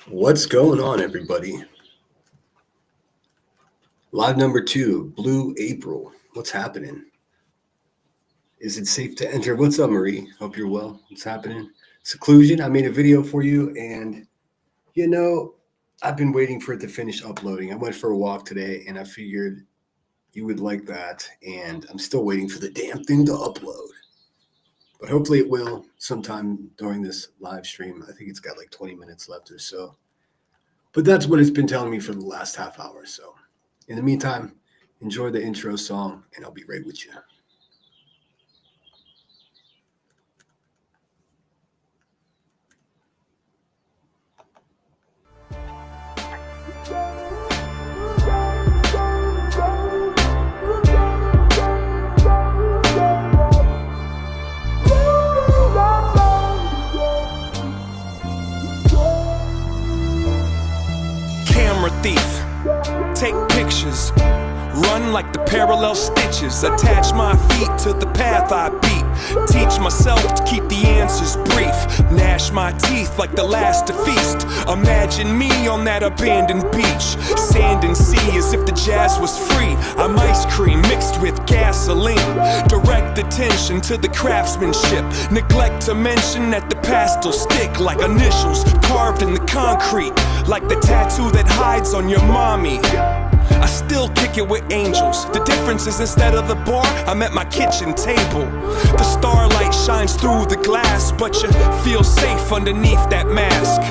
What's going on, everybody? Live number 2, Blue April. What's happening? Is it safe to enter? What's up, Marie? Hope you're well. What's happening? Seclusion. I made a video for you, and you know, I've been waiting for it to finish uploading. I went for a walk today, and I figured you would like that, and I'm still waiting for the damn thing to upload. But hopefully it will sometime during this live stream. I think it's got like 20 minutes left or so. But that's what it's been telling me for the last half hour. So in the meantime, enjoy the intro song, and I'll be right with you. Camera thief, take pictures, run like the parallel stitches, attach my feet to the path I beat, teach myself to keep the answers brief, gnash my teeth like the last to feast, imagine me on that abandoned beach, sand and sea as if the jazz was free, I'm ice cream mixed with gasoline, direct attention to the craftsmanship, neglect to mention that the pastels stick like initials carved in the concrete, like the tattoo that hides on your mommy. I still kick it with angels. The difference is instead of the bar, I'm at my kitchen table. The starlight shines through the glass, but you feel safe underneath that mask.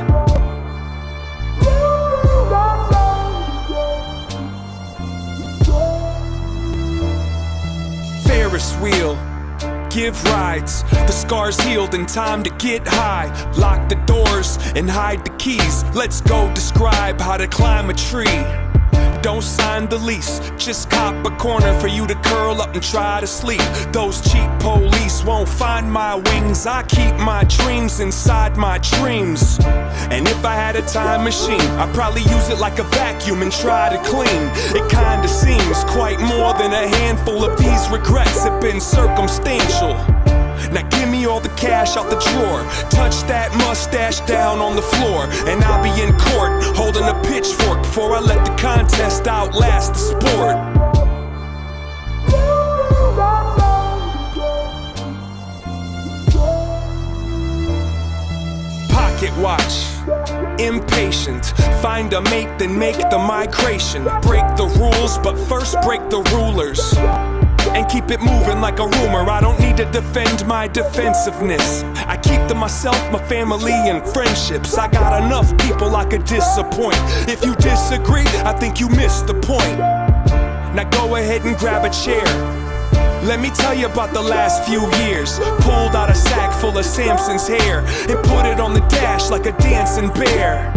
Ferris wheel, give rides. The scars healed in time to get high. Lock the doors and hide the keys. Let's go describe how to climb a tree. Don't sign the lease, just cop a corner for you to curl up and try to sleep. Those cheap police won't find my wings. I keep my dreams inside my dreams. And if I had a time machine, I'd probably use it like a vacuum and try to clean. It kinda seems quite more than a handful of these regrets have been circumstantial. Now give me all the cash out the drawer, touch that mustache down on the floor, and I'll be in court holding a pitchfork before I let the contest outlast the sport. Pocket watch, impatient, find a mate then make the migration. Break the rules but first break the rulers, and keep it moving like a rumor. I don't need to defend my defensiveness. I keep to myself, my family, and friendships. I got enough people I could disappoint. If you disagree, I think you missed the point. Now go ahead and grab a chair. Let me tell you about the last few years. Pulled out a sack full of Samson's hair and put it on the dash like a dancing bear.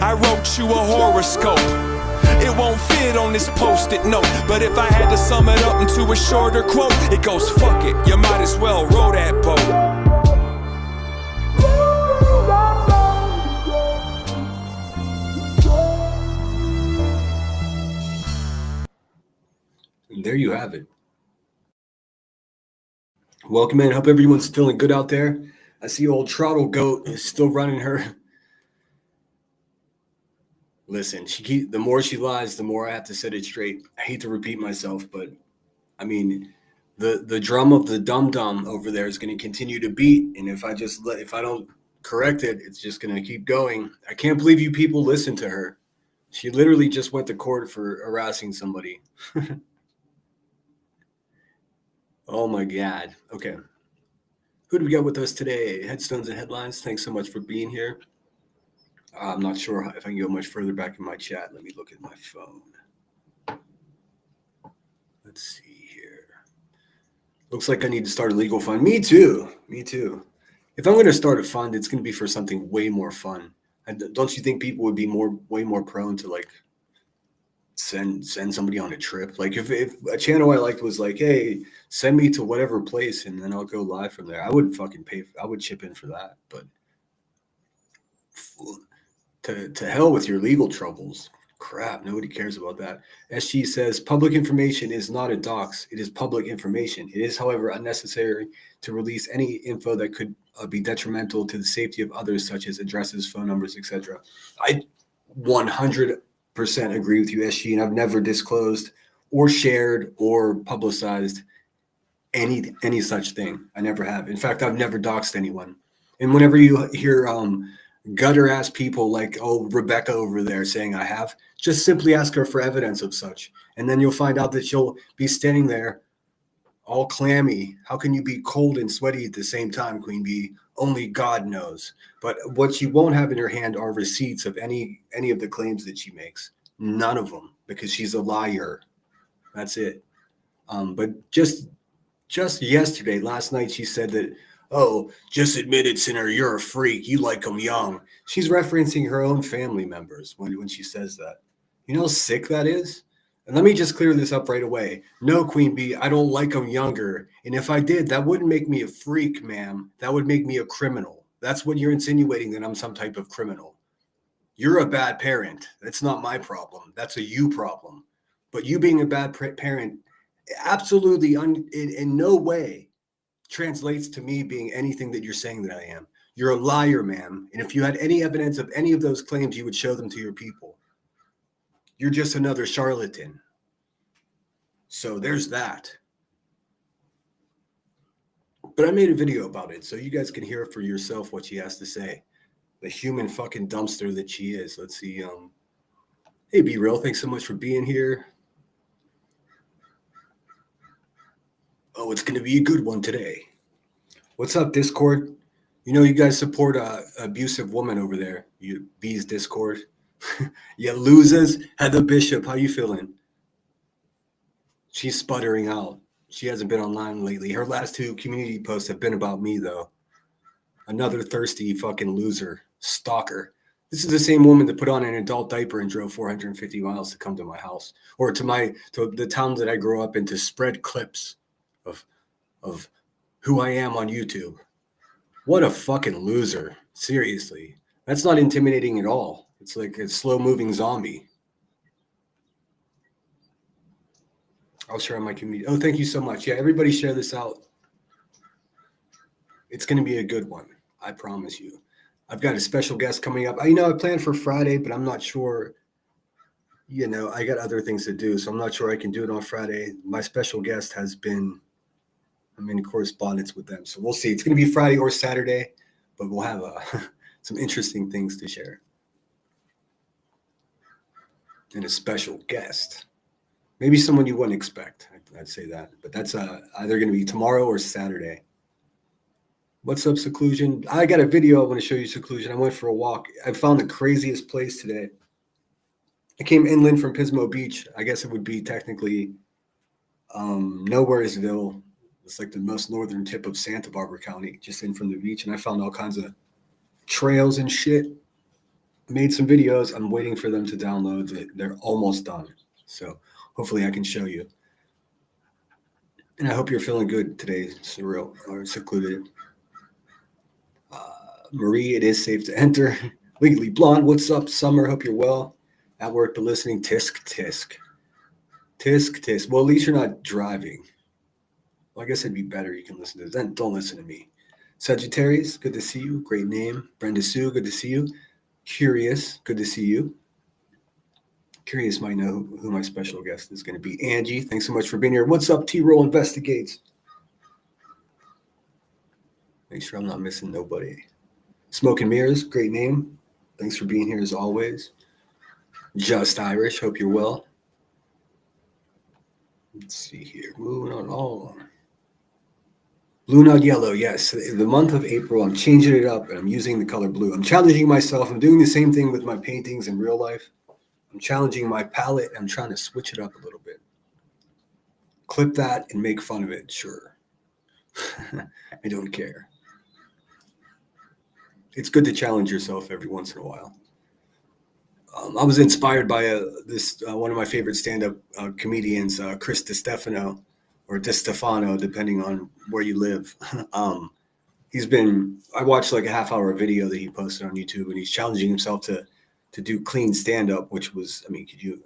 I wrote you a horoscope. It won't fit on this post-it note, but if I had to sum it up into a shorter quote, it goes, fuck it, you might as well row that boat. And there you have it. Welcome in. Hope everyone's feeling good out there. I see old Trottle Goat is still running her. Listen, the more she lies, the more I have to set it straight. I hate to repeat myself, but I mean, the drum of the dum-dum over there is going to continue to beat, and if I don't correct it, it's just going to keep going. I can't believe you people listen to her. She literally just went to court for harassing somebody. Oh my God. Okay. Who do we got with us today? Headstones and Headlines. Thanks so much for being here. I'm not sure if I can go much further back in my chat. Let me look at my phone. Let's see here. Looks like I need to start a legal fund. Me too. If I'm going to start a fund, it's going to be for something way more fun. Don't you think people would be way more prone to like send somebody on a trip? Like if a channel I liked was like, hey, send me to whatever place and then I'll go live from there, I would fucking pay. I would chip in for that. But to hell with your legal troubles. crap. Nobody cares about that. SG says public information is not a dox. It is public information. It is, however, unnecessary to release any info that could be detrimental to the safety of others, such as addresses, phone numbers, etc. I 100% agree with you, SG, and I've never disclosed or shared or publicized any such thing. I never have. In fact, I've never doxed anyone. And whenever you hear gutter ass people like, oh, Rebecca over there saying I have, just simply ask her for evidence of such. And then you'll find out that she'll be standing there all clammy. How can you be cold and sweaty at the same time, Queen Bee? Only God knows. But what she won't have in her hand are receipts of any of the claims that she makes. None of them, because she's a liar. That's it. But just yesterday, last night, she said that, oh, just admit it, sinner, you're a freak. You like them young. She's referencing her own family members when she says that. You know how sick that is? And let me just clear this up right away. No, Queen Bee, I don't like them younger. And if I did, that wouldn't make me a freak, ma'am. That would make me a criminal. That's what you're insinuating, that I'm some type of criminal. You're a bad parent. That's not my problem. That's a you problem. But you being a bad parent absolutely in no way translates to me being anything that you're saying that I am. You're a liar, ma'am. And if you had any evidence of any of those claims, you would show them to your people. You're just another charlatan. So there's that. But I made a video about it, so you guys can hear for yourself what she has to say. The human fucking dumpster that she is. Let's see. Hey, Be Real, thanks so much for being here. Oh, it's going to be a good one today. What's up, Discord? You know you guys support a abusive woman over there. You Bees Discord. You losers. Heather Bishop, how you feeling? She's sputtering out. She hasn't been online lately. Her last 2 community posts have been about me, though. Another thirsty fucking loser. Stalker. This is the same woman that put on an adult diaper and drove 450 miles to come to my house. Or to the town that I grew up in, to spread clips of who I am on YouTube. What a fucking loser. Seriously. That's not intimidating at all. It's like a slow-moving zombie. I'll share on my community. Oh, thank you so much. Yeah, everybody share this out. It's going to be a good one. I promise you. I've got a special guest coming up. I planned for Friday, but I'm not sure. I got other things to do, so I'm not sure I can do it on Friday. My special guest I'm in correspondence with them, so we'll see. It's going to be Friday or Saturday, but we'll have some interesting things to share. And a special guest. Maybe someone you wouldn't expect. I'd say that. But that's either going to be tomorrow or Saturday. What's up, Seclusion? I got a video I want to show you, Seclusion. I went for a walk. I found the craziest place today. I came inland from Pismo Beach. I guess it would be technically Nowheresville. It's like the most northern tip of Santa Barbara County, just in from the beach. And I found all kinds of trails and shit. Made some videos. I'm waiting for them to download it. They're almost done. So hopefully I can show you. And I hope you're feeling good today, Surreal or Secluded. Marie, it is safe to enter. Legally Blonde, what's up? Summer, hope you're well. At work, but listening. Tisk, tisk. Tisk, tisk. Well, at least you're not driving. Well, I guess it'd be better you can listen to this. Then don't listen to me. Sagittarius, good to see you. Great name. Brenda Sue, good to see you. Curious, good to see you. Curious might know who my special guest is going to be. Angie, thanks so much for being here. What's up, T-Roll Investigates? Make sure I'm not missing nobody. Smoke and Mirrors, great name. Thanks for being here as always. Just Irish, hope you're well. Let's see here. Moving on. Oh. Blue Not Yellow, yes. The month of April, I'm changing it up and I'm using the color blue. I'm challenging myself. I'm doing the same thing with my paintings in real life. I'm challenging my palette. I'm trying to switch it up a little bit. Clip that and make fun of it, sure. I don't care. It's good to challenge yourself every once in a while. I was inspired by one of my favorite stand-up comedians, Chris DiStefano, or DiStefano, depending on where you live. I watched like a half-hour video that he posted on YouTube, and he's challenging himself to to do clean stand-up, which was, I mean, could you,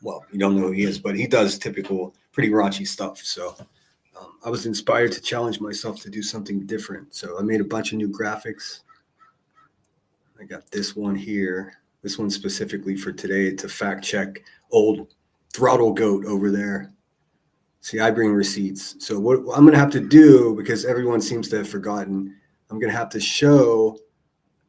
well, you don't know who he is, but he does typical, pretty raunchy stuff. So I was inspired to challenge myself to do something different. So I made a bunch of new graphics. I got this one here. This one specifically for today to fact check old throttle goat over there. See, I bring receipts. So what I'm going to have to do, because everyone seems to have forgotten, I'm going to have to show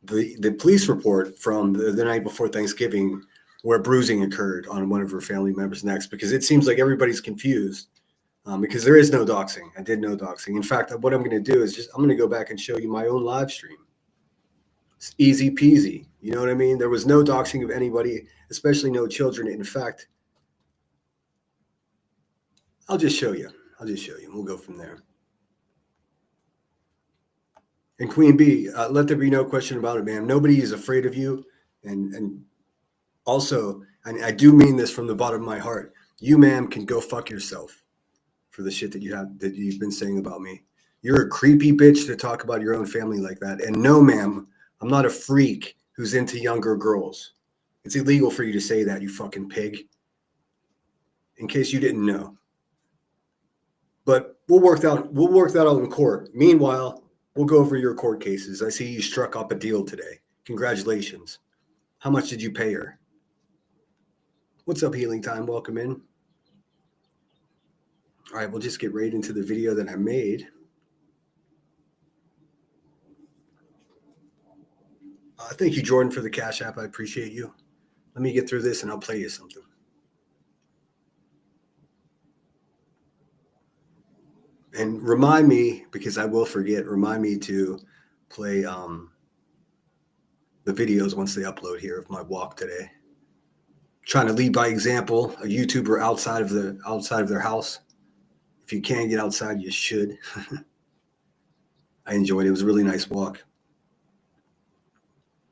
the police report from the night before Thanksgiving where bruising occurred on one of her family members' necks, because it seems like everybody's confused because there is no doxing. I did no doxing. In fact, what I'm going to do is I'm going to go back and show you my own live stream. It's easy peasy. You know what I mean? There was no doxing of anybody, especially no children. In fact, I'll just show you. We'll go from there. And Queen Bee, let there be no question about it, man. Nobody is afraid of you. And also, and I do mean this from the bottom of my heart, you, ma'am, can go fuck yourself for the shit that you've been saying about me. You're a creepy bitch to talk about your own family like that. And no, ma'am, I'm not a freak who's into younger girls. It's illegal for you to say that, you fucking pig. In case you didn't know. But we'll work that out in court. Meanwhile, we'll go over your court cases. I see you struck up a deal today. Congratulations. How much did you pay her? What's up, Healing Time? Welcome in. All right, we'll just get right into the video that I made. Thank you, Jordan, for the Cash App. I appreciate you. Let me get through this and I'll play you something. And remind me, because I will forget, remind me to play the videos once they upload here of my walk today. Trying to lead by example, a YouTuber outside of their house. If you can get outside, you should. I enjoyed it. It was a really nice walk.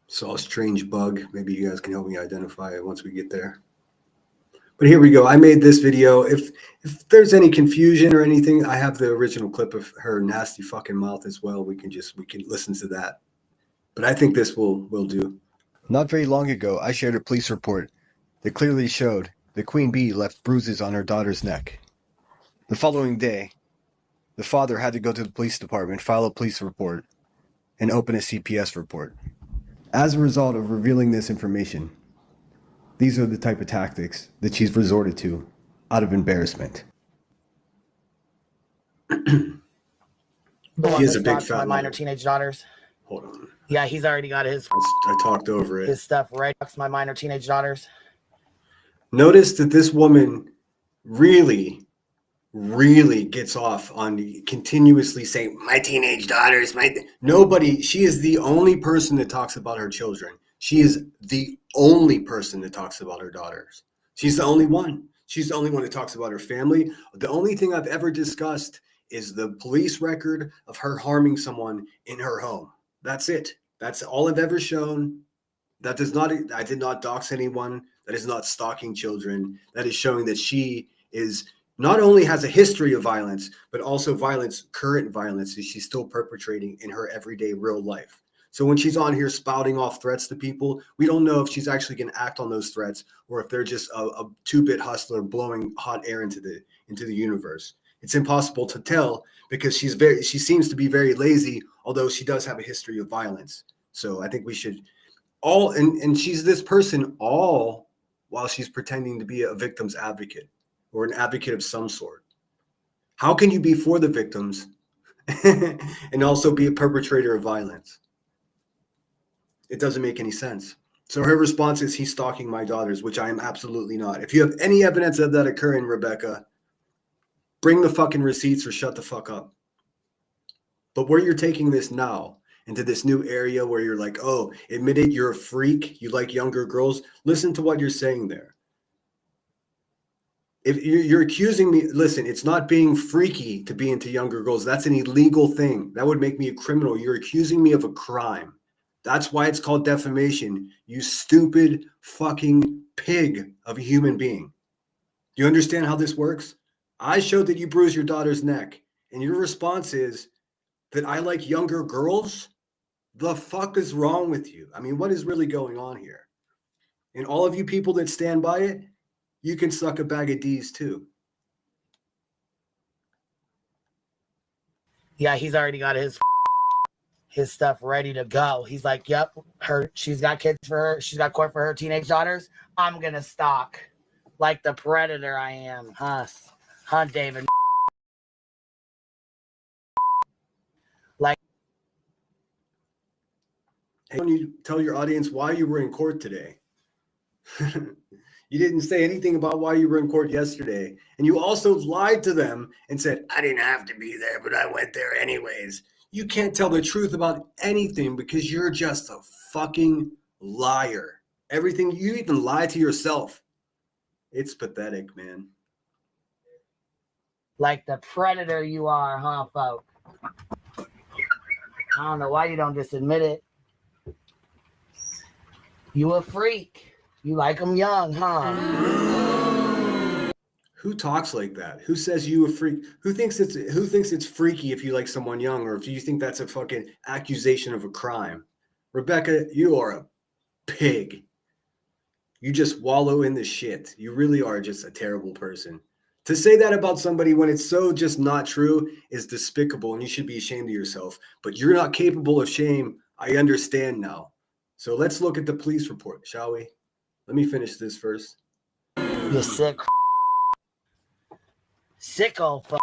Saw a strange bug. Maybe you guys can help me identify it once we get there. But here we go. I made this video. If there's any confusion or anything, I have the original clip of her nasty fucking mouth as well. We can listen to that. But I think this will do. Not very long ago, I shared a police report that clearly showed that Queen Bee left bruises on her daughter's neck. The following day, the father had to go to the police department, file a police report, and open a CPS report. As a result of revealing this information, these are the type of tactics that she's resorted to out of embarrassment. He is a big fat my minor mother. teenage daughters. Hold on. Yeah, he's already got his I talked over it. stuff right. My minor teenage daughters. Notice that this woman really gets off on continuously saying, my teenage daughters, she is the only person that talks about her children. She is the only person that talks about her daughters. She's the only one. She's the only one that talks about her family. The only thing I've ever discussed is the police record of her harming someone in her home. That's it. That's all I've ever shown. I did not dox anyone. That is not stalking children. That is showing that she is not only has a history of violence, but also current violence that she's still perpetrating in her everyday real life. So when she's on here spouting off threats to people, we don't know if she's actually going to act on those threats or if they're just a two-bit hustler blowing hot air into the universe. It's impossible to tell because she seems to be very lazy, although she does have a history of violence. So I think we should and she's this person all while she's pretending to be a victim's advocate or an advocate of some sort. How can you be for the victims and also be a perpetrator of violence? It doesn't make any sense. So her response is, he's stalking my daughters, which I am absolutely not. If you have any evidence of that occurring, Rebecca, bring the fucking receipts or shut the fuck up. But where you're taking this now, into this new area where you're like, oh, admit it, you're a freak, you like younger girls, listen to what you're saying there. If you're accusing me, listen, it's not being freaky to be into younger girls. That's an illegal thing. That would make me a criminal. You're accusing me of a crime. That's why it's called defamation, you stupid fucking pig of a human being. Do you understand how this works? I showed that you bruised your daughter's neck, and your response is that I like younger girls? The fuck is wrong with you? I mean, what is really going on here? And all of you people that stand by it, you can suck a bag of D's too. Yeah, he's already got his stuff ready to go. He's like, yep, she's got kids for her. She's got court for her teenage daughters. I'm going to stalk like the predator I am. Huh, David? Like, hey, can you tell your audience why you were in court today? You didn't say anything about why you were in court yesterday. And you also lied to them and said, I didn't have to be there, but I went there anyways. You can't tell the truth about anything because you're just a fucking liar. Everything, you even lie to yourself. It's pathetic, man. like the predator you are, huh, folk? I don't know why you don't just admit it. You a freak. You like them young, huh? Who talks like that? Who says you a freak? Who thinks it's freaky if you like someone young, or if you think that's a fucking accusation of a crime? Rebecca, you are a pig. You just wallow in the shit. You really are just a terrible person. To say that about somebody when it's so just not true is despicable, and you should be ashamed of yourself. But you're not capable of shame. I understand now. So let's look at the police report, shall we? Let me finish this first. You sick old fuck.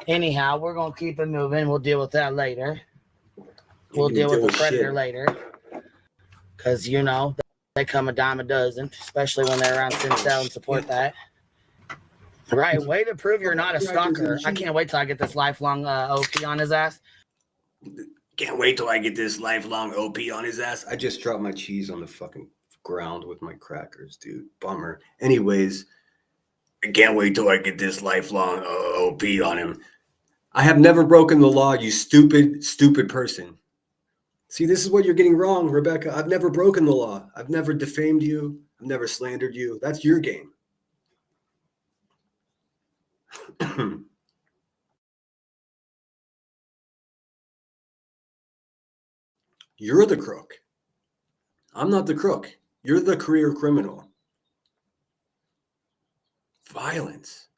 Anyhow, we're going to keep it moving. We'll deal with that later. We'll deal with the predator later. Because, you know, they come a dime a dozen, especially when they're around Sincel and support that. Right, way to prove you're not a stalker. I can't wait till I get this lifelong OP on his ass. Can't wait till I get this lifelong OP on his ass. I just dropped my cheese on the fucking ground with my crackers, dude. Bummer. Anyways, I can't wait till I get this lifelong OP on him. I have never broken the law, you stupid, stupid person. See, this is what you're getting wrong, Rebecca. I've never broken the law. I've never defamed you. I've never slandered you. That's your game. You're the crook. I'm not the crook. You're the career criminal. Violence.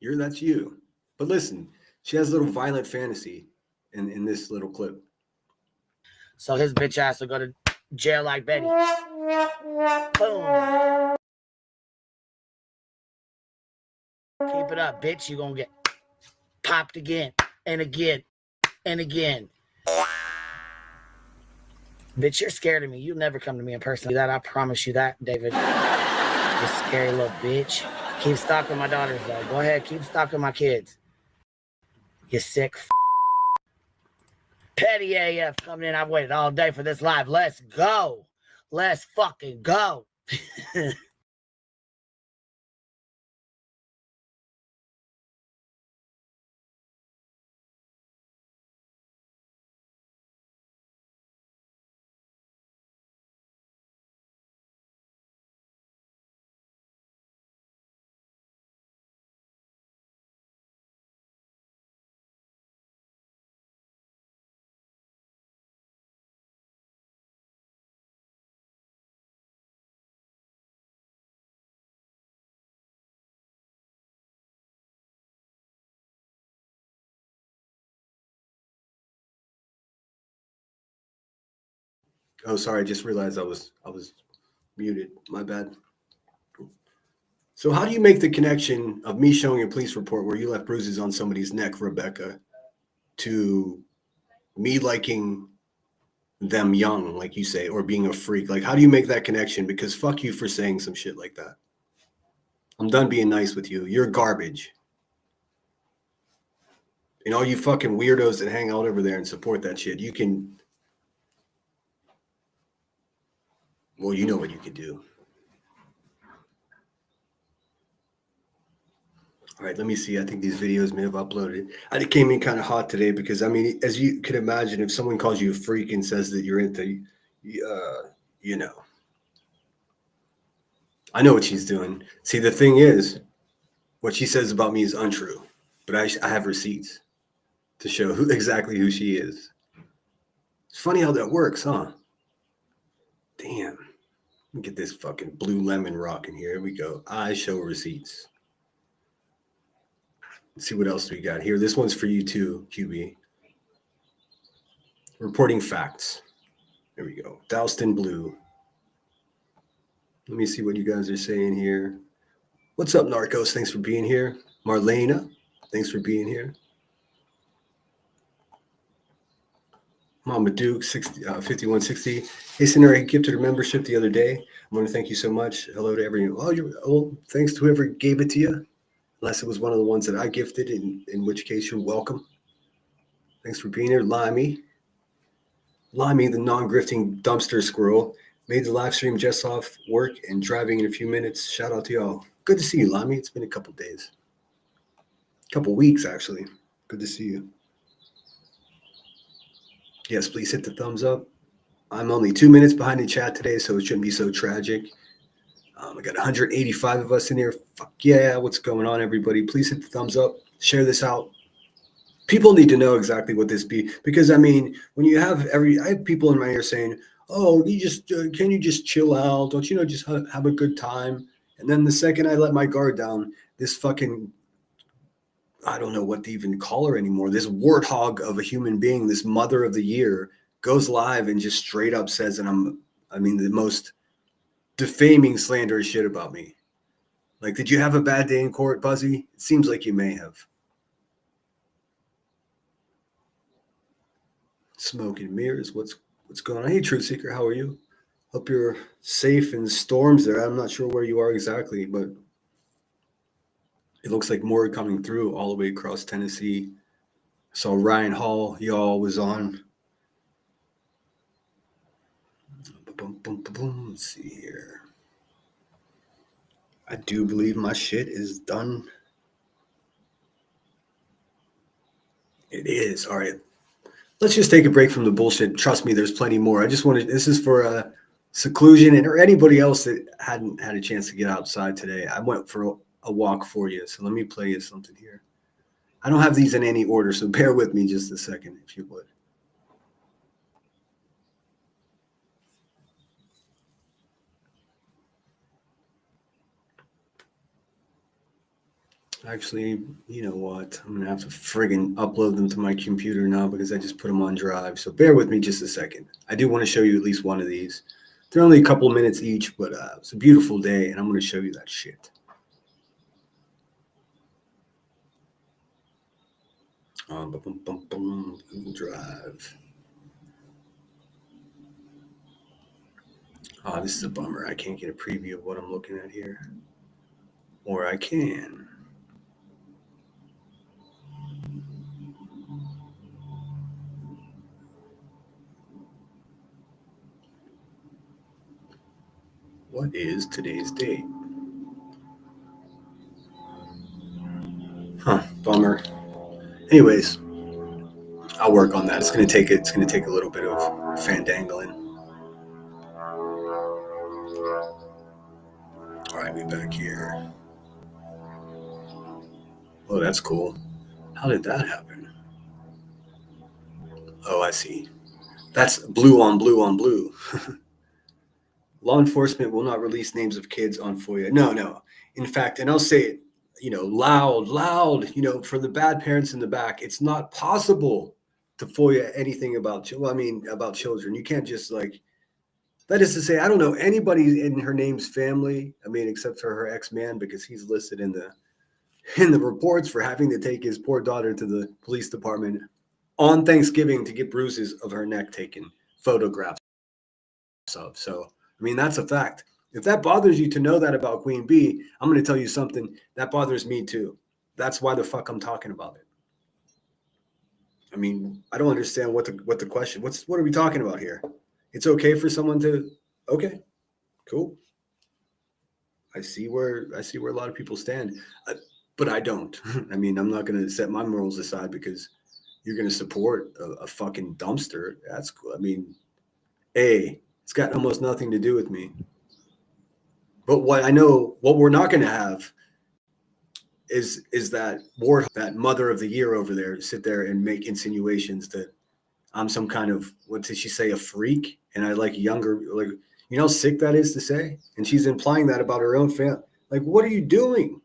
That's you. But listen, she has a little violent fantasy in this little clip. So his bitch ass will go to jail like Betty. Boom. Keep it up, bitch. You're going to get popped again and again and again. Bitch, you're scared of me. You'll never come to me in person. That I promise you that, David. You scary little bitch. Keep stalking my daughters, though. Go ahead, keep stalking my kids. You sick Petty AF coming in. I've waited all day for this live. Let's go. Let's fucking go. Oh, sorry. I just realized I was muted. My bad. So how do you make the connection of me showing a police report where you left bruises on somebody's neck, Rebecca, to me liking them young, like you say, or being a freak? Like, how do you make that connection? Because fuck you for saying some shit like that. I'm done being nice with you. You're garbage. And all you fucking weirdos that hang out over there and support that shit, you can... Well, you know what you could do. All right, let me see. I think these videos may have uploaded. I came in kind of hot today because, I mean, as you could imagine, if someone calls you a freak and says that you're into, you know. I know what she's doing. See, the thing is, what she says about me is untrue. But I have receipts to show exactly who she is. It's funny how that works, huh? Damn. Let me get this fucking blue lemon rocking here. Here we go. I show receipts. Let's see what else we got here. This one's for you too, QB. Reporting facts. There we go. Doused in blue. Let me see what you guys are saying here. What's up, Narcos? Thanks for being here. Marlena, thanks for being here. Mama Duke, 5160. Hey, Senator, I gifted a membership the other day. I want to thank you so much. Hello to everyone. Thanks to whoever gave it to you. Unless it was one of the ones that I gifted, in which case you're welcome. Thanks for being here. Limey, the non-grifting dumpster squirrel, made the live stream just off work and driving in a few minutes. Shout out to y'all. Good to see you, Limey. It's been a couple days. Couple weeks, actually. Good to see you. Yes, please hit the thumbs up. I'm only 2 minutes behind the chat today, so it shouldn't be so tragic. I got 185 of us in here. Fuck yeah, what's going on, everybody? Please hit the thumbs up. Share this out. People need to know exactly what this be, because I mean, when you have I have people in my ear saying, "Oh, you just can you just chill out? Don't you know just have a good time?" And then the second I let my guard down, this fucking, I don't know what to even call her anymore. This warthog of a human being, this mother of the year, goes live and just straight up says that the most defaming, slanderous shit about me. Like, did you have a bad day in court, Buzzy? It seems like you may have. Smoke and mirrors. What's going on? Hey, Truth Seeker, how are you? Hope you're safe in storms there. I'm not sure where you are exactly, but it looks like more coming through all the way across Tennessee. I saw Ryan Hall. Y'all was on. Let's see here. I do believe my shit is done. It is. All right. Let's just take a break from the bullshit. Trust me, there's plenty more. I just wanted, this is for seclusion and or anybody else that hadn't had a chance to get outside today. I went for a walk for you. So let me play you something here. I don't have these in any order, so bear with me just a second, if you would. Actually, you know what? I'm going to have to friggin' upload them to my computer now because I just put them on Drive. So bear with me just a second. I do want to show you at least one of these. They're only a couple of minutes each, but it's a beautiful day, and I'm going to show you that shit. Google Drive. Oh, this is a bummer. I can't get a preview of what I'm looking at here. Or I can. What is today's date? Huh, bummer. Anyways, I'll work on that. It's gonna take a little bit of fandangling. All right, we back here. Oh, that's cool. How did that happen? Oh, I see. That's blue on blue on blue. Law enforcement will not release names of kids on FOIA. No. In fact, and I'll say it, loud, for the bad parents in the back, it's not possible to FOIA anything about children. You can't just that is to say, I don't know anybody in her name's family, except for her ex-man, because he's listed in the reports for having to take his poor daughter to the police department on Thanksgiving to get bruises of her neck taken, photographs of. So, that's a fact. If that bothers you to know that about Queen Bee, I'm going to tell you something that bothers me too. That's why the fuck I'm talking about it. I don't understand what the question. What are we talking about here? It's okay for someone to. Okay, cool. I see where a lot of people stand, but I don't. I'm not going to set my morals aside because you're going to support a fucking dumpster. That's cool. It's got almost nothing to do with me. But what we're not going to have is that mother of the year over there sit there and make insinuations that I'm some kind of, what did she say, a freak, and I like younger. You know how sick that is to say? And she's implying that about her own family. Like, what are you doing?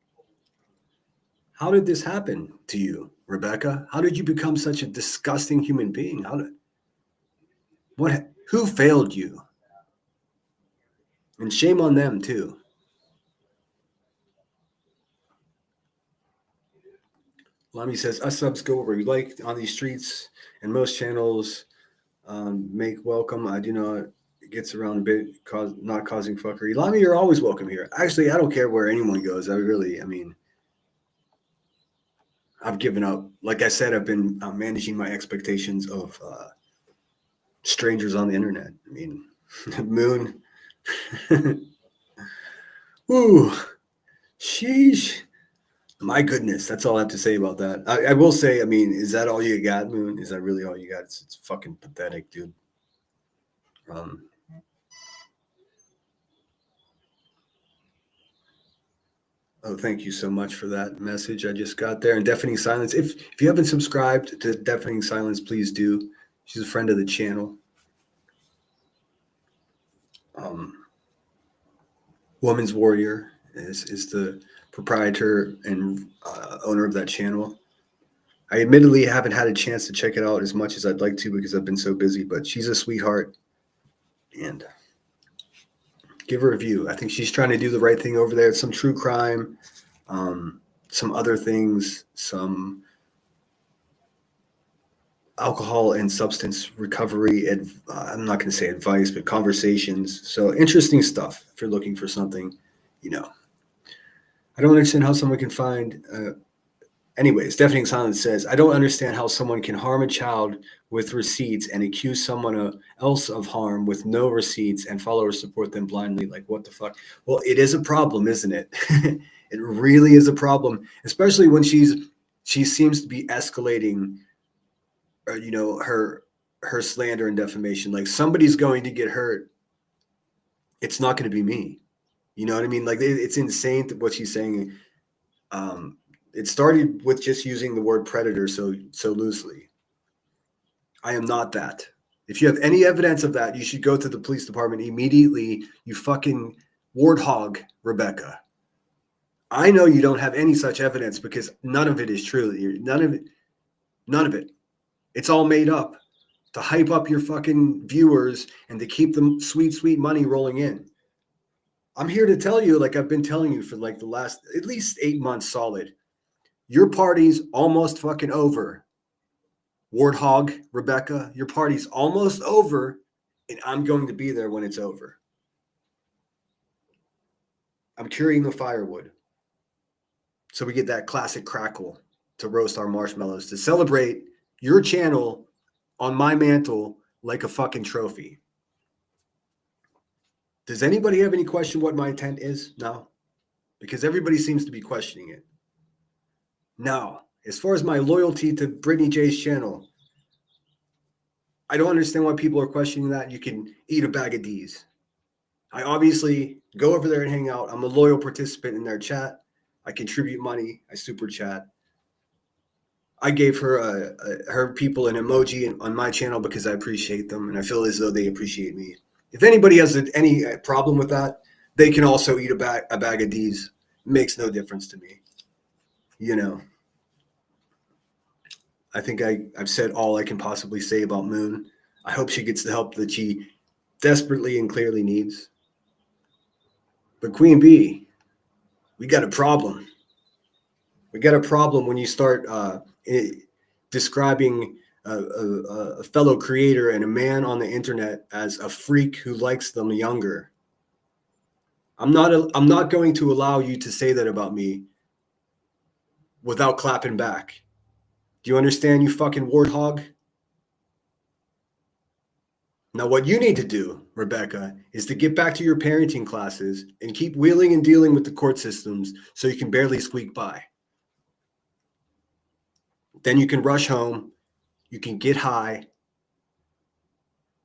How did this happen to you, Rebecca? How did you become such a disgusting human being? Who failed you? And shame on them too. Lamy says, us subs go where we like on these streets, and most channels make welcome. I do not gets around a bit, not causing fuckery. Lamy, you're always welcome here. Actually, I don't care where anyone goes. I've given up. Like I said, I've been managing my expectations of strangers on the internet. I mean, Moon. Ooh, sheesh. My goodness, that's all I have to say about that. I will say, I mean, is that all you got, Moon? Is that really all you got? It's fucking pathetic, dude. Oh, thank you so much for that message I just got there. And Deafening Silence, if you haven't subscribed to Deafening Silence, please do. She's a friend of the channel. Woman's Warrior is the proprietor and owner of that channel. I admittedly haven't had a chance to check it out as much as I'd like to because I've been so busy, but she's a sweetheart. And give her a view. I think she's trying to do the right thing over there. Some true crime, some other things, some alcohol and substance recovery. I'm not going to say advice, but conversations. So interesting stuff if you're looking for something, you know. I don't understand how someone can find... Anyways, Deafening Silence says, I don't understand how someone can harm a child with receipts and accuse someone else of harm with no receipts and followers support them blindly. Like, what the fuck? Well, it is a problem, isn't it? It really is a problem, especially when she seems to be escalating, you know, her slander and defamation. Like, somebody's going to get hurt. It's not going to be me. You know what I mean? Like, it's insane what she's saying. It started with just using the word predator so loosely. I am not that. If you have any evidence of that, you should go to the police department immediately. You fucking warthog, Rebecca. I know you don't have any such evidence because none of it is true. None of it. It's all made up to hype up your fucking viewers and to keep them sweet, sweet money rolling in. I'm here to tell you, like I've been telling you for like the last at least 8 months solid. Your party's almost fucking over. Warthog, Rebecca, your party's almost over, and I'm going to be there when it's over. I'm carrying the firewood. So we get that classic crackle to roast our marshmallows, to celebrate your channel on my mantle like a fucking trophy. Does anybody have any question what my intent is? No. Because everybody seems to be questioning it. Now, as far as my loyalty to Brittany J's channel, I don't understand why people are questioning that. You can eat a bag of D's. I obviously go over there and hang out. I'm a loyal participant in their chat. I contribute money. I super chat. I gave her her people an emoji on my channel because I appreciate them, and I feel as though they appreciate me. If anybody has any problem with that, they can also eat a bag of D's. It makes no difference to me. You know, I think I've said all I can possibly say about Moon. I hope she gets the help that she desperately and clearly needs. But Queen Bee, we got a problem. We got a problem when you start describing a fellow creator and a man on the internet as a freak who likes them younger. I'm not going to allow you to say that about me without clapping back. Do you understand, you fucking warthog? Now, what you need to do, Rebecca, is to get back to your parenting classes and keep wheeling and dealing with the court systems so you can barely squeak by. Then you can rush home, you can get high,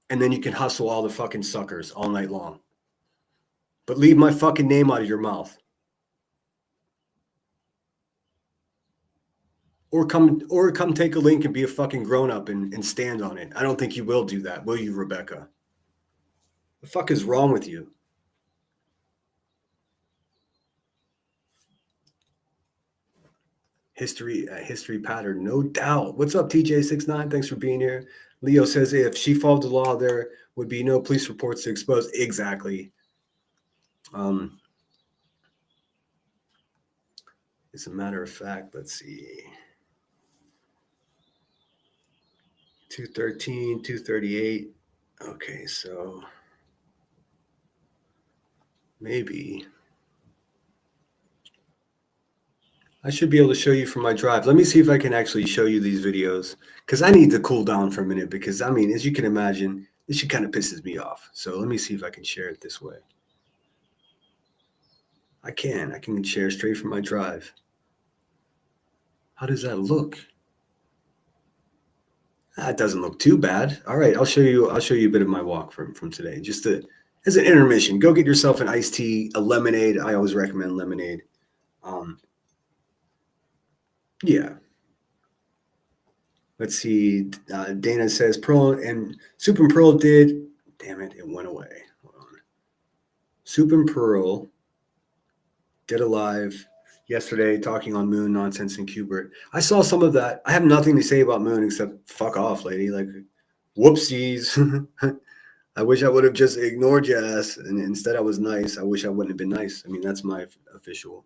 and then you can hustle all the fucking suckers all night long. But leave my fucking name out of your mouth. Or come take a link and be a fucking grown-up and stand on it. I don't think you will do that, will you, Rebecca? The fuck is wrong with you? History pattern, no doubt. What's up, TJ69? Thanks for being here. Leo says if she followed the law, there would be no police reports to expose. Exactly. As a matter of fact, let's see. 213, 238. Okay, so maybe I should be able to show you from my drive. Let me see if I can actually show you these videos because I need to cool down for a minute because, I mean, as you can imagine, this shit kind of pisses me off. So let me see if I can share it this way. I can share straight from my drive. How does that look? That doesn't look too bad. All right, I'll show you a bit of my walk from today. Just as an intermission. Go get yourself an iced tea, a lemonade. I always recommend lemonade. Yeah. Let's see. Dana says Pearl and Soup and Pearl did. Damn it, it went away. Hold on. Soup and Pearl did a live yesterday talking on Moon nonsense and Qbert. I saw some of that. I have nothing to say about Moon except fuck off, lady. Like, whoopsies. I wish I would have just ignored your ass, and instead I was nice. I wish I wouldn't have been nice. I mean, that's my official.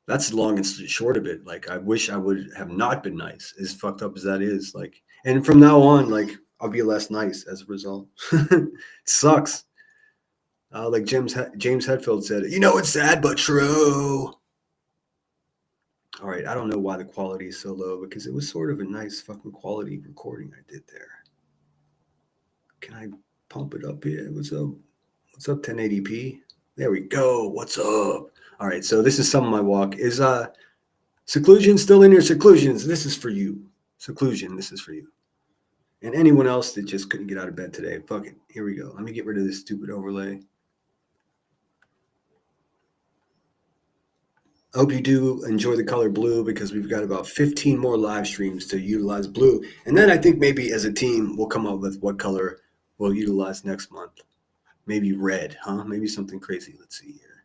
That's long and short of it. Like, I wish I would have not been nice, as fucked up as that is. Like, and from now on, like, I'll be less nice as a result. Sucks. Like James Hetfield said, you know, it's sad but true. All right, I don't know why the quality is so low because it was sort of a nice fucking quality recording I did there. Can I pump it up here? What's up? What's up, 1080p? There we go. What's up? All right, so this is some of my walk. Is Seclusion still in your seclusions? This is for you. Seclusion, this is for you. And anyone else that just couldn't get out of bed today, fuck it. Here we go. Let me get rid of this stupid overlay. I hope you do enjoy the color blue because we've got about 15 more live streams to utilize blue. And then I think maybe as a team, we'll come up with what color we'll utilize next month. Maybe red, huh? Maybe something crazy. Let's see here.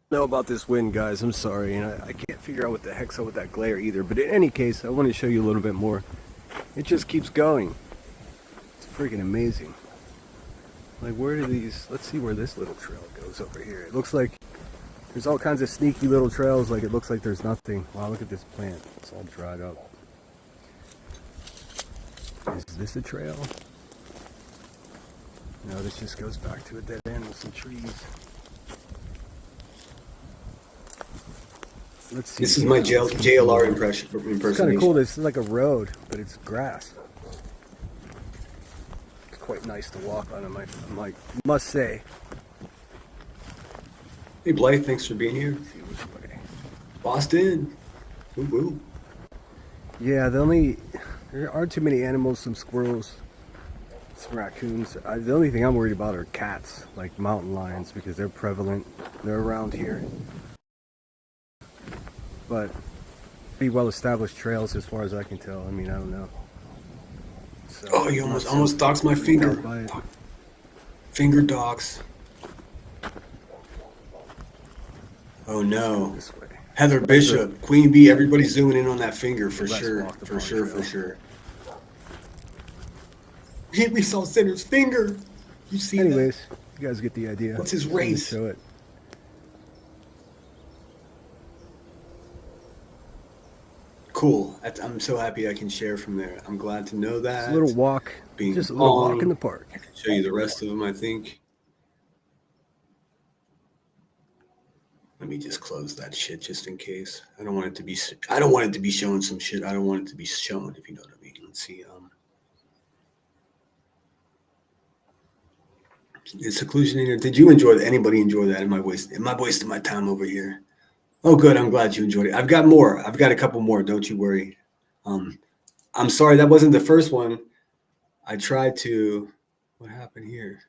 Know about this wind, guys. I'm sorry. And I can't figure out what the heck's up with that glare either. But in any case, I want to show you a little bit more. It just keeps going. It's freaking amazing. Like, where do these, let's see where this little trail goes over here. It looks like there's all kinds of sneaky little trails. Like, it looks like there's nothing. Wow, look at this plant. It's all dried up. Is this a trail? No, this just goes back to a dead end with some trees. Let's see. This is my JLR impersonation. It's kind of cool. This is like a road, but it's grass. It's quite nice to walk on, I must say. Hey, Blythe, thanks for being here. Let's see which way. Boston. Woo-woo. Yeah, there aren't too many animals, some squirrels, some raccoons. The only thing I'm worried about are cats, like mountain lions, because they're prevalent. They're around here. But be well-established trails as far as I can tell. I mean, I don't know. So, Oh, you almost doxed my finger. Finger dox. Oh no. This way. Heather Bishop, Queen Bee, everybody's zooming in on that finger for sure. For sure. We saw Center's finger. You see Anyways, you guys get the idea. What's his race? Show it. Cool. I'm so happy I can share from there. I'm glad to know that. It's a little walk. Just a little walk in the park. I can show you the rest of them, I think. Let me just close that shit just in case. I don't want it to be showing some shit. I don't want it to be shown, if you know what I mean. Let's see. Is seclusion in here? Did you enjoy that? Anybody enjoy that? Am I wasting my time over here? Oh, good. I'm glad you enjoyed it. I've got more. I've got a couple more. Don't you worry. I'm sorry that wasn't the first one. I tried to. What happened here?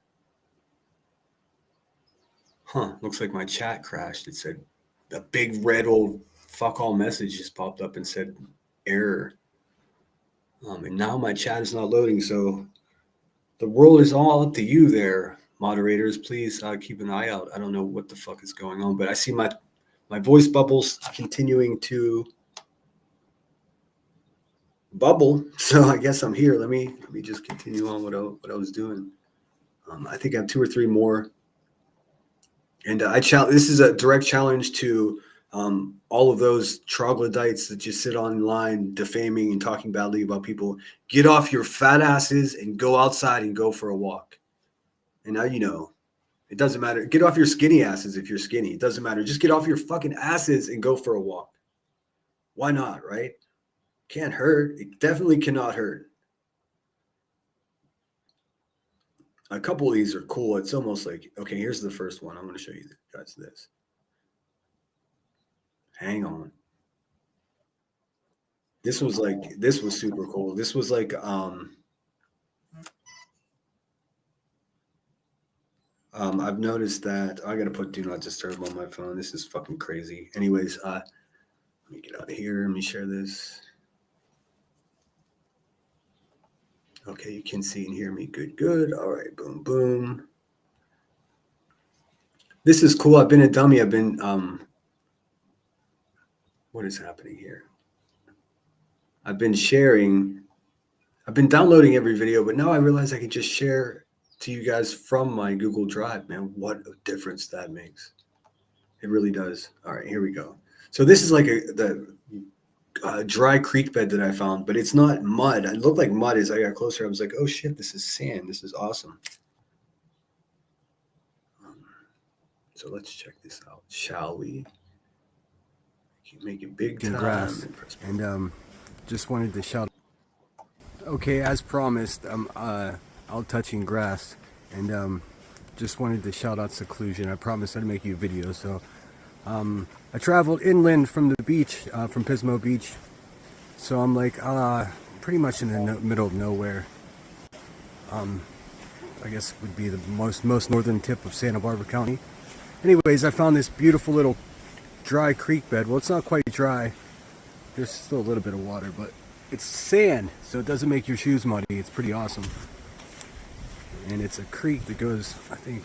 Huh. Looks like my chat crashed. It said a big red old fuck all message just popped up and said error. And now my chat is not loading, so the world is all up to you there, moderators. Please keep an eye out. I don't know what the fuck is going on, but I see my voice bubbles continuing to bubble. So I guess I'm here. Let me just continue on what I was doing. I think I have 2 or 3 more, and this is a direct challenge to all of those troglodytes that just sit online defaming and talking badly about people. Get off your fat asses and go outside and go for a walk. And now you know. It doesn't matter. Get off your skinny asses if you're skinny. It doesn't matter. Just get off your fucking asses and go for a walk. Why not, right? Can't hurt. It definitely cannot hurt. A couple of these are cool. It's almost like, okay, here's the first one. I'm going to show you guys this. Hang on. This was super cool. This was like, I've noticed that I got to put do not disturb on my phone. This is fucking crazy. Anyways, let me get out of here. Let me share this. Okay, you can see and hear me. Good. All right, boom, boom. This is cool. I've been a dummy. I've been, what is happening here? I've been downloading every video, but now I realize I can just share to you guys from my Google Drive, man. What a difference that makes. It really does. All right, here we go. So this is like the dry creek bed that I found, but it's not mud. It looked like mud as I got closer. I was like, oh shit, this is sand. This is awesome. So let's check this out, shall we? Make it big time. Grass. And just wanted to shout. Okay, as promised, I'm out touching grass, and just wanted to shout out seclusion. I promised I'd make you a video. So I traveled inland from the beach, from Pismo Beach. So I'm like pretty much in the middle of nowhere. I guess would be the most northern tip of Santa Barbara County. Anyways, I found this beautiful little dry creek bed. Well, it's not quite dry. There's still a little bit of water, but it's sand, so it doesn't make your shoes muddy. It's pretty awesome. And it's a creek that goes, I think,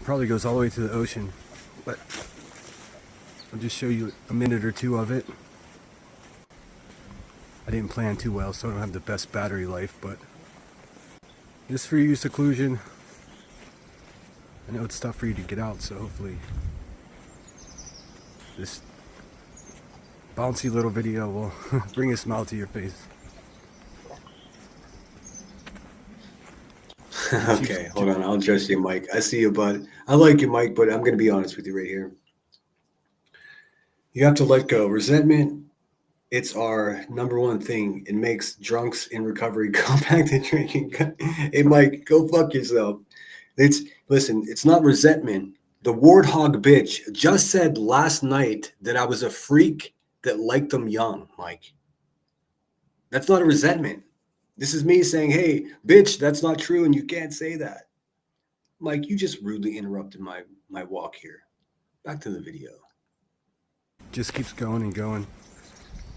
probably goes all the way to the ocean. But I'll just show you a minute or two of it. I didn't plan too well, so I don't have the best battery life, but just for you, seclusion. I know it's tough for you to get out, so hopefully this bouncy little video will bring a smile to your face. Okay, hold on. I'll address you, Mike. I see you, bud. I like you, Mike, but I'm going to be honest with you right here. You have to let go. Resentment, it's our number one thing. It makes drunks in recovery go back to drinking. Hey, Mike, go fuck yourself. Listen, it's not resentment. The warthog bitch just said last night that I was a freak that liked them young, Mike. That's not a resentment. This is me saying, hey, bitch, that's not true, and you can't say that. Mike, you just rudely interrupted my walk here. Back to the video. Just keeps going and going.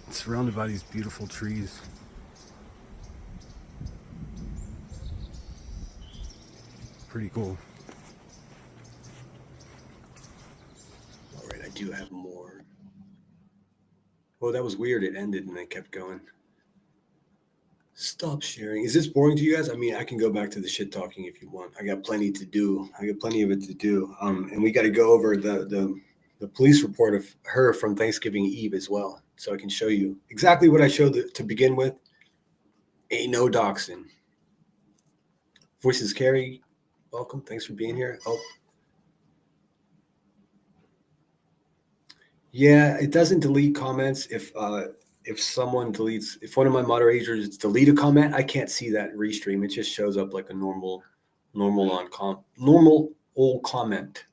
It's surrounded by these beautiful trees. Pretty cool. All right, I do have more. Oh, that was weird. It ended and it kept going. Stop sharing. Is this boring to you guys? I mean, I can go back to the shit talking if you want. I got plenty to do. I got plenty of it to do. And we got to go over the police report of her from Thanksgiving Eve as well. So I can show you exactly what I showed to begin with. Ain't no doxing. Voices Carrie, welcome. Thanks for being here. Oh. Yeah, it doesn't delete comments if someone deletes, if one of my moderators delete a comment, I can't see that restream. It just shows up like a normal old comment.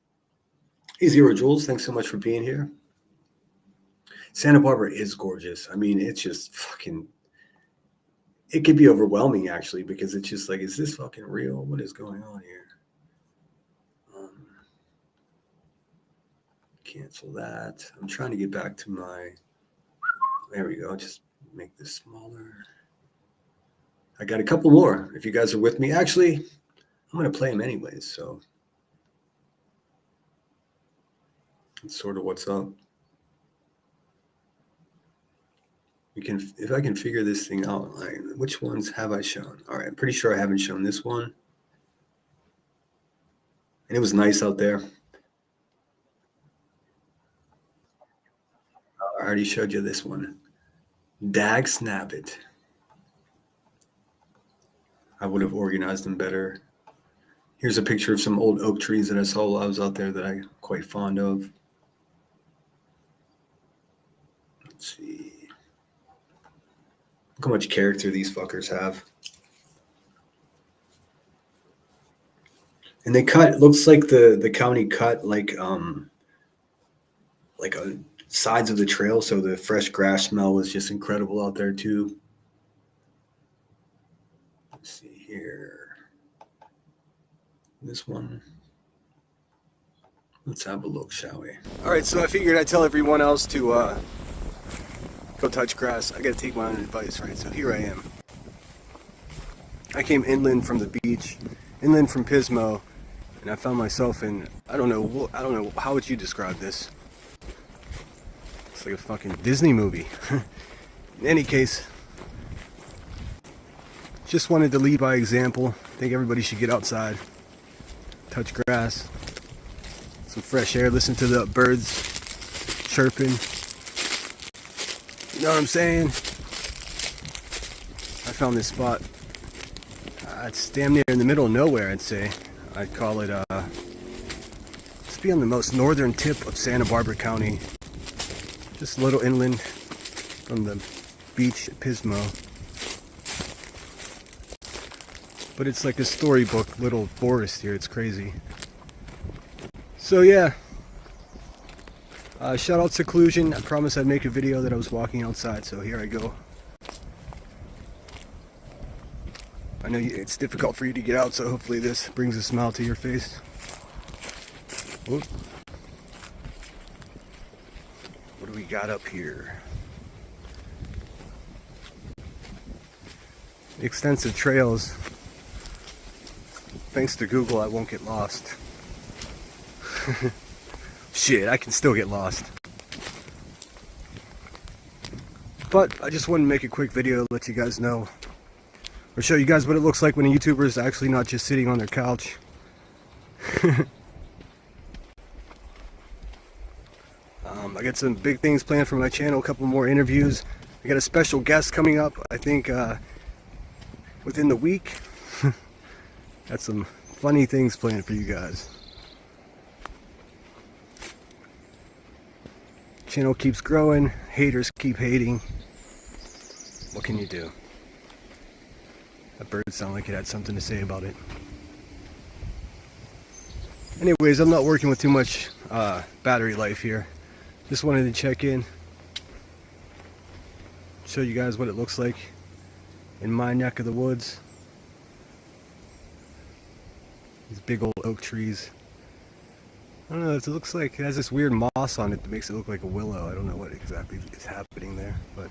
Hey, Zero Jules, thanks so much for being here. Santa Barbara is gorgeous. I mean, it's just fucking, it could be overwhelming actually, because it's just like, is this fucking real? What is going on here? Cancel that. I'm trying to get back to my, there we go. Just Make this smaller. I got a couple more if you guys are with me. Actually, I'm going to play them anyways, so that's sort of what's up. We can, if I can figure this thing out, like, which ones have I shown? All right, I'm pretty sure I haven't shown this one. And it was nice out there. I already showed you this one. Dag Snabbit. I would have organized them better. Here's a picture of some old oak trees that I saw while I was out there that I'm quite fond of. Let's see. Look how much character these fuckers have. And they cut, it looks like the county cut like sides of the trail, so the fresh grass smell was just incredible out there too. Let's see here. This one. Let's have a look, shall we? All right, so I figured I'd tell everyone else to go touch grass. I gotta take my own advice, right? So here I am. I came inland from the beach, inland from Pismo, and I found myself in, I don't know, how would you describe this? It's like a fucking Disney movie. In any case, just wanted to lead by example. I think everybody should get outside, touch grass, some fresh air, listen to the birds chirping. You know what I'm saying? I found this spot. It's damn near in the middle of nowhere, I'd say. I'd call it, let's be on the most northern tip of Santa Barbara County. Just a little inland from the beach at Pismo. But it's like a storybook little forest here, it's crazy. So yeah. Shout out Seclusion. I promised I'd make a video that I was walking outside, so here I go. I know it's difficult for you to get out, so hopefully this brings a smile to your face. Whoop. What do we got up here? Extensive trails. Thanks to Google, I won't get lost. Shit, I can still get lost. But I just wanted to make a quick video to let you guys know, or show you guys what it looks like when a YouTuber is actually not just sitting on their couch. I got some big things planned for my channel, a couple more interviews. I got a special guest coming up, I think within the week. Got some funny things planned for you guys. Channel keeps growing, haters keep hating. What can you do? That bird sounded like it had something to say about it. Anyways, I'm not working with too much battery life here. Just wanted to check in, show you guys what it looks like in my neck of the woods. These big old oak trees. I don't know, it looks like it has this weird moss on it that makes it look like a willow. I don't know what exactly is happening there, but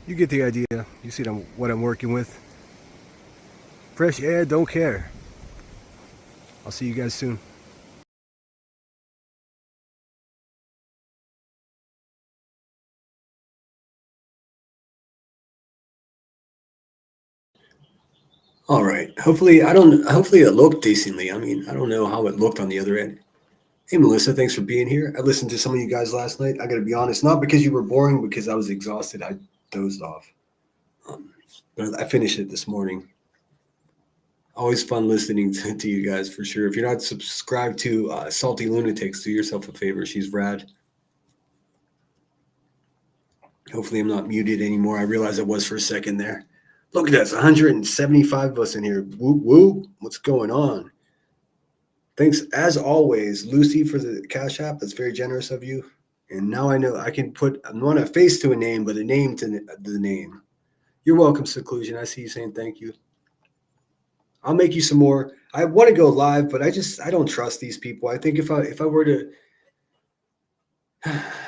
you get the idea. You see what I'm working with. Fresh air, don't care. I'll see you guys soon. All right. Hopefully it looked decently. I mean, I don't know how it looked on the other end. Hey, Melissa, thanks for being here. I listened to some of you guys last night. I got to be honest, not because you were boring, because I was exhausted. I dozed off. But I finished it this morning. Always fun listening to you guys, for sure. If you're not subscribed to Salty Lunatics, do yourself a favor. She's rad. Hopefully I'm not muted anymore. I realized I was for a second there. Look at us, 175 of us in here. Whoop, whoop. What's going on? Thanks, as always, Lucy, for the Cash App. That's very generous of you. And now I know I can put, I want a face to a name, but a name to the name. You're welcome, Seclusion. I see you saying thank you. I'll make you some more. I want to go live, but I don't trust these people. I think if I were to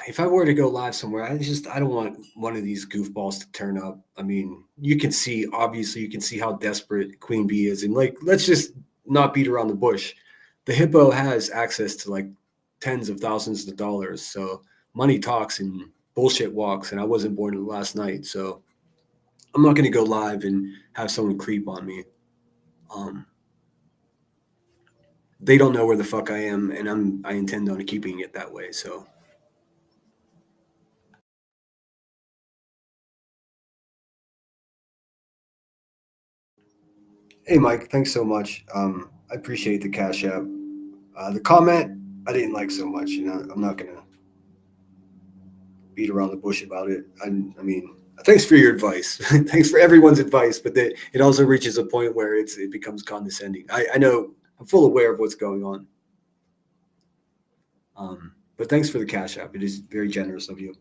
if I were to go live somewhere, I don't want one of these goofballs to turn up. I mean, you can see how desperate Queen Bee is, and like, let's just not beat around the bush. The hippo has access to like tens of thousands of dollars, so money talks and bullshit walks. And I wasn't born last night, so I'm not going to go live and have someone creep on me. They don't know where the fuck I am, and I intend on keeping it that way. So. Hey, Mike, thanks so much. I appreciate the Cash App. The comment, I didn't like so much. I'm not going to beat around the bush about it. I mean, thanks for your advice. Thanks for everyone's advice, but it also reaches a point where it becomes condescending. I know, I'm full aware of what's going on. But thanks for the Cash App. It is very generous of you.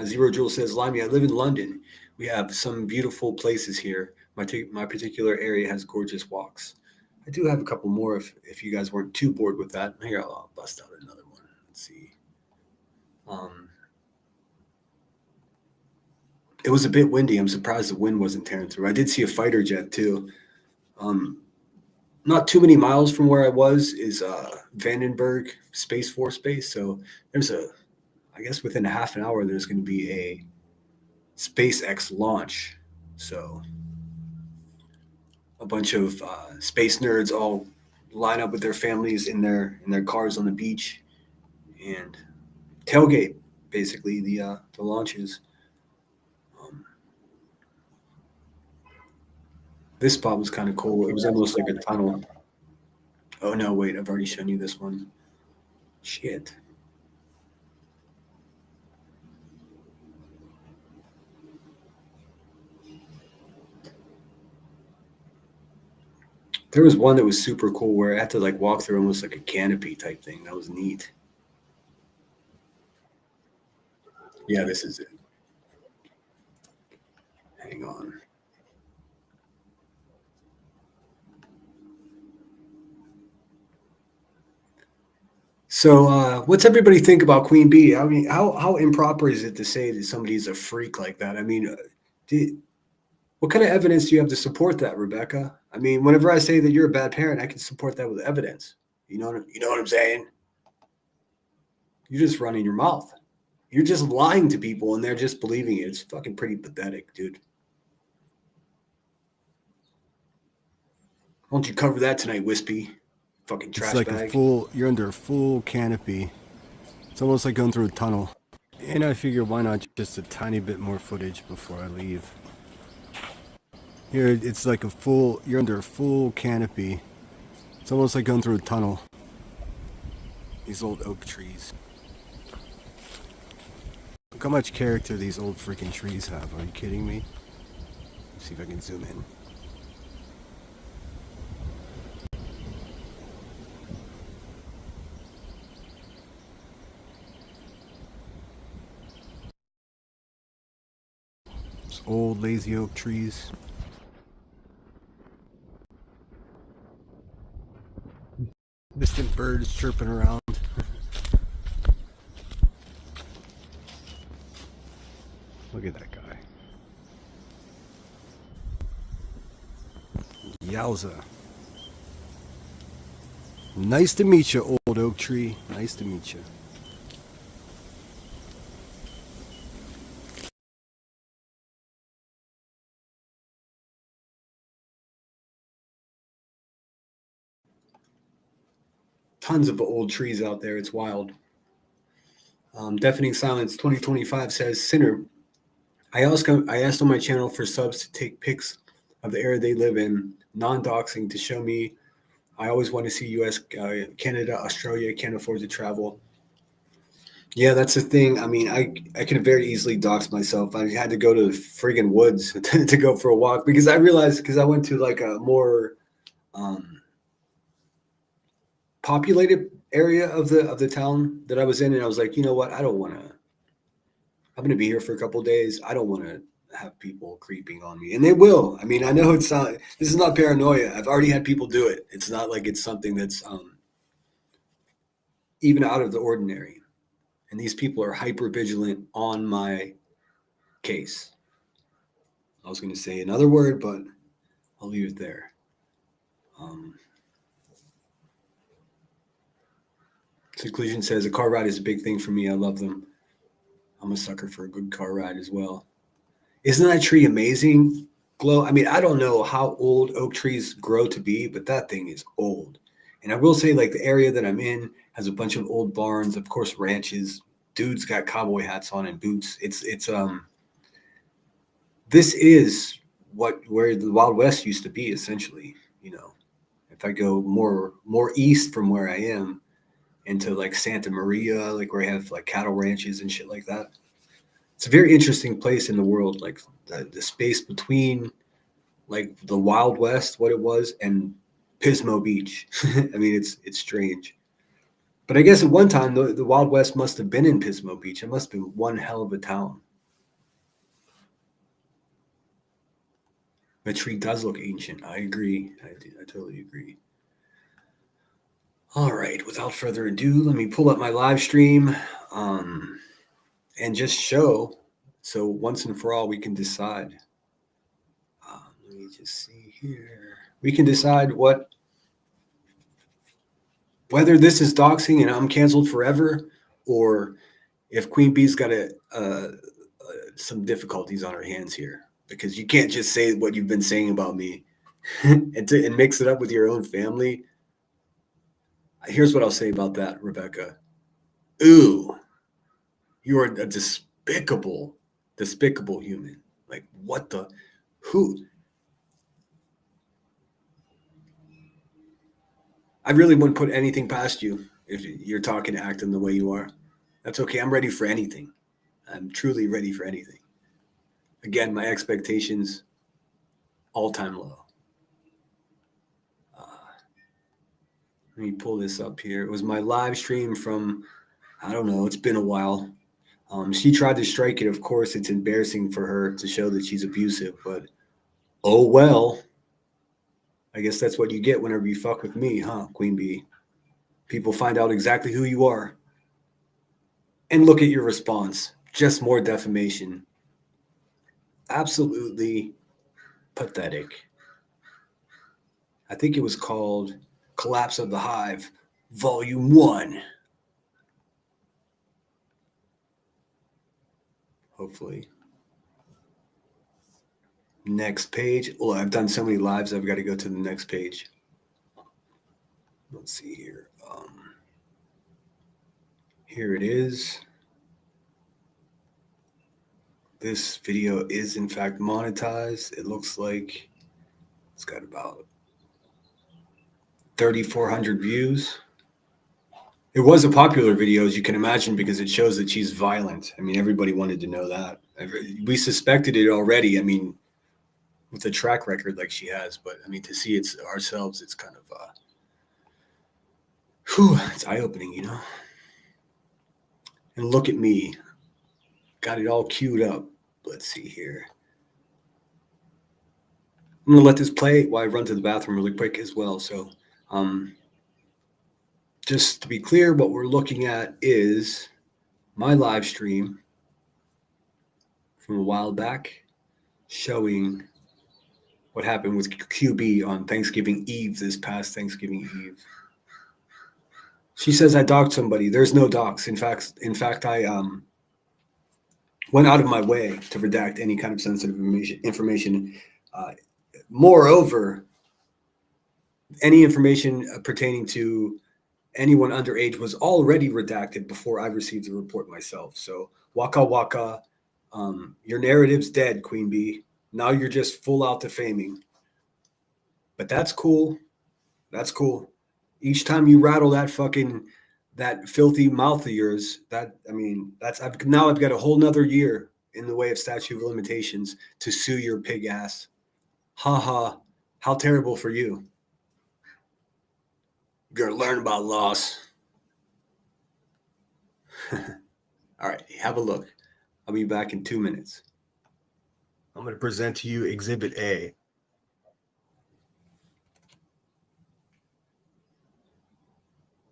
Zero Jewel says, Limey, I live in London. We have some beautiful places here. My particular area has gorgeous walks. I do have a couple more if you guys weren't too bored with that. Here, I'll bust out another one. Let's see. It was a bit windy. I'm surprised the wind wasn't tearing through. I did see a fighter jet too. Not too many miles from where I was is Vandenberg Space Force Base. So there's I guess within a half an hour, there's going to be a SpaceX launch. So a bunch of space nerds all line up with their families in their cars on the beach and tailgate basically the launches. This spot was kind of cool. It was almost like a tunnel. Oh no, wait, I've already shown you this one. Shit. There was one that was super cool where I had to like walk through almost like a canopy type thing. That was neat. Yeah, this is it. Hang on. So what's everybody think about Queen Bee? I mean, how improper is it to say that somebody's a freak like that? I mean, what kind of evidence do you have to support that, Rebecca? I mean, whenever I say that you're a bad parent, I can support that with evidence. You know what I'm saying? You're just running your mouth. You're just lying to people and they're just believing it. It's fucking pretty pathetic, dude. Why don't you cover that tonight, Wispy? Fucking trash bag. It's like you're under a full canopy. It's almost like going through a tunnel. And I figure why not just a tiny bit more footage before I leave. Here, it's like you're under a full canopy. It's almost like going through a tunnel. These old oak trees. Look how much character these old freaking trees have. Are you kidding me? Let's see if I can zoom in. Those old lazy oak trees. Distant birds chirping around. Look at that guy. Yowza. Nice to meet you, old oak tree. Nice to meet you. Tons of old trees out there. It's wild. Deafening Silence 2025 says, Sinner, I asked on my channel for subs to take pics of the area they live in, non-doxing, to show me. I always want to see US, Canada, Australia, can't afford to travel. Yeah, that's the thing. I mean, I could very easily dox myself. I had to go to the friggin' woods to go for a walk because I realized, because I went to like a more populated area of the town that I was in, and I was like, you know what? I'm going to be here for a couple of days. I don't want to have people creeping on me, and they will. I mean, I know this is not paranoia. I've already had people do it. It's not like it's something that's even out of the ordinary. And these people are hyper vigilant on my case. I was going to say another word, but I'll leave it there. Conclusion says a car ride is a big thing for me. I love them. I'm a sucker for a good car ride as well. Isn't that tree amazing, Glow? I mean, I don't know how old oak trees grow to be, but that thing is old. And I will say, like, the area that I'm in has a bunch of old barns, of course, ranches. Dudes got cowboy hats on and boots. This is where the Wild West used to be, essentially. You know, if I go more east from where I am into like Santa Maria, like where I have like cattle ranches and shit like that. It's a very interesting place in the world, like the space between like the Wild West, what it was, and Pismo Beach. I mean, it's strange. But I guess at one time, the Wild West must have been in Pismo Beach. It must have been one hell of a town. The tree does look ancient. I agree. I totally agree. All right. Without further ado, let me pull up my live stream and just show. So once and for all, we can decide. Let me just see here. We can decide whether this is doxing and I'm canceled forever, or if Queen Bee's got some difficulties on her hands here, because you can't just say what you've been saying about me and mix it up with your own family. Here's what I'll say about that, Rebecca. Ooh, you are a despicable human. Like, what the, who? I really wouldn't put anything past you if you're talking, acting the way you are. That's okay. I'm ready for anything. I'm truly ready for anything. Again, my expectations, all-time low. Let me pull this up here. It was my live stream from, I don't know, it's been a while. She tried to strike it. Of course, it's embarrassing for her to show that she's abusive, but oh well. I guess that's what you get whenever you fuck with me, huh, Queen Bee? People find out exactly who you are. And look at your response. Just more defamation. Absolutely pathetic. I think it was called Collapse of the Hive, Volume 1. Hopefully. Next page. Oh, I've done so many lives, I've got to go to the next page. Let's see here. Here it is. This video is in fact monetized. It looks like it's got about 3,400 views. It was a popular video, as you can imagine, because it shows that she's violent. I mean, everybody wanted to know that. We suspected it already. I mean, with a track record like she has, but I mean, to see it ourselves, it's kind of, it's eye-opening, you know? And look at me. Got it all queued up. Let's see here. I'm going to let this play while I run to the bathroom really quick as well. So just to be clear, what we're looking at is my live stream from a while back showing what happened with QB on Thanksgiving Eve, this past Thanksgiving Eve. She says I doxed somebody. There's no dox. In fact, I went out of my way to redact any kind of sensitive information. Moreover, any information pertaining to anyone underage was already redacted before I received the report myself. So waka waka, your narrative's dead, Queen Bee. Now you're just full out defaming. But that's cool. That's cool. Each time you rattle that filthy mouth of yours, I've got a whole nother year in the way of statute of limitations to sue your pig ass. Ha ha. How terrible for you. You're going to learn about loss. All right, have a look. I'll be back in 2 minutes. I'm going to present to you Exhibit A.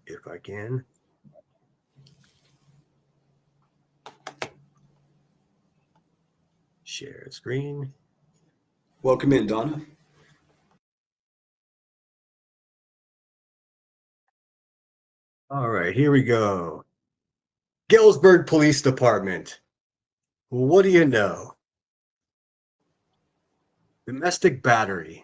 If I can. Share screen. Welcome in, Donna. All right, here we go. Galesburg Police Department. What do you know? Domestic battery.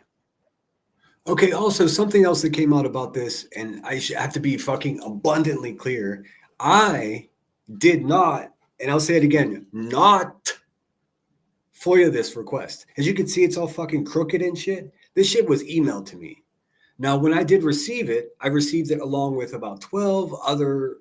Okay, also something else that came out about this, and I should have to be fucking abundantly clear. I did not, and I'll say it again, not FOIA this request. As you can see, it's all fucking crooked and shit. This shit was emailed to me. Now, when I did receive it, I received it along with about 12 other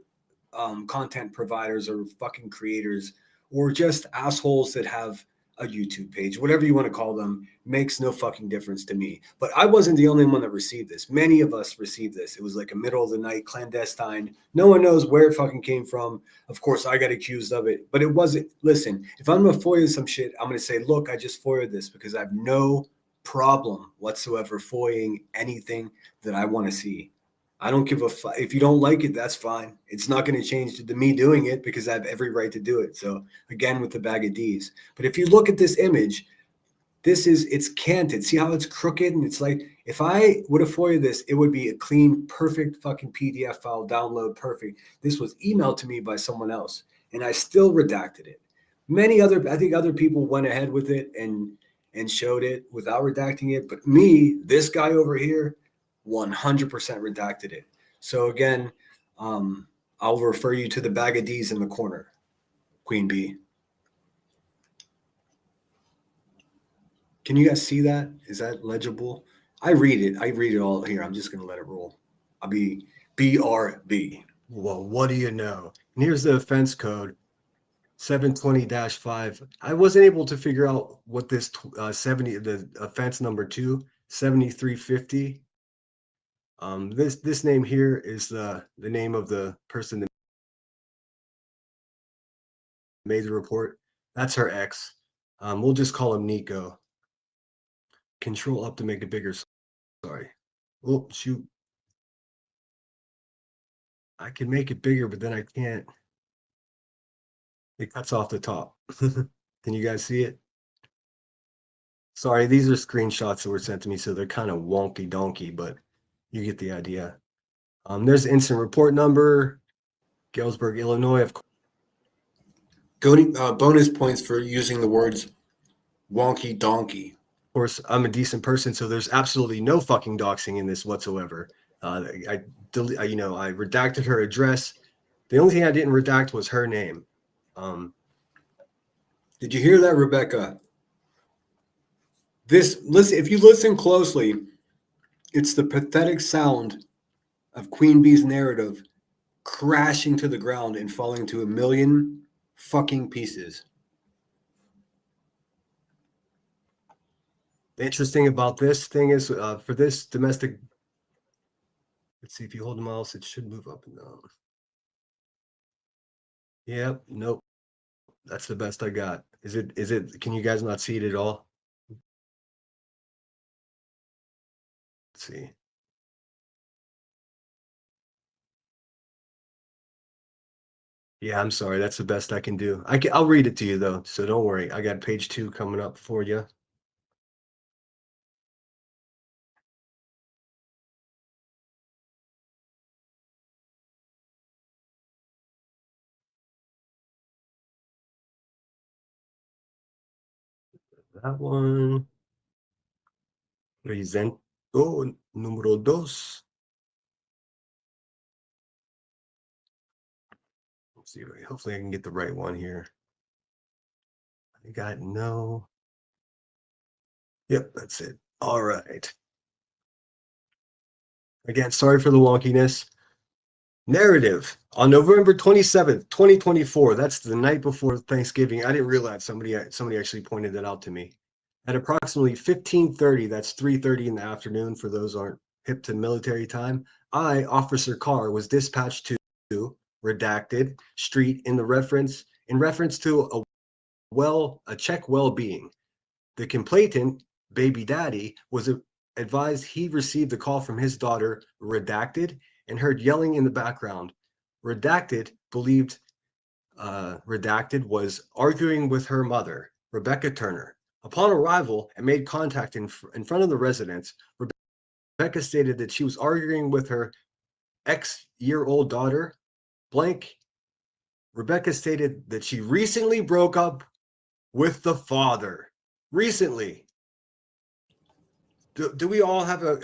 content providers or fucking creators or just assholes that have a YouTube page, whatever you want to call them, makes no fucking difference to me. But I wasn't the only one that received this. Many of us received this. It was like a middle of the night clandestine. No one knows where it fucking came from. Of course, I got accused of it, but it wasn't. Listen, if I'm going to FOIA some shit, I'm going to say, look, I just FOIA'd this because I have no problem whatsoever FOIAing anything that I want to see. I don't give a fuck. If you don't like it, that's fine. It's not going to change to me doing it because I have every right to do it. So again, with the bag of D's. But if you look at this image, it's canted. See how it's crooked? And it's like, if I would have FOIA this, it would be a clean, perfect fucking PDF file, download, perfect. This was emailed to me by someone else and I still redacted it. I think other people went ahead with it and showed it without redacting it. But me, this guy over here, 100% redacted it. So again, I'll refer you to the bag of D's in the corner, Queen Bee. Can you guys see that? Is that legible? I read it all here. I'm just going to let it roll. I'll be BRB. Well, what do you know? And here's the offense code, 720-5. I wasn't able to figure out what this the offense number 2, 7350. This name here is the name of the person that made the report. That's her ex. We'll just call him Nico. Control up to make it bigger. Sorry. Oh, shoot. I can make it bigger, but then I can't. It cuts off the top. Can you guys see it? Sorry, these are screenshots that were sent to me, so they're kind of wonky donkey, but you get the idea. There's the incident report number, Galesburg, Illinois. Of Bonus points for using the words wonky donkey. course, I'm a decent person, so there's absolutely no fucking doxing in this whatsoever. I redacted her address. The only thing I didn't redact was her name. Did you hear that, Rebecca? Listen, if you listen closely, it's the pathetic sound of Queen Bee's narrative crashing to the ground and falling to a million fucking pieces. The interesting about this thing is for this domestic, let's see, if you hold the mouse, it should move up and down. Yep, nope. That's the best I got. Is it, can you guys not see it at all? Let's see. Yeah, I'm sorry. That's the best I can do. I'll read it to you though, so don't worry. I got page 2 coming up for you. That one. Presento número 2. Let's see. Hopefully I can get the right one here. I got no. Yep, that's it. All right. Again, sorry for the wonkiness. Narrative on November 27th, 2024. That's the night before Thanksgiving. I didn't realize somebody actually pointed that out to me. At approximately 15:30, that's 3:30 in the afternoon for those aren't hip to military time, I, Officer Carr, was dispatched to redacted street in reference to a check well-being. The complainant, baby daddy, was advised he received a call from his daughter, redacted, and heard yelling in the background. Redacted believed redacted was arguing with her mother. Rebecca Turner. Upon arrival and made contact in front of the residence, Rebecca stated that she was arguing with her ex-year-old daughter, blank. Rebecca stated that she recently broke up with the father. Recently. Do we all have a...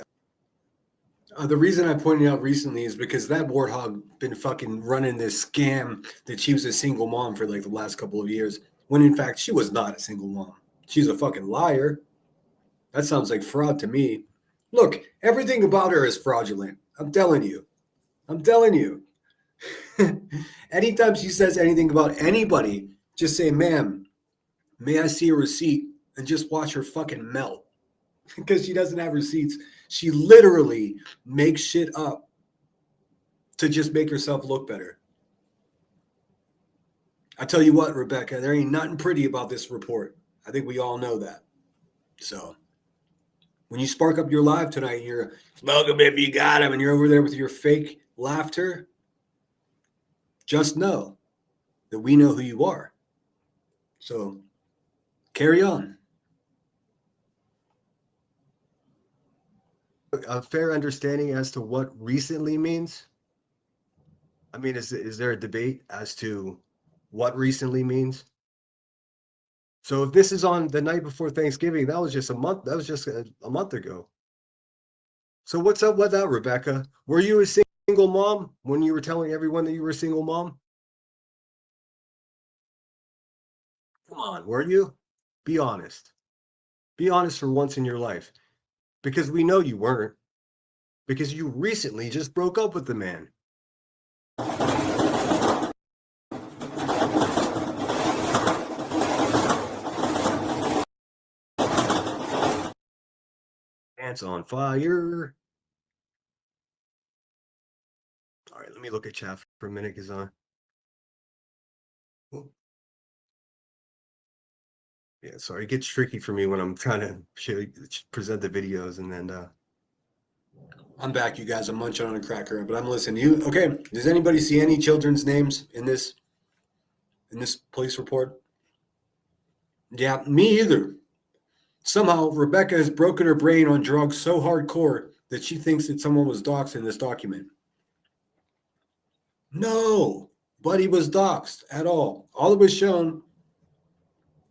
The reason I pointed out recently is because that warthog been fucking running this scam that she was a single mom for like the last couple of years, when in fact she was not a single mom. She's a fucking liar. That sounds like fraud to me. Look, everything about her is fraudulent. I'm telling you. I'm telling you. Anytime she says anything about anybody, just say, ma'am, may I see a receipt? And just watch her fucking melt. Because she doesn't have receipts. She literally makes shit up to just make herself look better. I tell you what, Rebecca, there ain't nothing pretty about this report. I think we all know that. So when you spark up your live tonight and you're smoke 'em if you got 'em and you're over there with your fake laughter, just know that we know who you are. So carry on. A fair understanding as to what recently means? I mean, is there a debate as to what recently means? So if this is on the night before Thanksgiving, that was just a month. That was just a month ago. So what's up with that, Rebecca? Were you a single mom when you were telling everyone that you were a single mom? Come on, were you? Be honest. Be honest for once in your life. Because we know you weren't. Because you recently just broke up with the man. Pants on fire. All right, let me look at chat for a minute, because yeah, sorry, it gets tricky for me when I'm trying to present the videos, and then I'm back, you guys. I'm munching on a cracker, but I'm listening. You okay? Does anybody see any children's names in this police report? Yeah, me either. Somehow Rebecca has broken her brain on drugs so hardcore that she thinks that someone was doxxed in this document. No, buddy was doxxed at all. All that was shown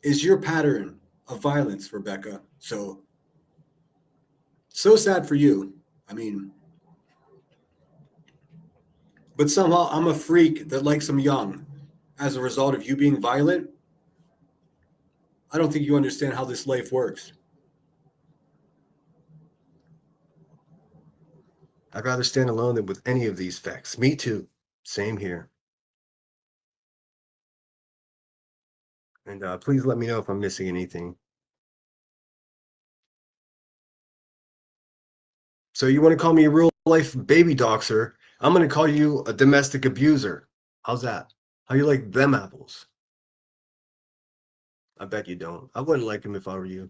is your pattern of violence, Rebecca. So sad for you. I mean, but somehow I'm a freak that likes them young as a result of you being violent. I don't think you understand how this life works. I'd rather stand alone than with any of these facts. Me too. Same here. And please let me know if I'm missing anything. So you want to call me a real life baby doxer? I'm going to call you a domestic abuser. How's that? How you like them apples? I bet you don't. I wouldn't like him if I were you.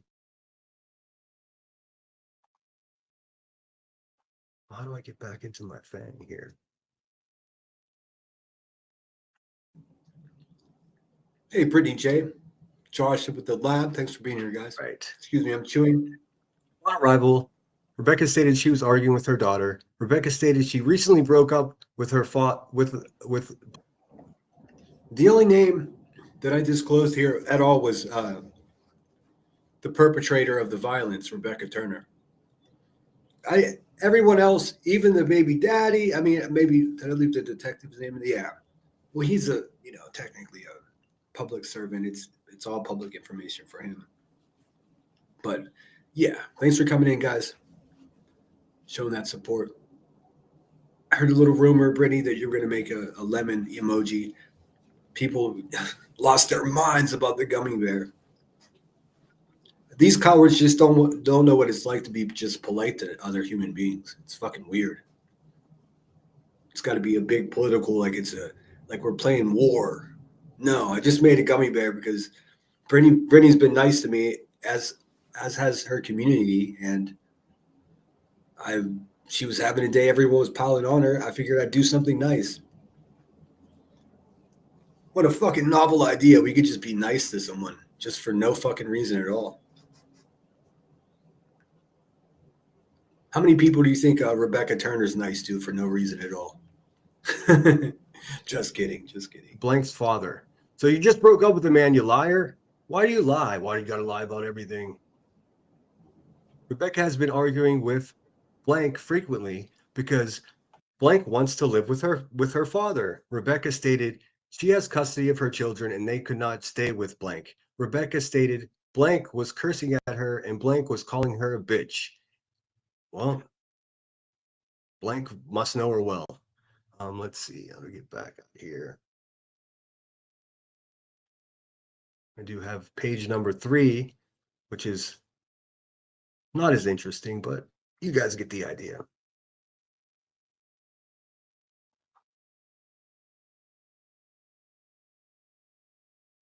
How do I get back into my thing here? Hey, Brittany J. Josh with the lab. Thanks for being here, guys. Right. Excuse me, I'm chewing. On arrival, Rebecca stated she was arguing with her daughter. Rebecca stated she recently broke up with her with. The only name that I disclosed here at all was the perpetrator of the violence, Rebecca Turner. Everyone else, even the baby daddy. I mean, maybe did I leave the detective's name? Yeah. Well, he's technically a public servant. It's all public information for him. But yeah, thanks for coming in, guys. Showing that support. I heard a little rumor, Brittany, that you're going to make a lemon emoji. People lost their minds about the gummy bear. These cowards just don't know what it's like to be just polite to other human beings. It's fucking weird. It's got to be a big political, like we're playing war. No, I just made a gummy bear because Brittany's been nice to me, as has her community, and she was having a day everyone was piling on her. I figured I'd do something nice. What a fucking novel idea. We could just be nice to someone. just for no fucking reason at all. How many people do you think Rebecca Turner's nice to for no reason at all? Just kidding. Blank's father. So you just broke up with a man, you liar? Why do you lie? Why do you gotta lie about everything? Rebecca has been arguing with Blank frequently because Blank wants to live with her father. Rebecca stated she has custody of her children and they could not stay with Blank. Rebecca stated Blank was cursing at her and Blank was calling her a bitch. Well, Blank must know her well. Let's see. Let me get back up here. I do have page number 3, which is not as interesting, but you guys get the idea.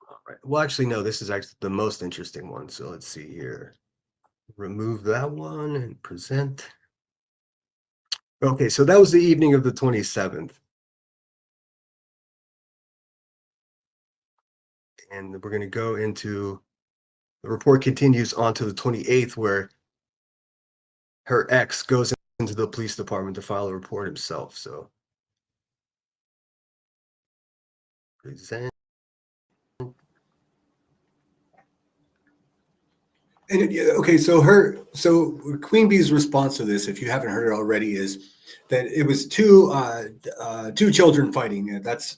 All right. Well, actually, no, this is actually the most interesting one. So let's see here. Remove that one and present. Okay, so that was the evening of the 27th. And we're going to go into, the report continues on to the 28th, where her ex goes into the police department to file a report himself. So present. And okay, so Queen Bee's response to this, if you haven't heard it already, is that it was two children fighting. That's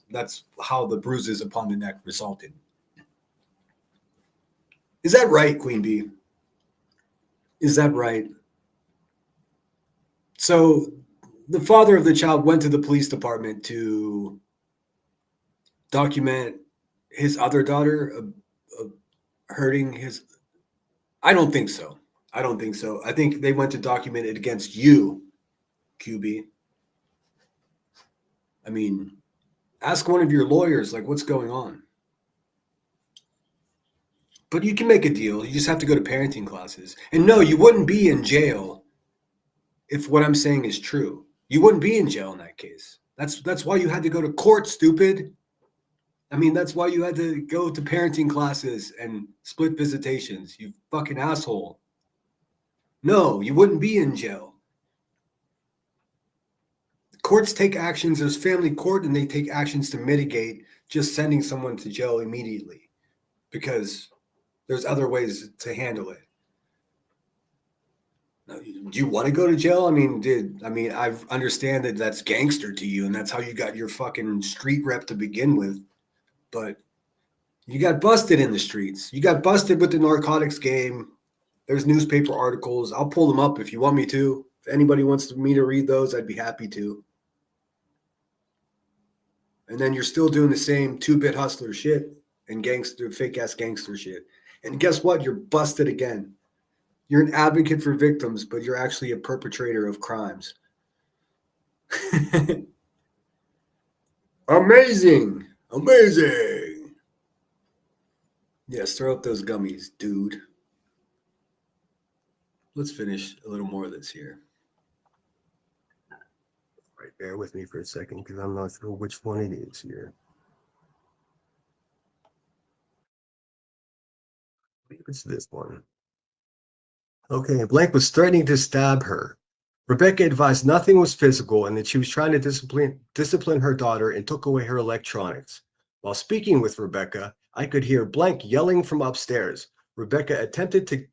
how the bruises upon the neck resulted. Is that right, Queen Bee? Is that right? So the father of the child went to the police department to document his other daughter hurting his. I don't think so. I think they went to document it against you, QB. I mean, ask one of your lawyers, like, what's going on? But you can make a deal. You just have to go to parenting classes. And no, you wouldn't be in jail if what I'm saying is true. You wouldn't be in jail in that case. That's why you had to go to court, stupid. I mean, that's why you had to go to parenting classes and split visitations, you fucking asshole. No, you wouldn't be in jail. Courts take actions. There's family court, and they take actions to mitigate just sending someone to jail immediately because there's other ways to handle it. Now, do you want to go to jail? I mean, I understand that that's gangster to you, and that's how you got your fucking street rep to begin with. But you got busted in the streets. You got busted with the narcotics game. There's newspaper articles. I'll pull them up if you want me to. If anybody wants me to read those, I'd be happy to. And then you're still doing the same two-bit hustler shit and gangster, fake-ass gangster shit. And guess what? You're busted again. You're an advocate for victims, but you're actually a perpetrator of crimes. Amazing. Yes, throw up those gummies, dude. Let's finish a little more of this here. All right, bear with me for a second because I'm not sure which one it is here. I believe it's this one. Okay, Blank was threatening to stab her. Rebecca advised nothing was physical and that she was trying to discipline her daughter and took away her electronics. While speaking with Rebecca, I could hear Blank yelling from upstairs. Rebecca attempted to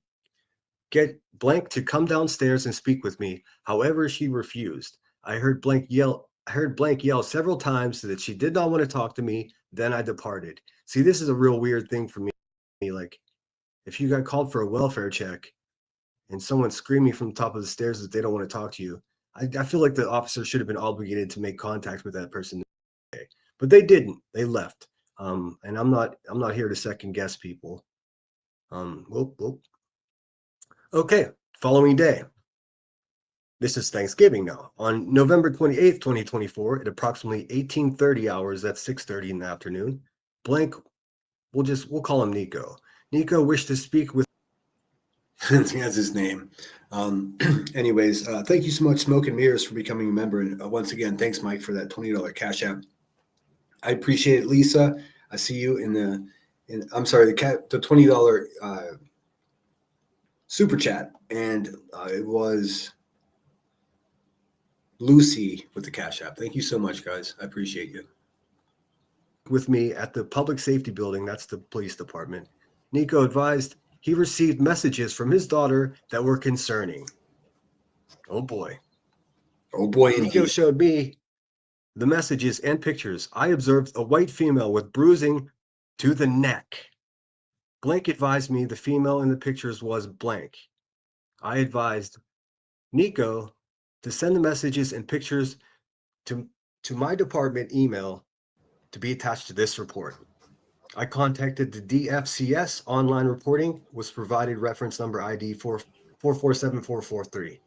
get Blank to come downstairs and speak with me. However, she refused. I heard Blank yell several times that she did not want to talk to me. Then I departed. See, this is a real weird thing for me. Like, if you got called for a welfare check and someone's screaming from the top of the stairs that they don't want to talk to you, I feel like the officer should have been obligated to make contact with that person. But they didn't. They left. And I'm not here to second guess people. Okay, following day. This is Thanksgiving now. On November 28th, 2024, at approximately 18:30 hours, that's 6:30 in the afternoon, Blank, we'll call him Nico. Nico wished to speak with. That's his name. Anyways, thank you so much, Smoke and Mirrors, for becoming a member. And once again, thanks, Mike, for that $20 cash app. I appreciate it, Lisa. I see you in And I'm sorry, the $20 super chat, and it was Lucy with the Cash App. Thank you so much, guys. I appreciate you. With me at the public safety building, that's the police department. Nico advised he received messages from his daughter that were concerning. Oh boy. Oh boy, Nico indeed. showed me the messages and pictures. I observed a white female with bruising to the neck. Blank advised me the female in the pictures was blank. I advised Nico to send the messages and pictures to my department email to be attached to this report. I contacted the DFCS online reporting, was provided reference number ID 447443.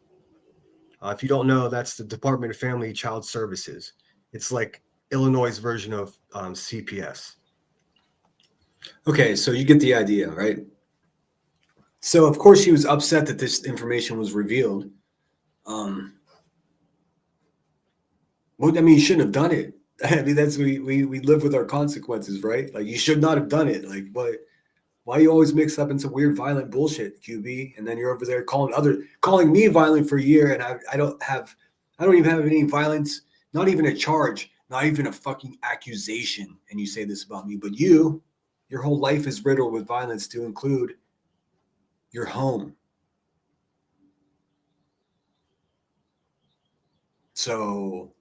If you don't know, that's the Department of Family and Child Services. It's like Illinois' version of CPS. Okay, so you get the idea, right? So of course she was upset that this information was revealed. Well, I mean, you shouldn't have done it. I mean, that's we live with our consequences, right? Like, you should not have done it. Like, why you always mix up into weird violent bullshit, QB? And then you're over there calling me violent for a year, and I don't even have any violence, not even a charge, not even a fucking accusation. And you say this about me, but your whole life is riddled with violence, to include your home. So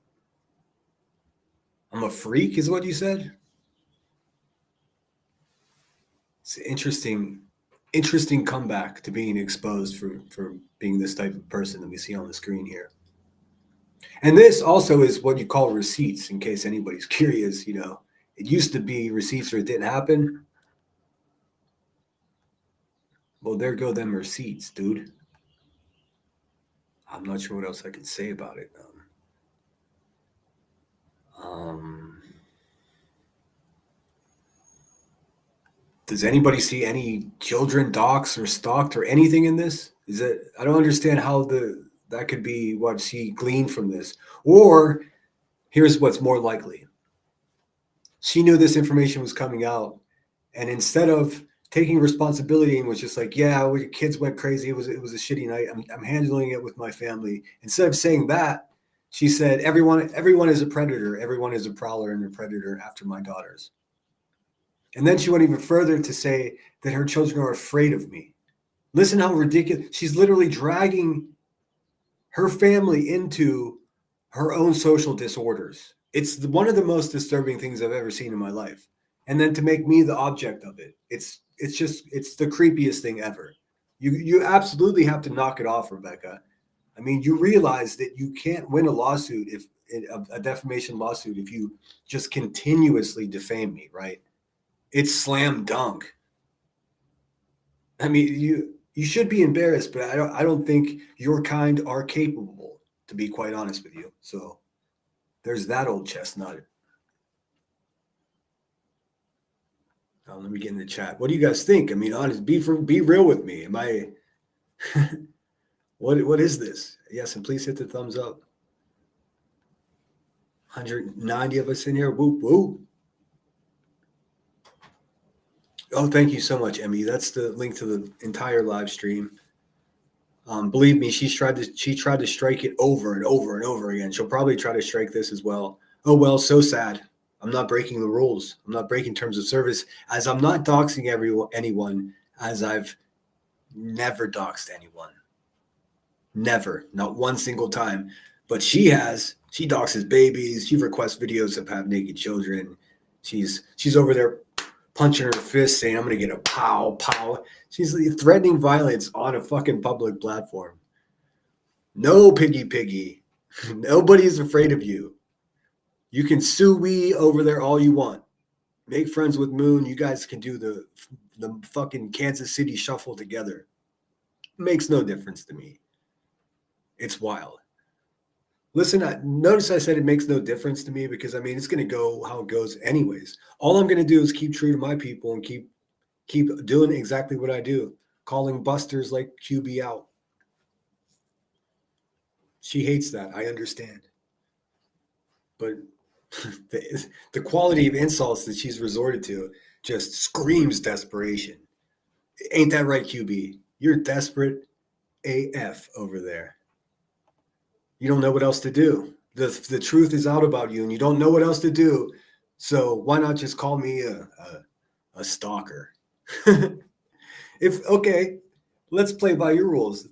I'm a freak, is what you said? It's an interesting comeback to being exposed for being this type of person that we see on the screen here. And this also is what you call receipts, in case anybody's curious. It used to be receipts or it didn't happen. Well, there go them receipts, dude. I'm not sure what else I can say about it. Does anybody see any children doxxed or stalked or anything in this? I don't understand how that could be what she gleaned from this. Or here's what's more likely. She knew this information was coming out, and instead of taking responsibility and was just like, yeah, your kids went crazy, it was a shitty night, I'm handling it with my family. Instead of saying that, she said, everyone is a predator, everyone is a prowler and a predator after my daughters. And then she went even further to say that her children are afraid of me. Listen how ridiculous. She's literally dragging her family into her own social disorders. It's one of the most disturbing things I've ever seen in my life. And then to make me the object of it, it's the creepiest thing ever. You absolutely have to knock it off, Rebecca. I mean, you realize that you can't win a lawsuit, a defamation lawsuit, if you just continuously defame me, right? It's slam dunk. I mean, you should be embarrassed, but I don't think your kind are capable, to be quite honest with you. So there's that old chestnut. Let me get in the chat. What do you guys think? I mean, honest, be real with me. Am I? What is this? Yes, and please hit the thumbs up. 190 of us in here. Whoop whoop. Oh, thank you so much, Emmy. That's the link to the entire live stream. Believe me, she tried to strike it over and over and over again. She'll probably try to strike this as well. Oh well, so sad. I'm not breaking the rules. I'm not breaking terms of service, as I'm not doxing anyone, as I've never doxed anyone. Never, not one single time. But she has. She doxes babies. She requests videos of half naked children. She's over there punching her fist, saying, I'm going to get a pow, pow. She's threatening violence on a fucking public platform. No, piggy. Nobody's afraid of you. You can sue we over there all you want. Make friends with Moon. You guys can do the fucking Kansas City shuffle together. Makes no difference to me. It's wild. Listen, notice I said it makes no difference to me, because I mean, it's going to go how it goes anyways. All I'm going to do is keep true to my people and keep doing exactly what I do, calling busters like QB out. She hates that. I understand. But the quality of insults that she's resorted to just screams desperation. Ain't that right, QB? You're desperate AF over there. You don't know what else to do. The truth is out about you, and you don't know what else to do. So why not just call me a stalker? Okay, let's play by your rules.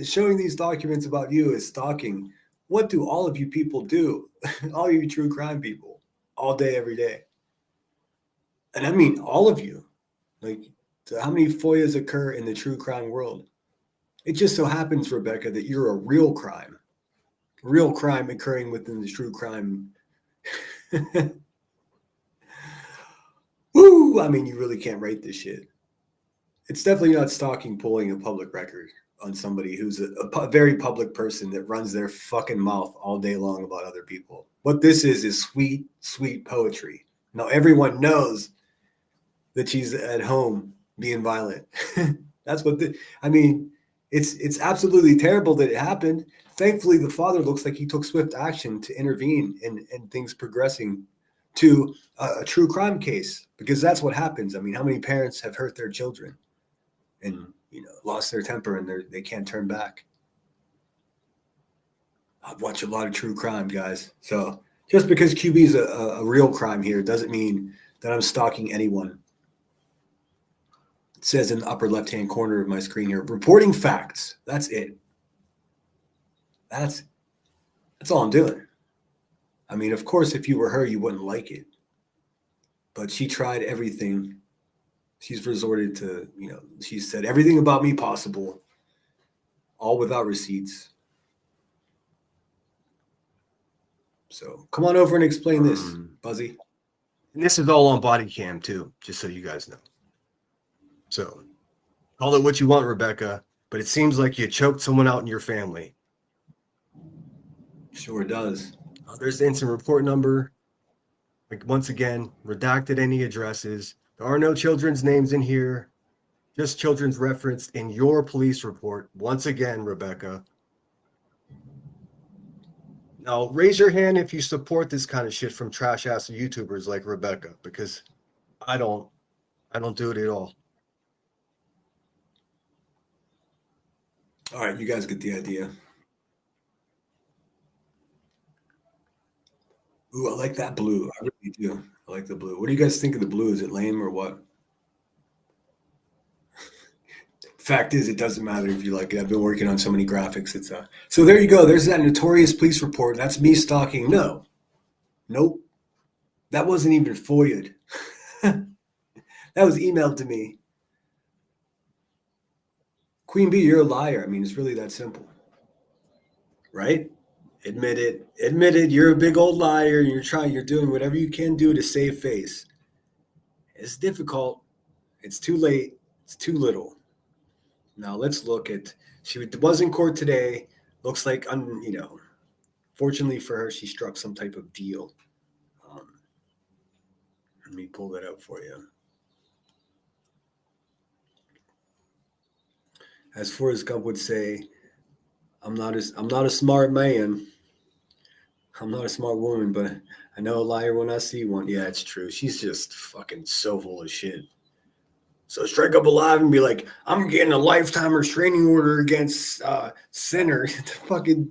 Showing these documents about you is stalking. What do all of you people do? All you true crime people, all day, every day. And I mean all of you. Like, how many FOIAs occur in the true crime world? It just so happens, Rebecca, that you're a real crime occurring within the true crime. Woo! I mean, you really can't write this shit. It's definitely not stalking, pulling a public record on somebody who's a very public person that runs their fucking mouth all day long about other people. What this is sweet, sweet poetry. Now everyone knows that she's at home being violent. That's what I mean. It's absolutely terrible that it happened. Thankfully, the father looks like he took swift action to intervene and things progressing to a true crime case, because that's what happens. I mean, how many parents have hurt their children and lost their temper and they can't turn back? I've watched a lot of true crime, guys. So just because QB is a real crime here doesn't mean that I'm stalking anyone. It says in the upper left-hand corner of my screen here, reporting facts. That's it. That's all I'm doing. I mean, of course, if you were her, you wouldn't like it. But she tried everything. She's resorted to, she said everything about me possible, all without receipts. So come on over and explain this, Buzzy. And this is all on body cam too, just so you guys know. So call it what you want, Rebecca, but it seems like you choked someone out in your family. Sure does. There's the incident report number. Like, once again, redacted any addresses. There are no children's names in here. Just children's referenced in your police report. Once again, Rebecca. Now, raise your hand if you support this kind of shit from trash-ass YouTubers like Rebecca, because I don't do it at all. All right, you guys get the idea. Ooh, I like that blue. I really do. I like the blue. What do you guys think of the blue? Is it lame or what? Fact is, it doesn't matter if you like it. I've been working on so many graphics. So there you go. There's that notorious police report. That's me stalking. No. Nope. That wasn't even FOIA'd. That was emailed to me. Queen Bee, you're a liar. I mean, it's really that simple. Right? Admit it. You're a big old liar. You're doing whatever you can do to save face. It's difficult. It's too late. It's too little. Now let's look at, she was in court today. Looks like, fortunately for her, she struck some type of deal. Let me pull that up for you. As Forrest Gump would say, I'm not a smart man. I'm not a smart woman, but I know a liar when I see one. Yeah, it's true. She's just fucking so full of shit. So strike up alive and be like, I'm getting a lifetime restraining order against Sinner. Fucking,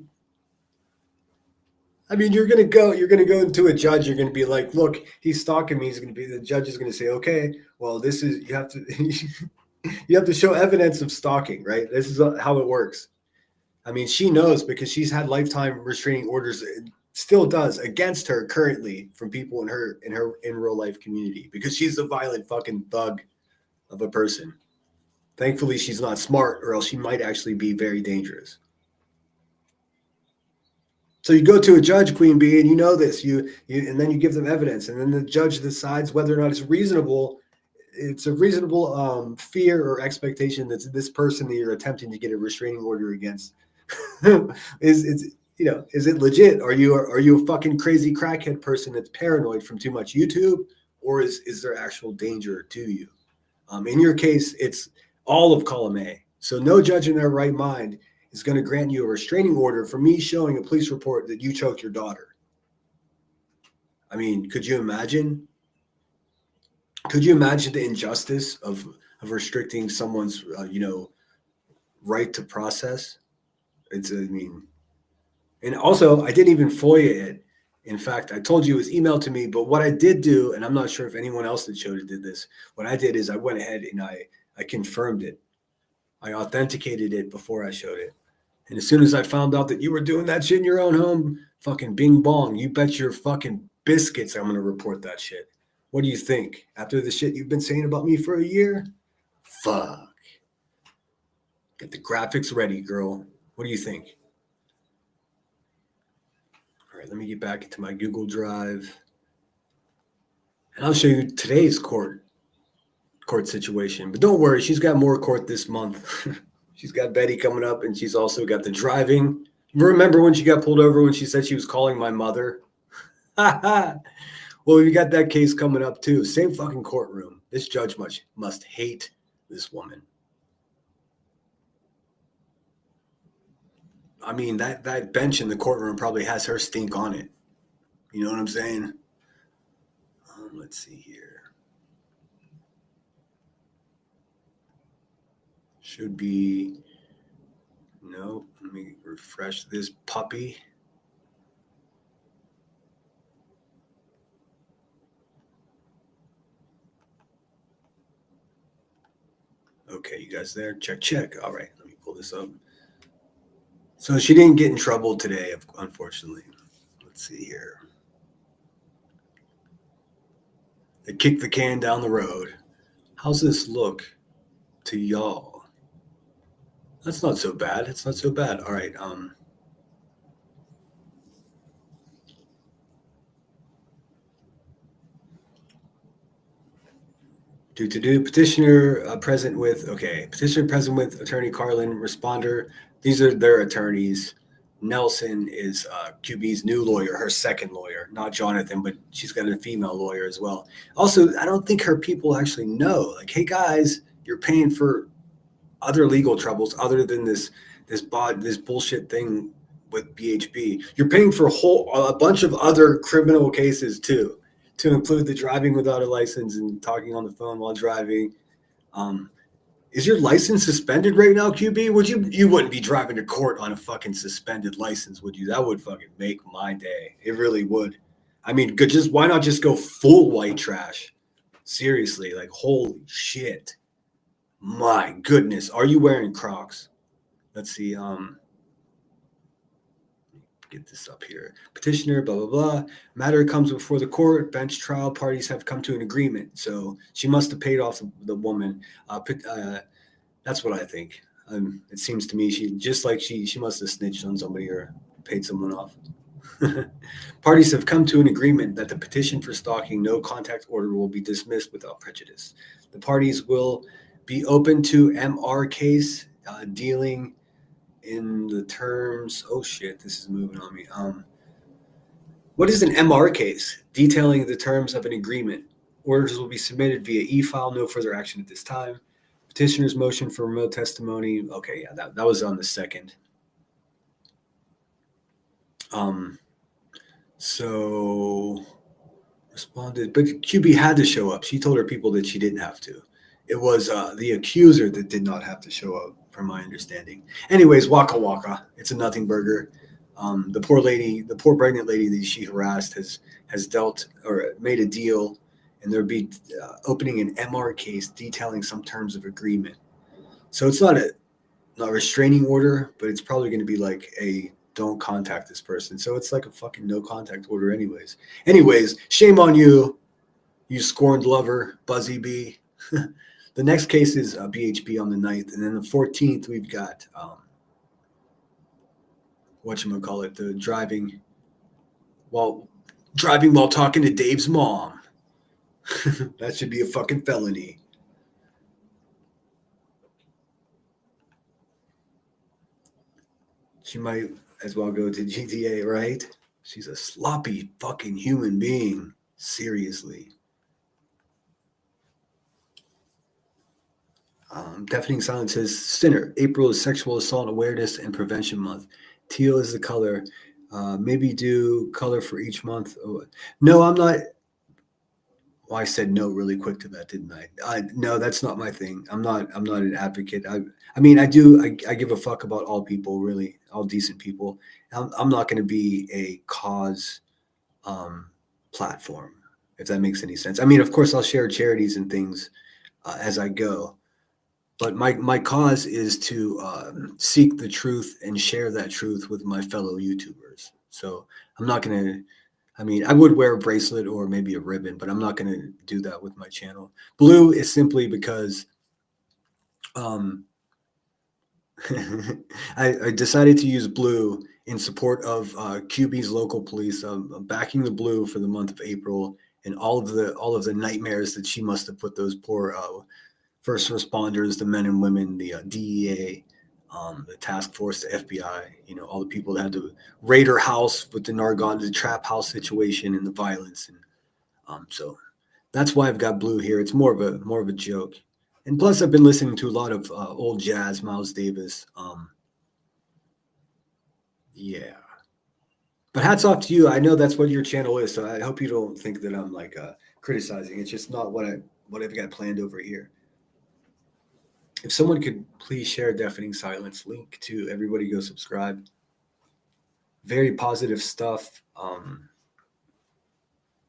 I mean, you're gonna go into a judge. You're gonna be like, look, he's stalking me. The judge is gonna say, okay, well, this is, you have to you have to show evidence of stalking, right? This is how it works. I mean, she knows because she's had lifetime restraining orders, still does, against her currently from people in her in real life community, because she's a violent fucking thug of a person. Thankfully, she's not smart, or else she might actually be very dangerous. So you go to a judge, Queen Bee, and you know this, and then you give them evidence, and then the judge decides whether or not it's reasonable. It's a reasonable fear or expectation that this person that you're attempting to get a restraining order against is it legit? Are you a fucking crazy crackhead person that's paranoid from too much YouTube, or is there actual danger to you? In your case, it's all of column A. So no judge in their right mind is going to grant you a restraining order for me showing a police report that you choked your daughter. I mean, could you imagine? Could you imagine the injustice of restricting someone's right to process? It's, I mean, and also I didn't even FOIA it. In fact, I told you it was emailed to me, but what I did do, and I'm not sure if anyone else that showed it did this, what I did is I went ahead and I confirmed it. I authenticated it before I showed it. And as soon as I found out that you were doing that shit in your own home, fucking bing bong, you bet your fucking biscuits I'm going to report that shit. What do you think? After the shit you've been saying about me for a year? Fuck. Get the graphics ready, girl. What do you think? All right, let me get back into my Google Drive. And I'll show you today's court situation. But don't worry, she's got more court this month. She's got Betty coming up, and she's also got the driving. Remember when she got pulled over when she said she was calling my mother? Well, we got that case coming up too. Same fucking courtroom. This judge must hate this woman. I mean, that bench in the courtroom probably has her stink on it. You know what I'm saying? Let's see here. Should be, no, let me refresh this puppy. Okay, you guys there? Check. All right, let me pull this up. So she didn't get in trouble today, unfortunately. Let's see here. They kicked the can down the road. How's this look to y'all? That's not so bad. It's not so bad. All right. Petitioner present with attorney Carlin, responder. These are their attorneys. Nelson is QB's new lawyer, her second lawyer, not Jonathan, but she's got a female lawyer as well. Also, I don't think her people actually know. Like, hey guys, you're paying for other legal troubles other than this bullshit thing with BHB. You're paying for a bunch of other criminal cases too, to include the driving without a license and talking on the phone while driving. Is your license suspended right now, QB? You wouldn't be driving to court on a fucking suspended license, would you? That would fucking make my day. It really would. I mean, why not just go full white trash? Seriously, like, holy shit. My goodness. Are you wearing Crocs? Let's see. Get this up here. Petitioner, blah, blah, blah. Matter comes before the court. Bench trial parties have come to an agreement. So she must have paid off the woman. That's what I think. It seems to me she must have snitched on somebody or paid someone off. Parties have come to an agreement that the petition for stalking no contact order will be dismissed without prejudice. The parties will be open to MR case dealing in the terms. Oh shit, this is moving on me. What is an MR case? Detailing the terms of an agreement. Orders will be submitted via e-file. No further action at this time. Petitioner's motion for remote testimony. Okay, yeah, that was on the second. So responded, but QB had to show up. She told her people that she didn't have to. It was the accuser that did not have to show up, from my understanding. Anyways, Waka Waka. It's a nothing burger. The poor pregnant lady that she harassed has dealt or made a deal, and there'll be opening an MR case detailing some terms of agreement. So it's not a restraining order, but it's probably going to be like a don't contact this person. So it's like a fucking no contact order anyways. Anyways, shame on you, you scorned lover, Buzzy B. The next case is BHB on the 9th, and then the 14th we've got the driving while talking to Dave's mom. That should be a fucking felony. She might as well go to GTA, right? She's a sloppy fucking human being. Seriously. Deafening Silence says, Sinner, April is Sexual Assault Awareness and Prevention Month. Teal is the color. Maybe do color for each month. Oh, no, I'm not. Well, I said no really quick to that, didn't I? No, that's not my thing. I'm not an advocate. I mean, I do. I give a fuck about all people, really, all decent people. I'm not going to be a cause platform, if that makes any sense. I mean, of course, I'll share charities and things as I go, but my cause is to seek the truth and share that truth with my fellow YouTubers. So I'm not going to. I mean, I would wear a bracelet or maybe a ribbon, but I'm not going to do that with my channel. Blue is simply because I decided to use blue in support of QB's local police. I'm backing the blue for the month of April, and all of the nightmares that she must have put those poor first responders, the men and women, the DEA, the task force, the FBI, all the people that had to raid her house with the Nargon, the trap house situation and the violence. And so that's why I've got blue here. It's more of a joke. And plus I've been listening to a lot of old jazz, Miles Davis. Yeah. But hats off to you. I know that's what your channel is, so I hope you don't think that I'm like criticizing. It's just not what I've got planned over here. If someone could please share Deafening Silence, link to everybody go subscribe. Very positive stuff.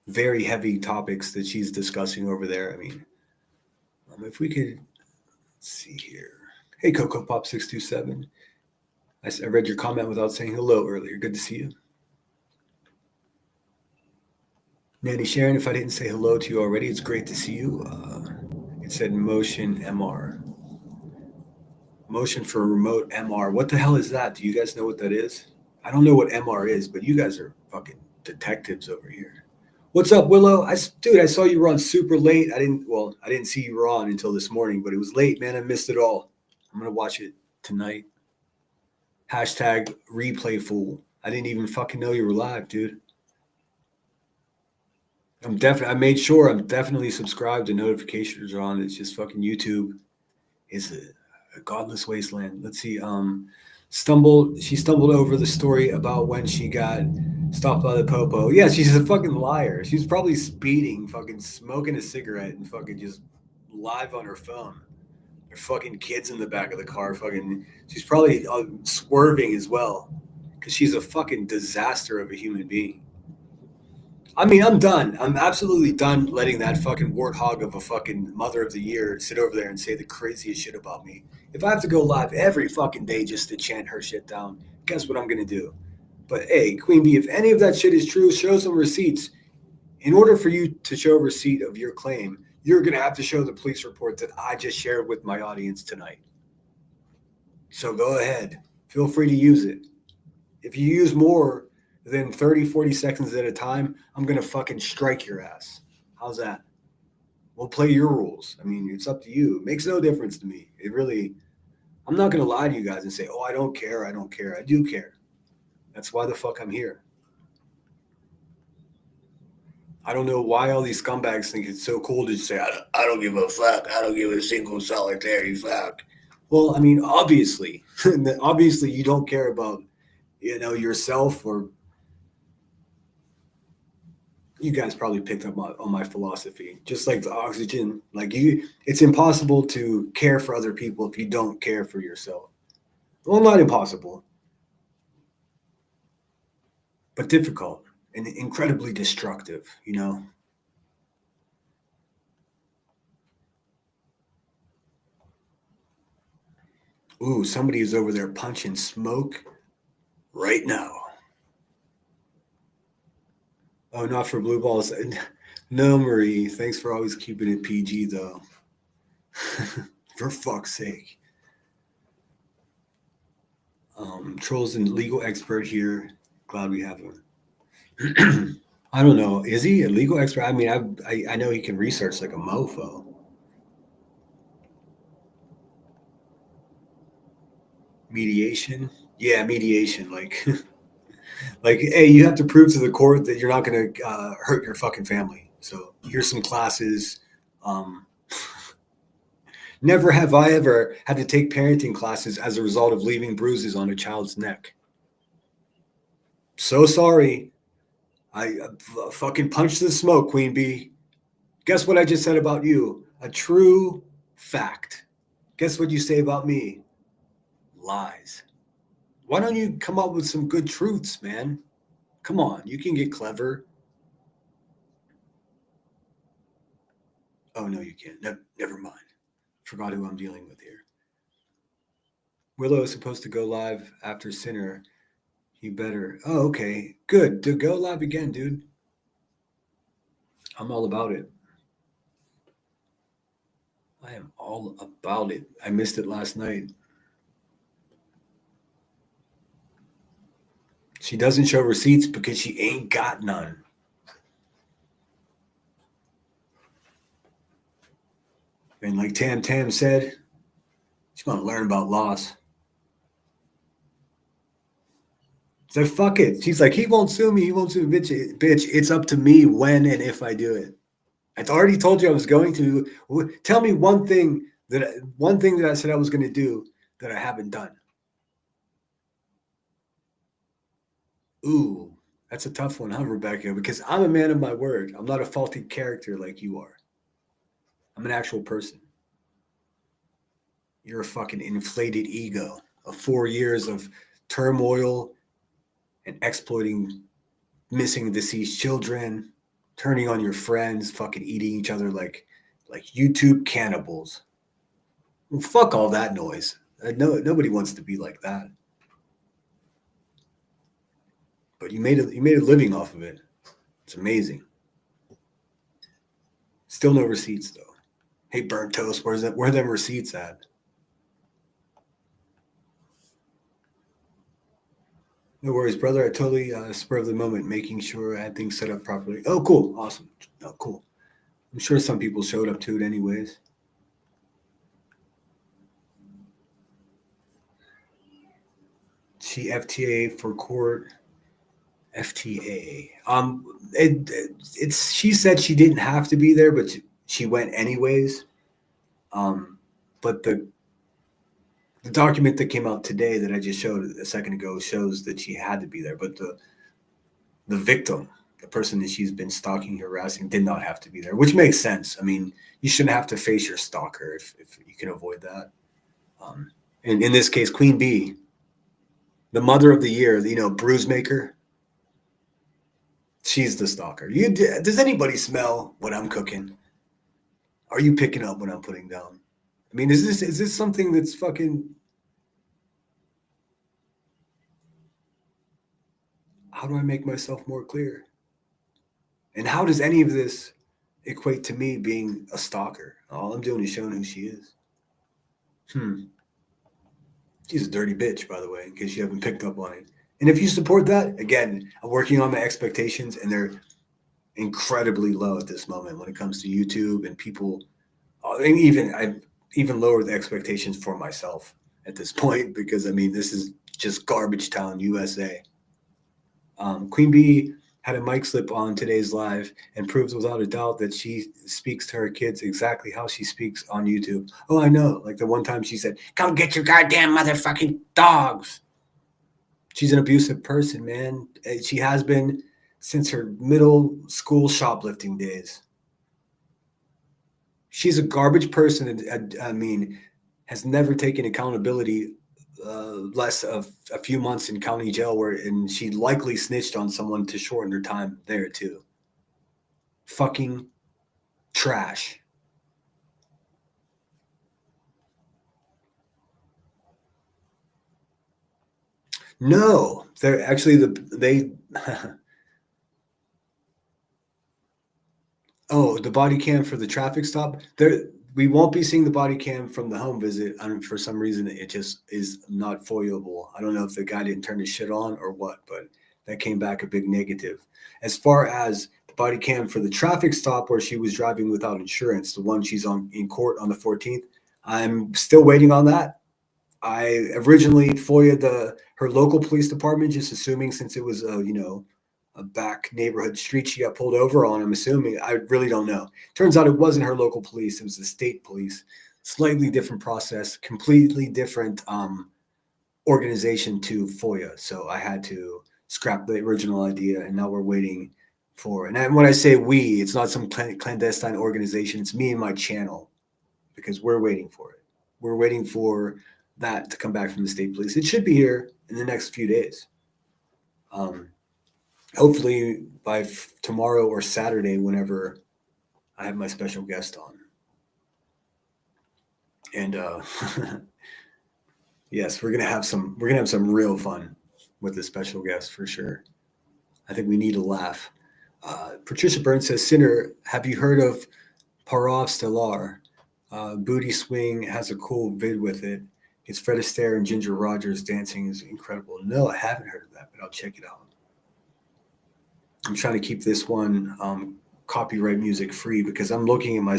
Very heavy topics that she's discussing over there. I mean, if we could, let's see here. Hey, Coco Pop 627. I read your comment without saying hello earlier. Good to see you. Nanny Sharon, if I didn't say hello to you already, it's great to see you. It said motion MR. Motion for remote MR. What the hell is that? Do you guys know what that is? I don't know what MR is, but you guys are fucking detectives over here. What's up, Willow? Dude, I saw you were on super late. I didn't see you were on until this morning, but it was late, man. I missed it all. I'm going to watch it tonight. Hashtag replay fool. I didn't even fucking know you were live, dude. I made sure I'm definitely subscribed. The notifications are on. It's just fucking YouTube is a godless wasteland. Let's see. She stumbled over the story about when she got stopped by the popo. Yeah, she's a fucking liar. She's probably speeding, fucking smoking a cigarette and fucking just live on her phone. There are fucking kids in the back of the car. She's probably swerving as well because she's a fucking disaster of a human being. I mean, I'm done. I'm absolutely done letting that fucking warthog of a fucking mother of the year sit over there and say the craziest shit about me. If I have to go live every fucking day just to chant her shit down, guess what I'm going to do? But hey, Queen Bee, if any of that shit is true, show some receipts. In order for you to show a receipt of your claim, you're going to have to show the police report that I just shared with my audience tonight. So go ahead. Feel free to use it. If you use more than 30, 40 seconds at a time, I'm going to fucking strike your ass. How's that? We'll play your rules. I mean, it's up to you. It makes no difference to me. I'm not going to lie to you guys and say, oh, I don't care. I don't care. I do care. That's why the fuck I'm here. I don't know why all these scumbags think it's so cool to just say, I don't give a fuck. I don't give a single solitary fuck. Well, I mean, obviously you don't care about, yourself, or you guys probably picked up on my philosophy. Just like the oxygen, it's impossible to care for other people if you don't care for yourself. Well, not impossible, but difficult and incredibly destructive, Ooh, somebody is over there punching smoke right now. Oh, not for blue balls. No, Marie. Thanks for always keeping it PG, though. For fuck's sake. Troll's a legal expert here. Glad we have him. I don't know. Is he a legal expert? I mean, I know he can research like a mofo. Mediation? Yeah, mediation. Like, hey, you have to prove to the court that you're not going to hurt your fucking family. So here's some classes. Never have I ever had to take parenting classes as a result of leaving bruises on a child's neck. So sorry. I fucking punched the smoke, Queen Bee. Guess what I just said about you? A true fact. Guess what you say about me? Lies. Why don't you come up with some good truths, man? Come on, you can get clever. Oh, no, you can't. No, never mind. Forgot who I'm dealing with here. Willow is supposed to go live after Sinner. He better. Oh, okay. Good. To go live again, dude. I'm all about it. I am all about it. I missed it last night. She doesn't show receipts because she ain't got none. And like Tam said, she's going to learn about loss. So fuck it. She's like, he won't sue me. He won't sue me. Bitch, it's up to me when and if I do it. I already told you I was going to. Tell me one thing that I said I was going to do that I haven't done. Ooh, that's a tough one, huh, Rebecca? Because I'm a man of my word. I'm not a faulty character like you are. I'm an actual person. You're a fucking inflated ego of 4 years of turmoil and exploiting missing and deceased children, turning on your friends, fucking eating each other like YouTube cannibals. Well, fuck all that noise. Nobody wants to be like that. But you made a living off of it. It's amazing. Still no receipts though. Hey, burnt toast, where are them receipts at? No worries, brother. I totally spur of the moment, making sure I had things set up properly. Oh, cool. Awesome. Oh, cool. I'm sure some people showed up to it anyways. She FTA for court. FTA. It's she said she didn't have to be there, but she went anyways. But the document that came out today that I just showed a second ago shows that she had to be there. But the victim, the person that she's been stalking, harassing, did not have to be there, which makes sense. I mean, you shouldn't have to face your stalker if you can avoid that. And in this case, Queen Bee, the mother of the year, bruise maker, she's the stalker. Does anybody smell what I'm cooking? Are you picking up what I'm putting down? I mean, is this something that's fucking... How do I make myself more clear? And how does any of this equate to me being a stalker? All I'm doing is showing who she is. She's a dirty bitch, by the way, in case you haven't picked up on it. And if you support that, again, I'm working on my expectations, and they're incredibly low at this moment when it comes to YouTube and people. I've even lowered the expectations for myself at this point because, I mean, this is just garbage town, USA. Queen Bee had a mic slip on today's live and proves without a doubt that she speaks to her kids exactly how she speaks on YouTube. Oh, I know. Like the one time she said, "Come get your goddamn motherfucking dogs." She's an abusive person, man. She has been since her middle school shoplifting days. She's a garbage person. I mean, has never taken accountability less of a few months in county jail and she likely snitched on someone to shorten her time there too. Fucking trash. No, they're actually the body cam for the traffic stop. We won't be seeing the body cam from the home visit. For some reason, it just is not foilable. I don't know if the guy didn't turn his shit on or what, but that came back a big negative. As far as the body cam for the traffic stop where she was driving without insurance, the one she's in court on the 14th, I'm still waiting on that. I originally FOIA'd her local police department, just assuming since it was a back neighborhood street she got pulled over on. I'm assuming. I really don't know. Turns out it wasn't her local police. It was the state police. Slightly different process, completely different organization to FOIA. So I had to scrap the original idea, and now we're waiting for. And when I say we, it's not some clandestine organization. It's me and my channel, because we're waiting for it. We're waiting for that to come back from the state police. It should be here in the next few days. Hopefully by tomorrow or Saturday, whenever I have my special guest on. And yes, we're gonna have some real fun with the special guest for sure. I think we need a laugh. Patricia Burns says, Sinner, have you heard of Parov Stellar? Booty Swing has a cool vid with it. It's Fred Astaire and Ginger Rogers dancing is incredible. No, I haven't heard of that, but I'll check it out. I'm trying to keep this one copyright music free, because I'm looking at my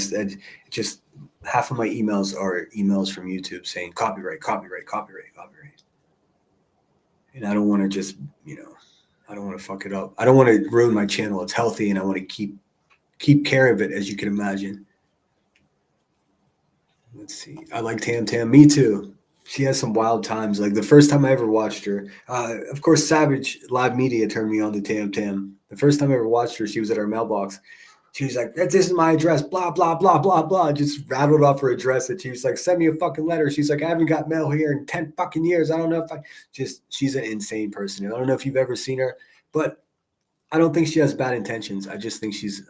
just half of my emails are emails from YouTube saying copyright. And I don't want to just, I don't want to fuck it up. I don't want to ruin my channel. It's healthy, and I want to keep care of it, as you can imagine. Let's see. I like Tam Tam. Me too. She has some wild times. Like the first time I ever watched her, of course, Savage Live Media turned me on to Tam Tam. The first time I ever watched her, she was at our mailbox. She was like, this is my address, blah, blah, blah, blah, blah. Just rattled off her address. And she was like, send me a fucking letter. She's like, I haven't got mail here in 10 fucking years. I don't know if she's an insane person. I don't know if you've ever seen her, but I don't think she has bad intentions. I just think she's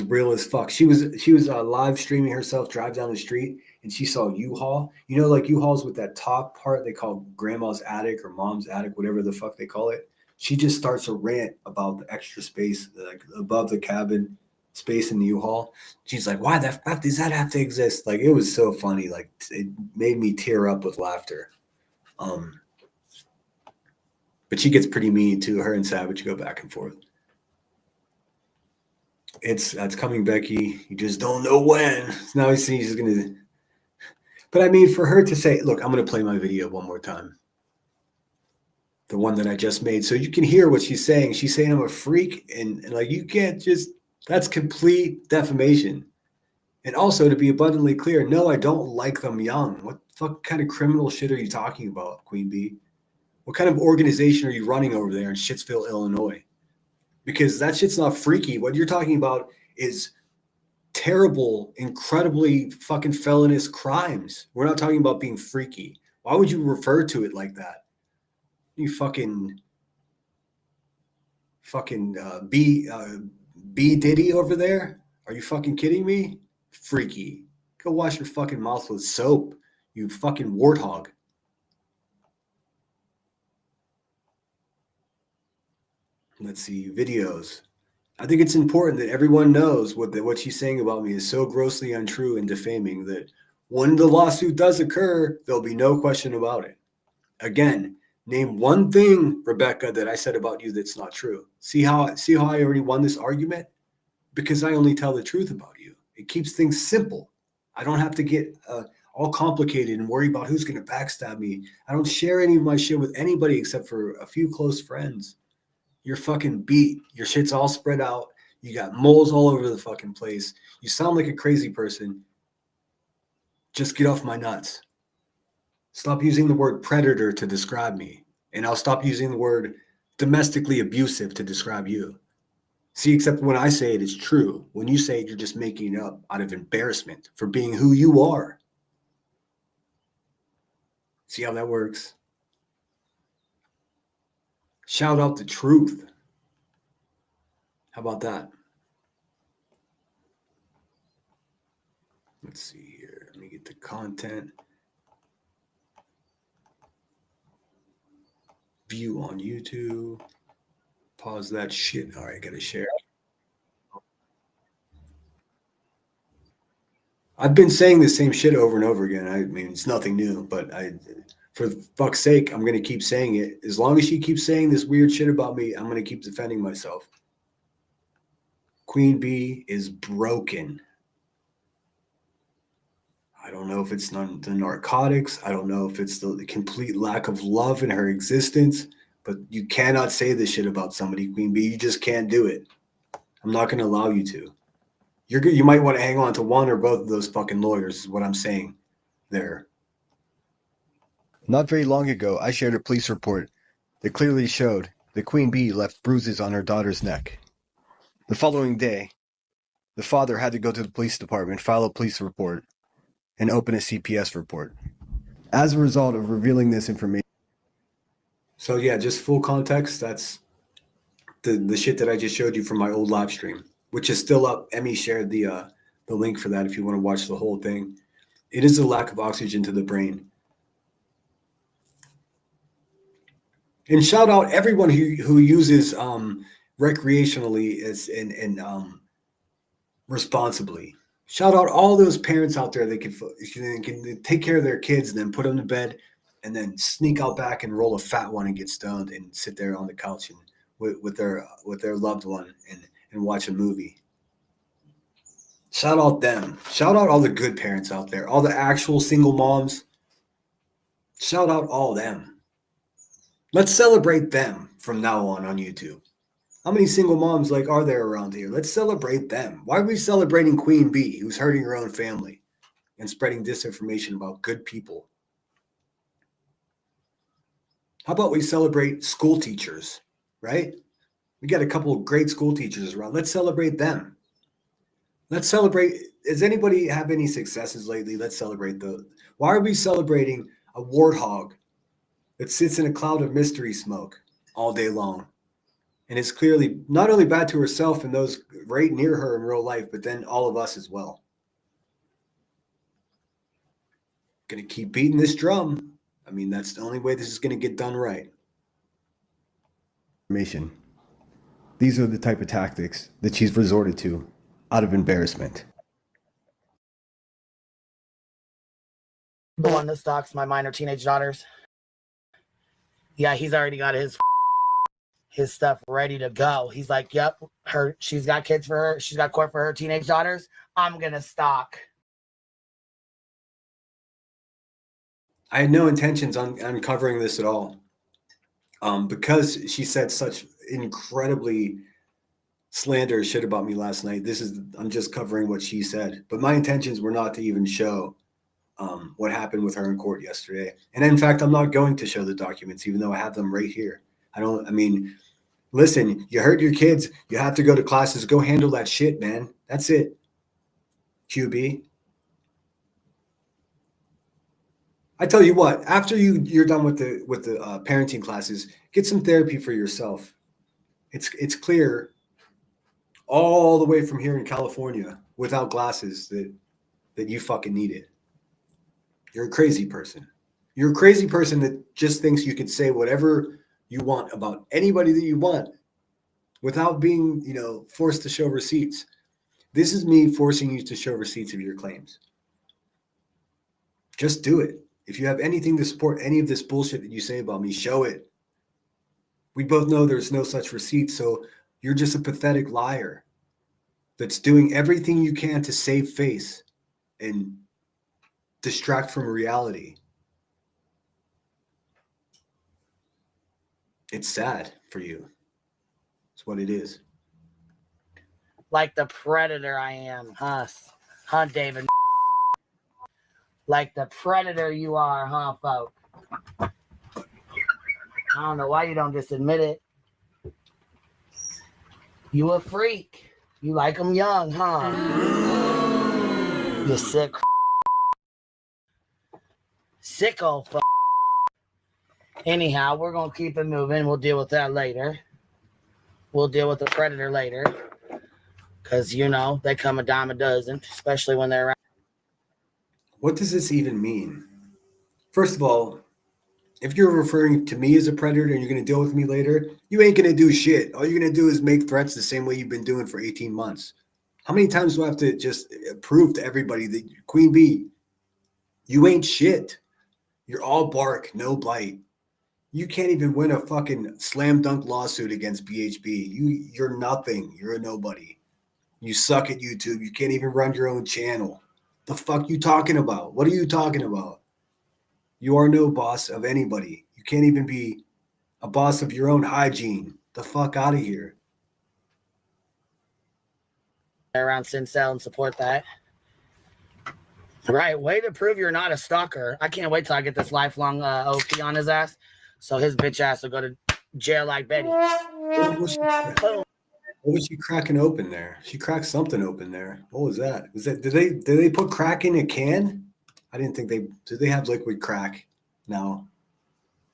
real as fuck. She was live streaming herself drive down the street, and she saw U-Haul. Like U-Hauls with that top part they call grandma's attic or mom's attic, whatever the fuck they call it. She just starts a rant about the extra space, like above the cabin space in the U-Haul. She's like, why the fuck does that have to exist? Like, it was so funny. Like, it made me tear up with laughter. But she gets pretty mean too. Her and Savage go back and forth. That's coming, Becky. You just don't know when. Now he's just gonna. But I mean, for her to say, look, I'm gonna play my video one more time. The one that I just made, so you can hear what she's saying. She's saying I'm a freak, and like, you can't just. That's complete defamation. And also, to be abundantly clear, no, I don't like them young. What fuck kind of criminal shit are you talking about, Queen Bee? What kind of organization are you running over there in Shittsville, Illinois? Because that shit's not freaky. What you're talking about is terrible, incredibly fucking felonious crimes. We're not talking about being freaky. Why would you refer to it like that? You fucking B Diddy over there? Are you fucking kidding me? Freaky. Go wash your fucking mouth with soap, you fucking warthog. Let's see, videos. I think it's important that everyone knows what she's saying about me is so grossly untrue and defaming that when the lawsuit does occur, there'll be no question about it. Again, name one thing, Rebecca, that I said about you that's not true. See how I already won this argument? Because I only tell the truth about you. It keeps things simple. I don't have to get all complicated and worry about who's going to backstab me. I don't share any of my shit with anybody except for a few close friends. You're fucking beat. Your shit's all spread out. You got moles all over the fucking place. You sound like a crazy person. Just get off my nuts. Stop using the word predator to describe me. And I'll stop using the word domestically abusive to describe you. See, except when I say it, it's true. When you say it, you're just making it up out of embarrassment for being who you are. See how that works? Shout out the truth. How about that? Let's see here. Let me get the content. View on YouTube. Pause that shit. All right, I gotta share. I've been saying the same shit over and over again. I mean, it's nothing new, but for fuck's sake, I'm going to keep saying it. As long as she keeps saying this weird shit about me, I'm going to keep defending myself. Queen Bee is broken. I don't know if it's the narcotics. I don't know if it's the complete lack of love in her existence, but you cannot say this shit about somebody, Queen Bee. You just can't do it. I'm not going to allow you to. You might want to hang on to one or both of those fucking lawyers is what I'm saying there. Not very long ago, I shared a police report that clearly showed the queen bee left bruises on her daughter's neck. The following day, the father had to go to the police department, file a police report, and open a CPS report. As a result of revealing this information. So yeah, just full context, that's the shit that I just showed you from my old live stream, which is still up. Emmy shared the link for that if you want to watch the whole thing. It is a lack of oxygen to the brain. And shout out everyone who uses recreationally and responsibly. Shout out all those parents out there that can take care of their kids and then put them to bed and then sneak out back and roll a fat one and get stoned and sit there on the couch and with their loved one and watch a movie. Shout out them. Shout out all the good parents out there, all the actual single moms. Shout out all them. Let's celebrate them from now on YouTube. How many single moms are there around here? Let's celebrate them. Why are we celebrating Queen Bee, who's hurting her own family and spreading disinformation about good people? How about we celebrate school teachers, right? We got a couple of great school teachers around. Let's celebrate them. Let's celebrate. Does anybody have any successes lately? Let's celebrate those. Why are we celebrating a warthog that sits in a cloud of mystery smoke all day long? And it's clearly not only bad to herself and those right near her in real life, but then all of us as well. Going to keep beating this drum. I mean, that's the only way this is going to get done right. These are the type of tactics that she's resorted to out of embarrassment. The one that stalks my minor teenage daughters. Yeah, he's already got his stuff ready to go. He's like, yep, she's got kids for her. She's got court for her teenage daughters. I'm going to stalk. I had no intentions on covering this at all. Because she said such incredibly slanderous shit about me last night. I'm just covering what she said. But my intentions were not to even show what happened with her in court yesterday. And in fact, I'm not going to show the documents, even though I have them right here. Listen, you hurt your kids. You have to go to classes. Go handle that shit, man. That's it. QB. I tell you what, after you're done with the parenting classes, get some therapy for yourself. It's clear all the way from here in California without glasses that you fucking need it. You're a crazy person. You're a crazy person that just thinks you can say whatever you want about anybody that you want without being, forced to show receipts. This is me forcing you to show receipts of your claims. Just do it. If you have anything to support any of this bullshit that you say about me, show it. We both know there's no such receipt, so you're just a pathetic liar that's doing everything you can to save face and distract from reality. It's sad for you. It's what it is. Like the predator I am, huh, David? Like the predator you are, huh, folk? I don't know why you don't just admit it. You a freak. You like them young, huh? You sick. Sicko, fuck. Anyhow, we're going to keep it moving. We'll deal with that later. We'll deal with the predator later. Because, they come a dime a dozen, especially when they're around. What does this even mean? First of all, if you're referring to me as a predator and you're going to deal with me later, you ain't going to do shit. All you're going to do is make threats the same way you've been doing for 18 months. How many times do I have to just prove to everybody that Queen Bee, you ain't shit. You're all bark, no bite. You can't even win a fucking slam dunk lawsuit against BHB. You're nothing. You're a nobody. You suck at YouTube. You can't even run your own channel. The fuck you talking about? What are you talking about? You are no boss of anybody. You can't even be a boss of your own hygiene. The fuck out of here. Around Sincel and support that. Right, way to prove you're not a stalker. I can't wait till I get this lifelong OP on his ass. So his bitch ass will go to jail like Betty. What was she cracking open there? She cracked something open there. What was that? Did they put crack in a can? I didn't think did they have liquid crack? No.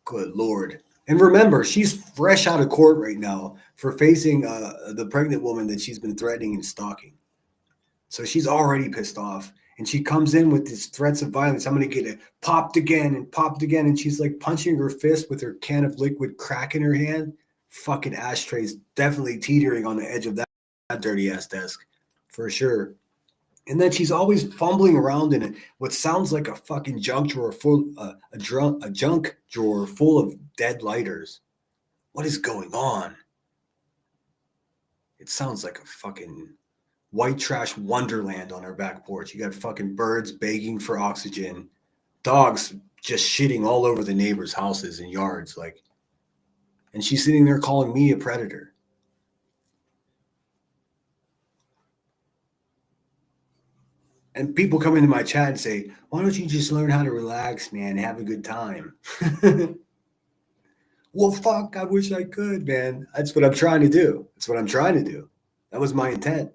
Good Lord. And remember, she's fresh out of court right now for facing the pregnant woman that she's been threatening and stalking. So she's already pissed off. And she comes in with these threats of violence. I'm going to get it popped again. And she's like punching her fist with her can of liquid crack in her hand. Fucking ashtrays definitely teetering on the edge of that dirty ass desk for sure. And then she's always fumbling around in what sounds like a fucking junk drawer full, a junk drawer full of dead lighters. What is going on? It sounds like a fucking white trash wonderland on her back porch. You got fucking birds begging for oxygen, dogs just shitting all over the neighbors' houses and yards, like, and she's sitting there calling me a predator. And people come into my chat and say, why don't you just learn how to relax, man, have a good time? Well, fuck, I wish I could, man. That's what I'm trying to do. That was my intent.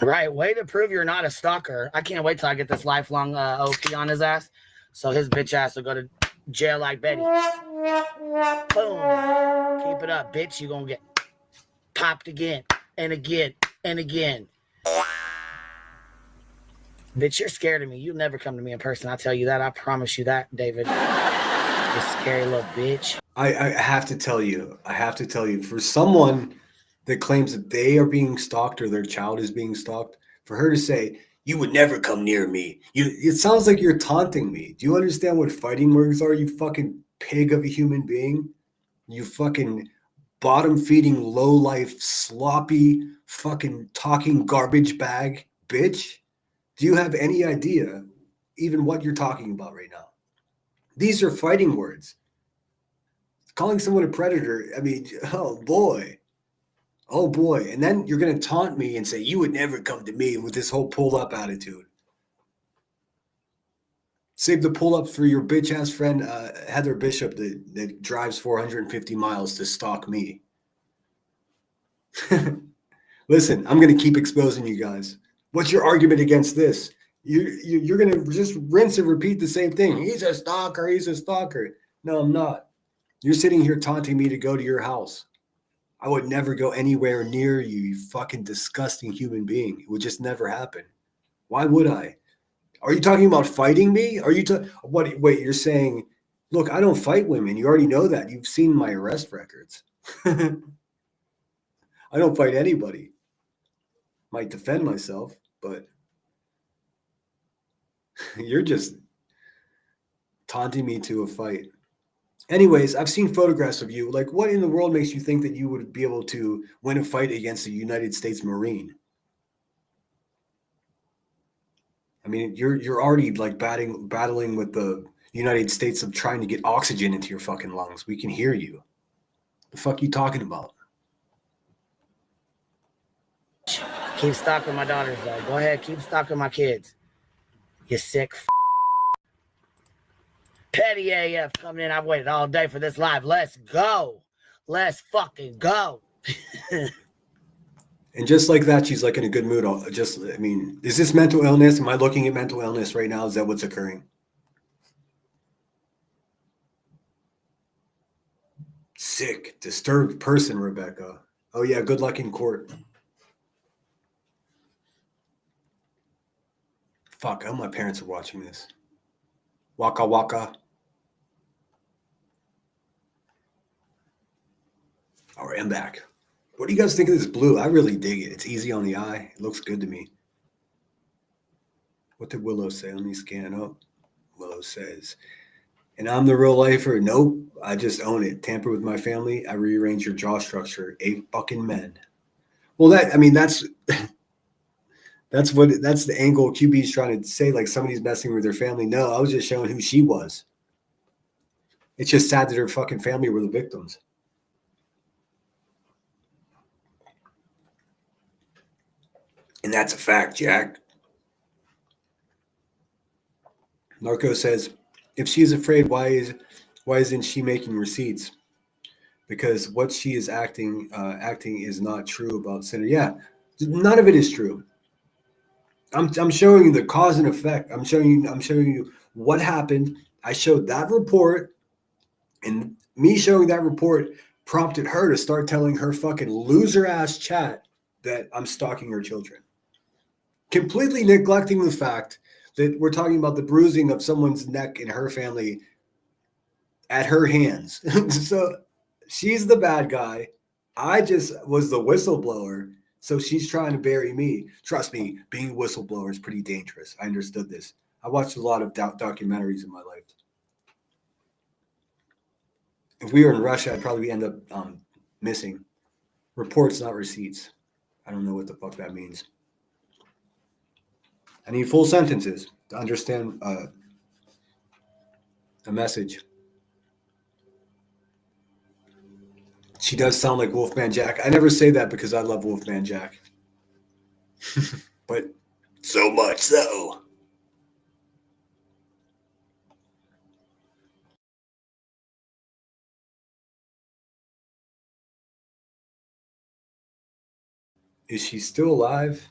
Right. Way to prove you're not a stalker. I can't wait till I get this lifelong OP on his ass. So his bitch ass will go to jail like Betty. Boom. Keep it up, bitch. You're going to get popped again and again and again. Bitch, you're scared of me. You'll never come to me in person. I'll tell you that. I promise you that, David. You scary little bitch. I have to tell you, for someone that claims that they are being stalked or their child is being stalked, for her to say, you would never come near me. It sounds like you're taunting me. Do you understand what fighting words are, you fucking pig of a human being? You fucking bottom-feeding, low-life, sloppy, fucking talking garbage bag bitch. Do you have any idea even what you're talking about right now? These are fighting words. Calling someone a predator, I mean, oh boy. And then you're going to taunt me and say, you would never come to me with this whole pull-up attitude. Save the pull-up for your bitch-ass friend, Heather Bishop, that drives 450 miles to stalk me. Listen, I'm going to keep exposing you guys. What's your argument against this? You're going to just rinse and repeat the same thing. He's a stalker. No, I'm not. You're sitting here taunting me to go to your house. I would never go anywhere near you, you fucking disgusting human being. It would just never happen. Why would I? Are you talking about fighting me? Wait, you're saying, look, I don't fight women. You already know that. You've seen my arrest records. I don't fight anybody. Might defend myself, but you're just taunting me to a fight. Anyways, I've seen photographs of you. Like, what in the world makes you think that you would be able to win a fight against a United States Marine? I mean, you're already like battling with the United States of trying to get oxygen into your fucking lungs. We can hear you. The fuck you talking about? Keep stalking my daughters, though. Go ahead, keep stalking my kids. You sick Petty AF coming in. I've waited all day for this live. Let's go. Let's fucking go. And just like that, she's like in a good mood. Is this mental illness? Am I looking at mental illness right now? Is that what's occurring? Sick, disturbed person, Rebecca. Oh yeah, good luck in court. Fuck, I hope my parents are watching this. Waka waka. All right, I'm back. What do you guys think of this blue? I really dig it. It's easy on the eye. It looks good to me. What did Willow say? Let me scan up. Willow says, and I'm the real lifer. Nope, I just own it. Tamper with my family. I rearrange your jaw structure. 8 fucking men. Well, that's the angle QB is trying to say, like somebody's messing with their family. No, I was just showing who she was. It's just sad that her fucking family were the victims. And that's a fact, Jack. Narco says, if she's afraid, why is Why isn't she making receipts? Because what she is acting is not true about Cinder. Yeah, none of it is true. I'm showing you the cause and effect. I'm showing you what happened. I showed that report, and me showing that report prompted her to start telling her fucking loser ass chat that I'm stalking her children. Completely neglecting the fact that we're talking about the bruising of someone's neck in her family at her hands. So she's the bad guy. I just was the whistleblower. So she's trying to bury me. Trust me, being a whistleblower is pretty dangerous. I understood this. I watched a lot of documentaries in my life. If we were in Russia, I'd probably end up missing. Reports, not receipts. I don't know what the fuck that means. I need full sentences to understand a message. She does sound like Wolfman Jack. I never say that because I love Wolfman Jack. But so much so. Is she still alive?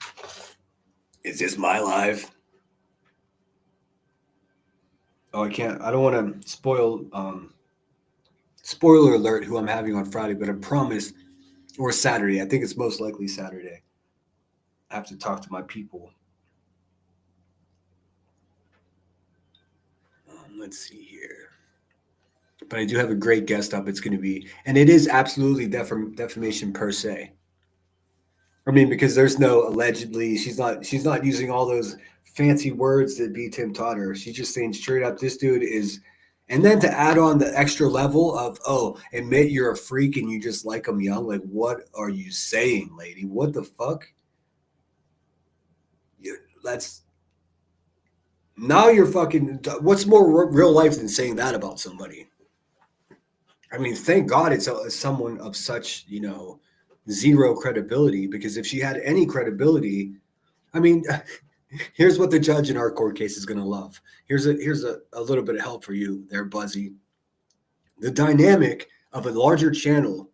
Is this my life? Oh, I can't. I don't want to spoil. Spoiler alert: who I'm having on Friday, but I promise, or Saturday. I think it's most likely Saturday. I have to talk to my people. Let's see here. But I do have a great guest up. It's going to be, and it is absolutely defamation per se. I mean, because there's no allegedly. She's not using all those fancy words that B. Tim taught her. She's just saying straight up, this dude is. And then to add on the extra level of, oh, admit you're a freak and you just like them young. Like, what are you saying, lady? What the fuck? Now you're fucking. What's more real life than saying that about somebody? I mean, thank God it's someone of such, zero credibility, because if she had any credibility, I mean, here's what the judge in our court case is going to love. Here's a little bit of help for you there, Buzzy. The dynamic of a larger channel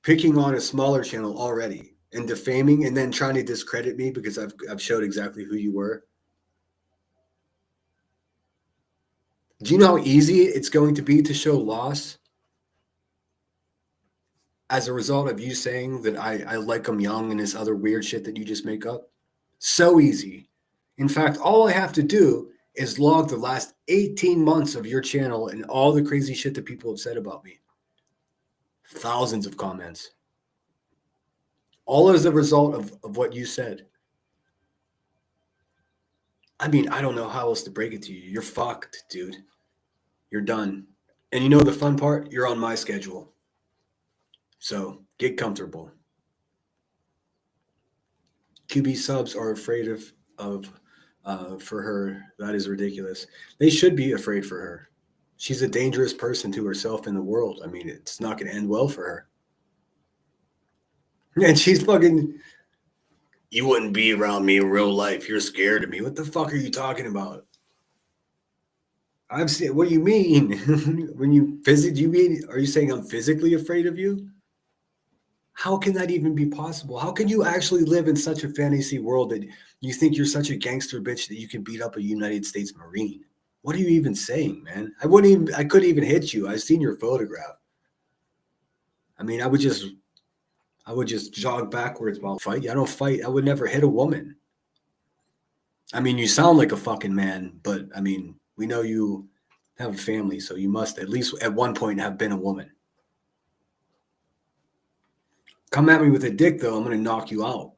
picking on a smaller channel already and defaming and then trying to discredit me because I've showed exactly who you were. Do you know how easy it's going to be to show loss as a result of you saying that I like him young and this other weird shit that you just make up? So easy. In fact, all I have to do is log the last 18 months of your channel and all the crazy shit that people have said about me. Thousands of comments. All as a result of what you said. I mean, I don't know how else to break it to you. You're fucked, dude. You're done. And you know the fun part? You're on my schedule. So get comfortable. QB subs are afraid for her. That is ridiculous. They should be afraid for her. She's a dangerous person to herself in the world. I mean, it's not going to end well for her. And she's fucking, you wouldn't be around me in real life. You're scared of me. What the fuck are you talking about? I've seen, what do you mean? When you are you saying I'm physically afraid of you? How can that even be possible? How can you actually live in such a fantasy world that you think you're such a gangster bitch that you can beat up a United States Marine? What are you even saying, man? I couldn't even hit you. I've seen your photograph. I mean, I would just jog backwards while fighting. I don't fight. I would never hit a woman. I mean, you sound like a fucking man, but I mean, we know you have a family, so you must at least at one point have been a woman. Come at me with a dick, though, I'm going to knock you out.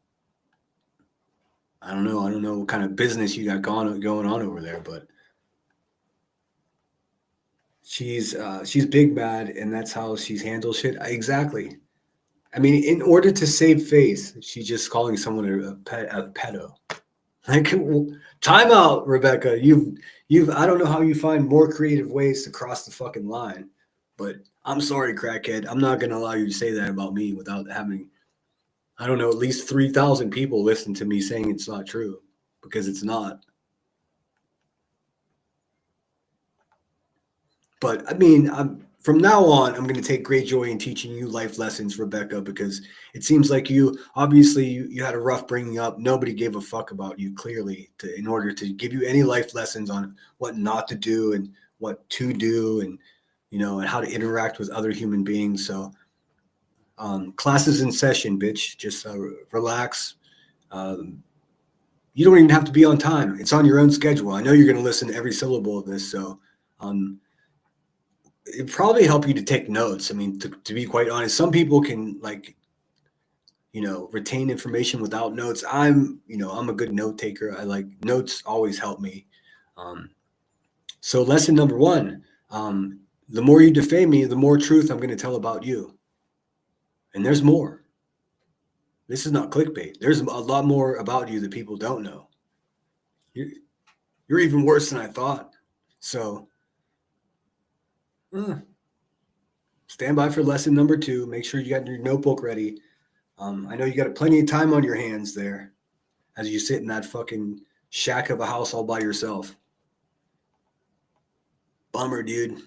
I don't know what kind of business you got going on over there, but she's big bad, and that's how she's handled shit. Exactly. I mean, in order to save face, she's just calling someone a pedo. Like, time out, Rebecca. You've I don't know how you find more creative ways to cross the fucking line, but I'm sorry, crackhead. I'm not going to allow you to say that about me without having, I don't know, at least 3,000 people listen to me saying it's not true, because it's not. But I mean, from now on, I'm going to take great joy in teaching you life lessons, Rebecca, because it seems like you had a rough bringing up. Nobody gave a fuck about you, clearly, in order to give you any life lessons on what not to do and what to do, and and how to interact with other human beings. So class is in session, bitch. Just relax. You don't even have to be on time. It's on your own schedule. I know you're going to listen to every syllable of this, so it'd probably help you to take notes. I mean, to be quite honest, some people can retain information without notes. I'm a good note taker. I like notes, always help me. So lesson number 1, the more you defame me, the more truth I'm going to tell about you. And there's more. This is not clickbait. There's a lot more about you that people don't know. You're even worse than I thought. So stand by for lesson number 2. Make sure you got your notebook ready. I know you got plenty of time on your hands there as you sit in that fucking shack of a house all by yourself. Bummer, dude.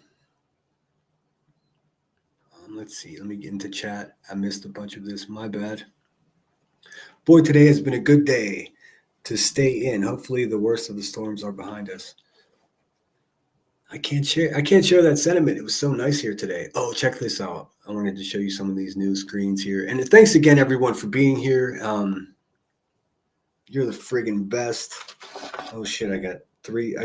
Let's see. Let me get into chat. I missed a bunch of this. My bad. Boy, today has been a good day to stay in. Hopefully the worst of the storms are behind us. I can't share that sentiment. It was so nice here today. Oh, check this out. I wanted to show you some of these new screens here. And thanks again, everyone, for being here. You're the friggin' best. Oh, shit. I got 3.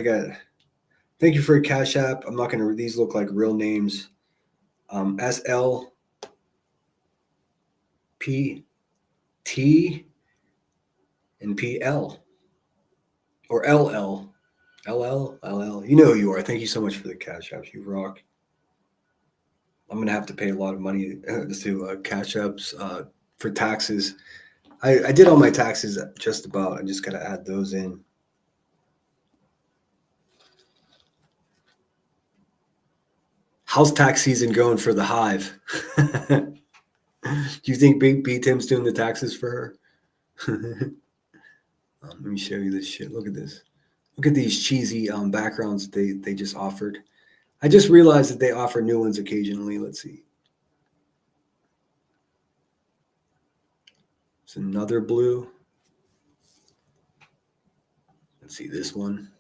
Thank you for a Cash App. I'm not going to, these look like real names. SLPT and PL or LL. You know who you are. Thank you so much for the Cash Apps. You rock. I'm going to have to pay a lot of money to Cash Apps for taxes. I did all my taxes just about. I just got to add those in. How's tax season going for the Hive? Do you think Big B Tim's doing the taxes for her? Let me show you this shit. Look at this. Look at these cheesy backgrounds that they just offered. I just realized that they offer new ones occasionally. Let's see. It's another blue. Let's see this one.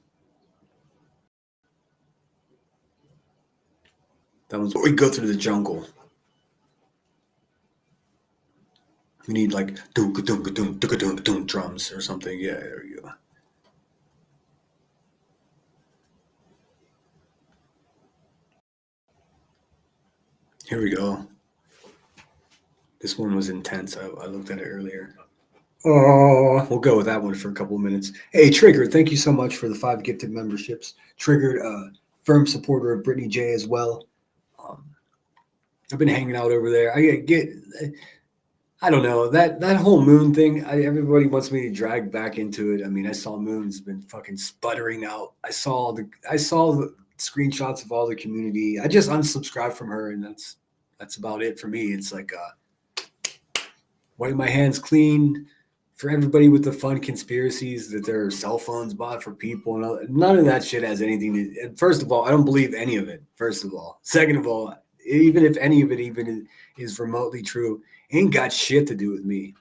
That one's where we go through the jungle. We need like drums or something. Yeah, there you go. Here we go. This one was intense. I looked at it earlier. Oh, we'll go with that one for a couple of minutes. Hey, Trigger, thank you so much for the 5 gifted memberships. Triggered, firm supporter of Brittany J as well. I've been hanging out over there. I don't know, that whole moon thing. Everybody wants me to drag back into it. I mean, I saw Moon's been fucking sputtering out. I saw the screenshots of all the community. I just unsubscribed from her, and that's about it for me. It's like wipe my hands clean for everybody with the fun conspiracies that their cell phones bought for people and all. None of that shit has anything to. First of all, I don't believe any of it. First of all, second of all, even if any of it even is remotely true, ain't got shit to do with me.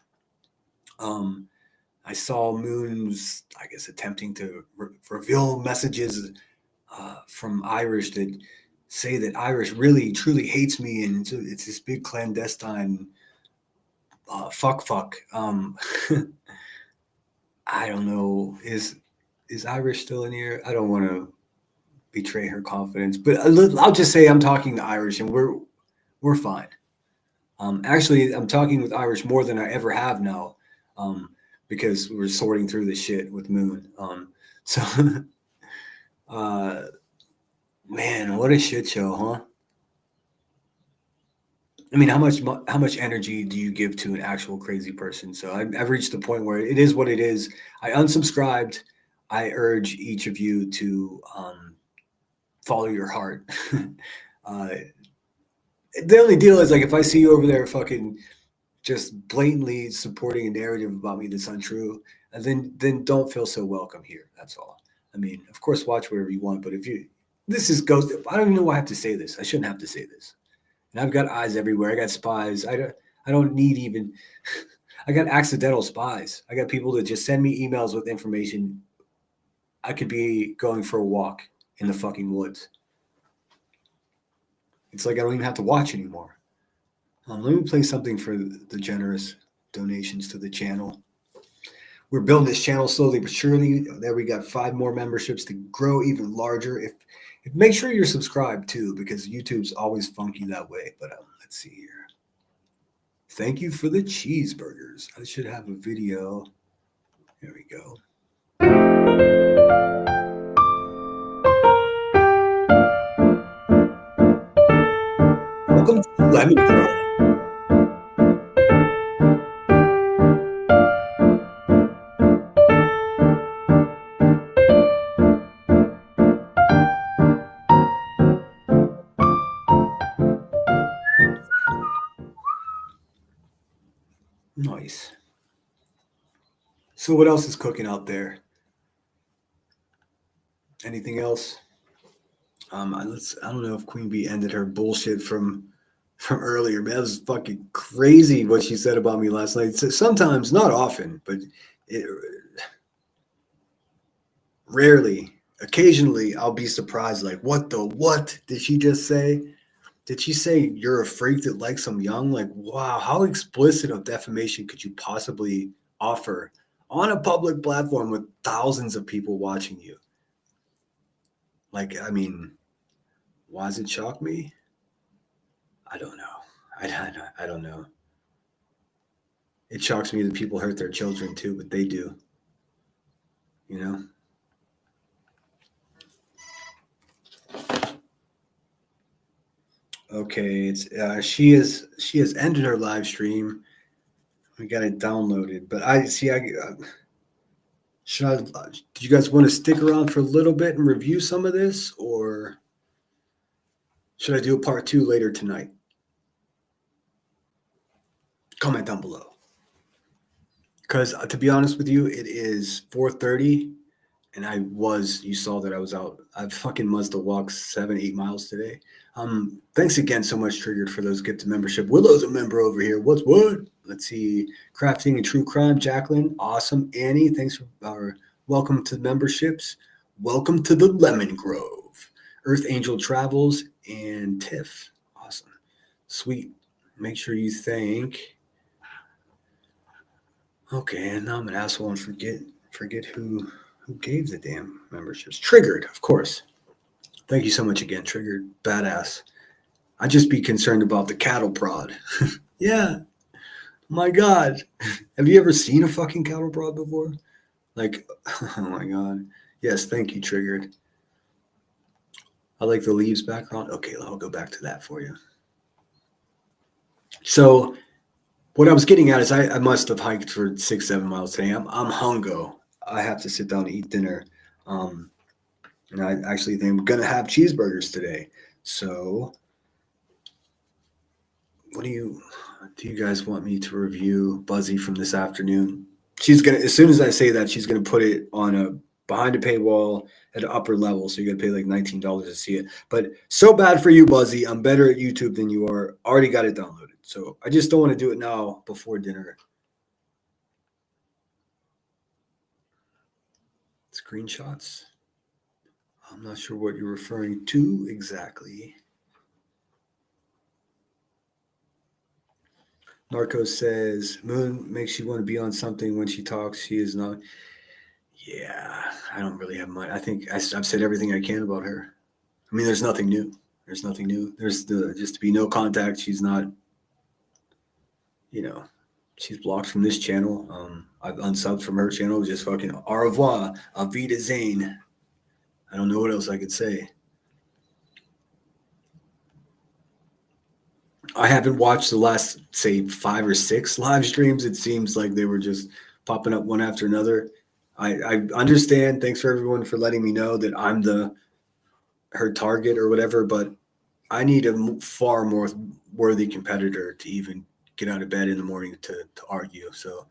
I saw Moon's, I guess, attempting to reveal messages from Irish that say that Irish really truly hates me, and it's this big clandestine fuck. I don't know. Is Irish still in here? I don't want to betray her confidence, but I'll just say I'm talking to Irish, and we're fine. Actually, I'm talking with Irish more than I ever have now, because we're sorting through the shit with Moon. Man, what a shit show, huh? I mean, how much energy do you give to an actual crazy person? So I've reached the point where it is what it is. I unsubscribed. I urge each of you to follow your heart. The only deal is, like, if I see you over there fucking just blatantly supporting a narrative about me that's untrue, and then don't feel so welcome here. That's all. I mean, of course, watch whatever you want, but if you this is ghost. I don't even know why I have to say this. I shouldn't have to say this. And I've got eyes everywhere. I got spies. I don't need even. I got accidental spies. I got people that just send me emails with information. I could be going for a walk in the fucking woods. It's like I don't even have to watch anymore. Let me play something for the generous donations to the channel. We're building this channel slowly but surely. There we got 5 more memberships to grow even larger. If make sure you're subscribed too, because YouTube's always funky that way. But let's see here. Thank you for the cheeseburgers. I should have a video. There we go. Welcome to Lemon Pro. Nice. So what else is cooking out there? Anything else? I don't know if Queen Bee ended her bullshit from earlier, man. That was fucking crazy what she said about me last night. So sometimes, not often, but rarely, occasionally, I'll be surprised. Like, what did she just say? Did she say you're a freak that likes them young? Like, wow, how explicit of defamation could you possibly offer on a public platform with thousands of people watching you? Like, I mean, why does it shock me? I don't know. I don't know. It shocks me that people hurt their children too, but they do. You know? Okay, it's she has ended her live stream. We got it downloaded, but did you guys want to stick around for a little bit and review some of this, or should I do a part 2 later tonight? Comment down below. Because to be honest with you, it is 4:30, and you saw that I was out. I fucking must have walked 7-8 miles today. Thanks again so much, Triggered, for those gifted membership. Willow's a member over here. What's what? Let's see. Crafting and True Crime, Jacqueline. Awesome. Annie, thanks for our welcome to memberships. Welcome to the Lemon Grove. Earth Angel Travels and Tiff. Awesome. Sweet. Make sure you thank. Okay, and now I'm an asshole and forget who gave the damn memberships. Triggered, of course. Thank you so much again, Triggered. Badass. I'd just be concerned about the cattle prod. Yeah. My God. Have you ever seen a fucking cattle prod before? Like, oh my God. Yes, thank you, Triggered. I like the leaves background. Okay, I'll go back to that for you. So what I was getting at is I must have hiked for 6-7 miles today. I'm hungo. I have to sit down and eat dinner. And I actually think I'm going to have cheeseburgers today. So do you guys want me to review Buzzy from this afternoon? She's going to, as soon as I say that, she's going to put it on behind a paywall at an upper level. So you're going to pay like $19 to see it. But so bad for you, Buzzy. I'm better at YouTube than you are. Already got it downloaded. So I just don't want to do it now before dinner. Screenshots. I'm not sure what you're referring to exactly. Narco says, Moon makes you want to be on something when she talks. She is not. Yeah, I don't really have much. I think I've said everything I can about her. I mean, there's nothing new. There's nothing new. There's just to be no contact. She's not, she's blocked from this channel. I've unsubbed from her channel. Just fucking au revoir, auf Wiedersehen. I don't know what else I could say. I haven't watched the last, say, 5 or 6 live streams. It seems like they were just popping up one after another. I understand. Thanks for everyone for letting me know that I'm her target or whatever, but I need a far more worthy competitor to even get out of bed in the morning to argue. So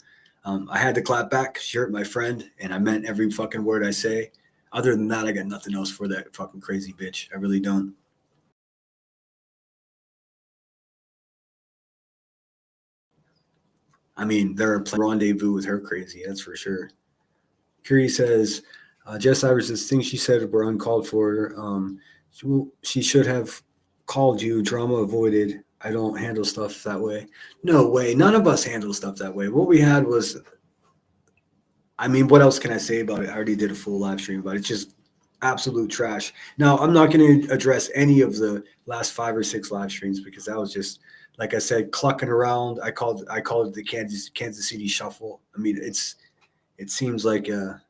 I had to clap back. She hurt my friend, and I meant every fucking word I say. Other than that, I got nothing else for that fucking crazy bitch. I really don't. I mean, there are plenty rendezvous with her crazy, that's for sure. Curie says, Jess Ivers's things she said were uncalled for. She should have called you. Drama avoided. I don't handle stuff that way. No way. None of us handle stuff that way. What we had was, I mean, what else can I say about it? I already did a full live stream, but it's just absolute trash. Now, I'm not going to address any of the last 5 or 6 live streams because that was just, like I said, clucking around. I called it the Kansas City Shuffle. I mean, it seems like it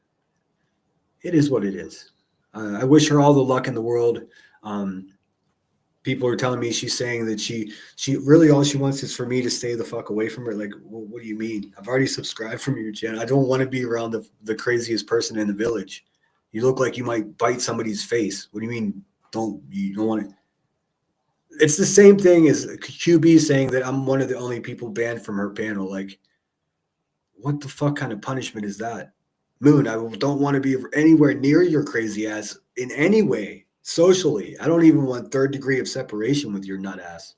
is what it is. I wish her all the luck in the world. People are telling me she's saying that she really all she wants is for me to stay the fuck away from her. Like, what do you mean? I've already subscribed from your channel. I don't want to be around the craziest person in the village. You look like you might bite somebody's face. What do you mean? You don't want to? It's the same thing as QB saying that I'm one of the only people banned from her panel. Like, what the fuck kind of punishment is that? Moon, I don't want to be anywhere near your crazy ass in any way. Socially, I don't even want 3rd degree of separation with your nut ass.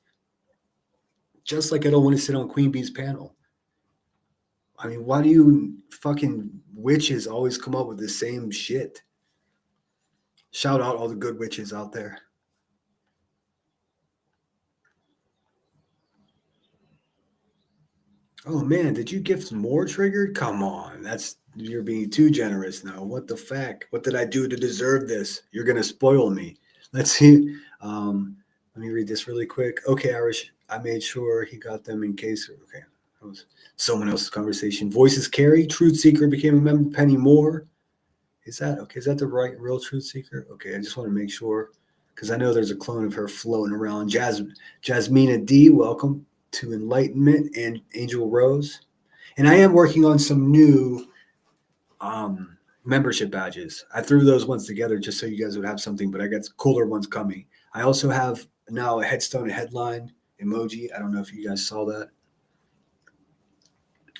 Just like I don't want to sit on Queen Bee's panel. I mean, why do you fucking witches always come up with the same shit? Shout out all the good witches out there. Oh man, did you get some more triggered? Come on, you're being too generous now. What the fuck? What did I do to deserve this? You're gonna spoil me. Let's see. Let me read this really quick. Okay, Irish. I made sure he got them in case. Okay, that was someone else's conversation. Voices carry. Truth Seeker became a member. Penny Moore. Is that okay? Is that the real Truth Seeker? Okay, I just want to make sure because I know there's a clone of her floating around. Jasmina D. Welcome to Enlightenment and Angel Rose. And I am working on some new membership badges. I threw those ones together just so you guys would have something, but I got cooler ones coming. I also have now a headstone, a headline emoji. I don't know if you guys saw that.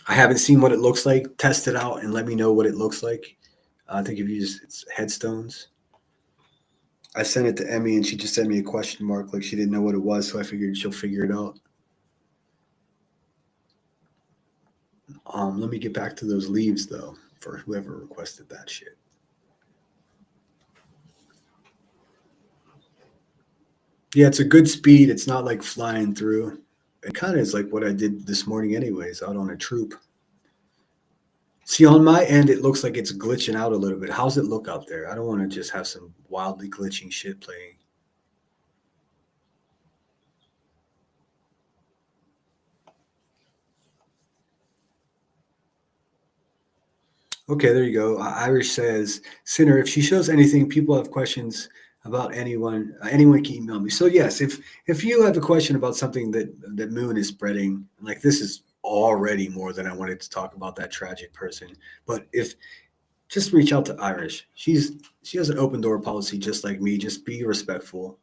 I haven't seen what it looks like. Test it out and let me know what it looks like. I think if you it's headstones. I sent it to Emmy and she just sent me a question mark like she didn't know what it was, so I figured she'll figure it out. Let me get back to those leaves though for whoever requested that shit. Yeah, it's a good speed. It's not like flying through. It kind of is like what I did this morning anyways, out on a troop. See, on my end, it looks like it's glitching out a little bit. How's it look out there? I don't want to just have some wildly glitching shit playing. Okay, there you go. Irish says, Sinner, if she shows anything, people have questions about anyone can email me. So yes, if you have a question about something that Moon is spreading, like this is already more than I wanted to talk about that tragic person. But if just reach out to Irish. She has an open door policy just like me. Just be respectful.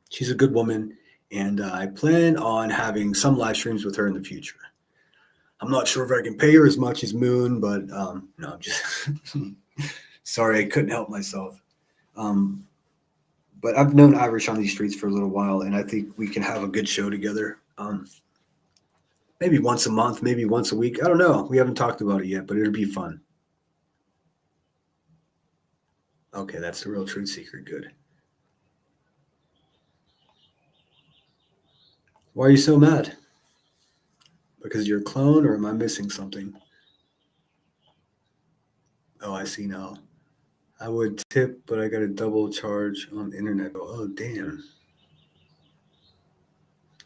She's a good woman, and I plan on having some live streams with her in the future. I'm not sure if I can pay her as much as Moon, but no, I'm just sorry, I couldn't help myself. But I've known Irish on these streets for a little while, and I think we can have a good show together. Maybe once a month, maybe once a week. I don't know. We haven't talked about it yet, but it'll be fun. Okay, that's the real Truth Seeker. Good. Why are you so mad? Because you're a clone, or am I missing something? Oh, I see now. I would tip, but I got a double charge on the internet. Oh, damn.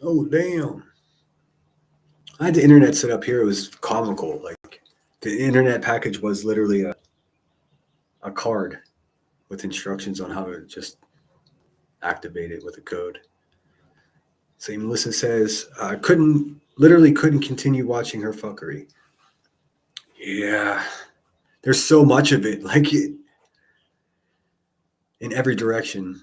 Oh, damn. I had the internet set up here. It was comical. Like the internet package was literally a card with instructions on how to just activate it with a code. So Melissa says, I literally couldn't continue watching her fuckery. Yeah. There's so much of it. Like in every direction.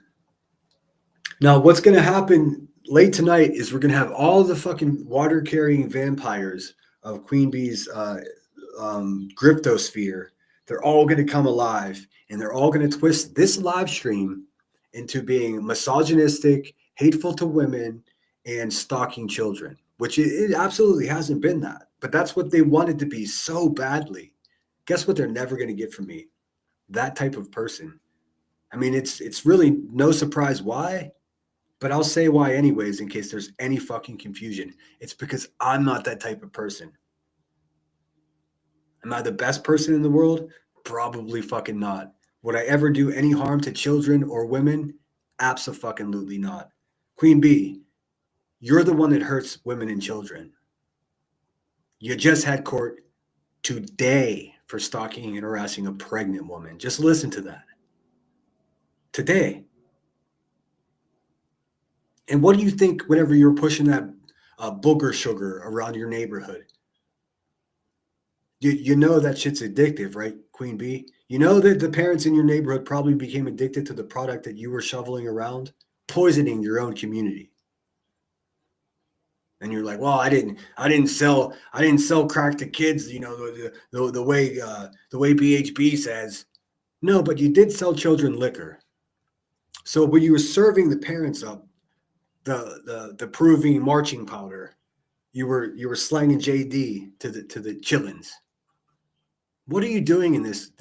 Now, what's going to happen late tonight is we're going to have all the fucking water-carrying vampires of Queen Bee's cryptosphere they're all going to come alive, and they're all going to twist this live stream into being misogynistic, hateful to women, and stalking children, which it absolutely hasn't been that. But that's what they wanted to be so badly. Guess what they're never going to get from me? That type of person. I mean, it's really no surprise why, but I'll say why anyways in case there's any fucking confusion. It's because I'm not that type of person. Am I the best person in the world? Probably fucking not. Would I ever do any harm to children or women? Abso-fucking-lutely not. Queen Bee, you're the one that hurts women and children. You just had court today for stalking and harassing a pregnant woman. Just listen to that. Today. And what do you think whenever you're pushing that booger sugar around your neighborhood? You know that shit's addictive, right, Queen Bee? You know that the parents in your neighborhood probably became addicted to the product that you were shoveling around, poisoning your own community. And you're like, well, I didn't sell crack to kids, you know, the way BHB says. No, but you did sell children liquor. So when you were serving the parents up the proving marching powder, you were slanging JD to the chillins. What are you doing in this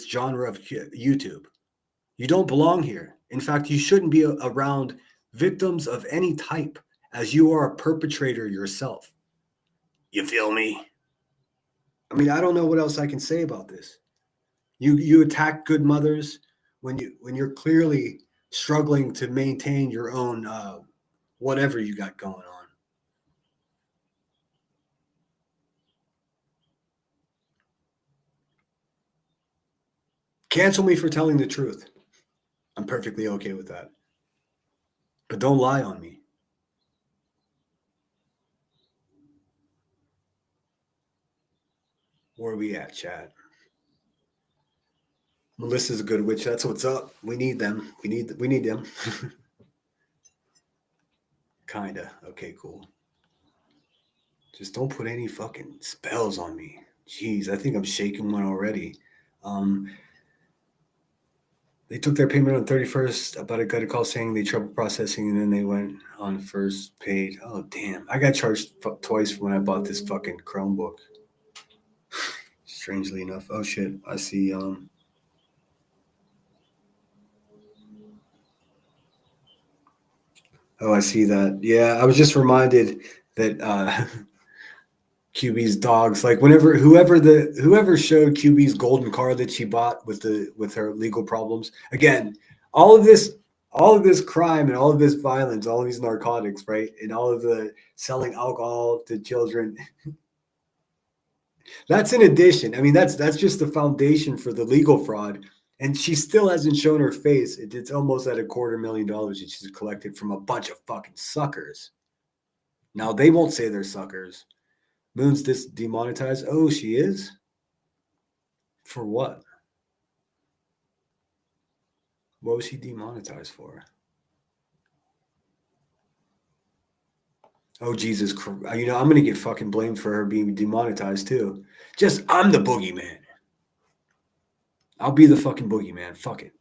genre of YouTube? You don't belong here. In fact, you shouldn't be around victims of any type, as you are a perpetrator yourself. You feel me? I mean, I don't know what else I can say about this. You attack good mothers when you're clearly struggling to maintain your own whatever you got going on. Cancel me for telling the truth. I'm perfectly okay with that. But don't lie on me. Where are we at, chat? Melissa's a good witch. That's what's up. We need them. We need them. Kinda. Okay, cool. Just don't put any fucking spells on me. Jeez, I think I'm shaking one already. They took their payment on 31st, but I got a call saying they trouble processing, and then they went on first paid. Oh, damn. I got charged twice when I bought this fucking Chromebook. Strangely enough. Oh, shit. I see. Oh, I see that. Yeah, I was just reminded that QB's dogs, like whoever showed QB's golden car that she bought with her legal problems. Again, all of this crime and all of this violence, all of these narcotics, right? And all of the selling alcohol to children. That's in addition. I mean, that's just the foundation for the legal fraud. And she still hasn't shown her face. It's almost at $250,000 that she's collected from a bunch of fucking suckers. Now, they won't say they're suckers. Moon's demonetized. Oh, she is? For what? What was she demonetized for? Oh, Jesus Christ. You know, I'm going to get fucking blamed for her being demonetized too. I'm the boogeyman. I'll be the fucking boogeyman. Fuck it.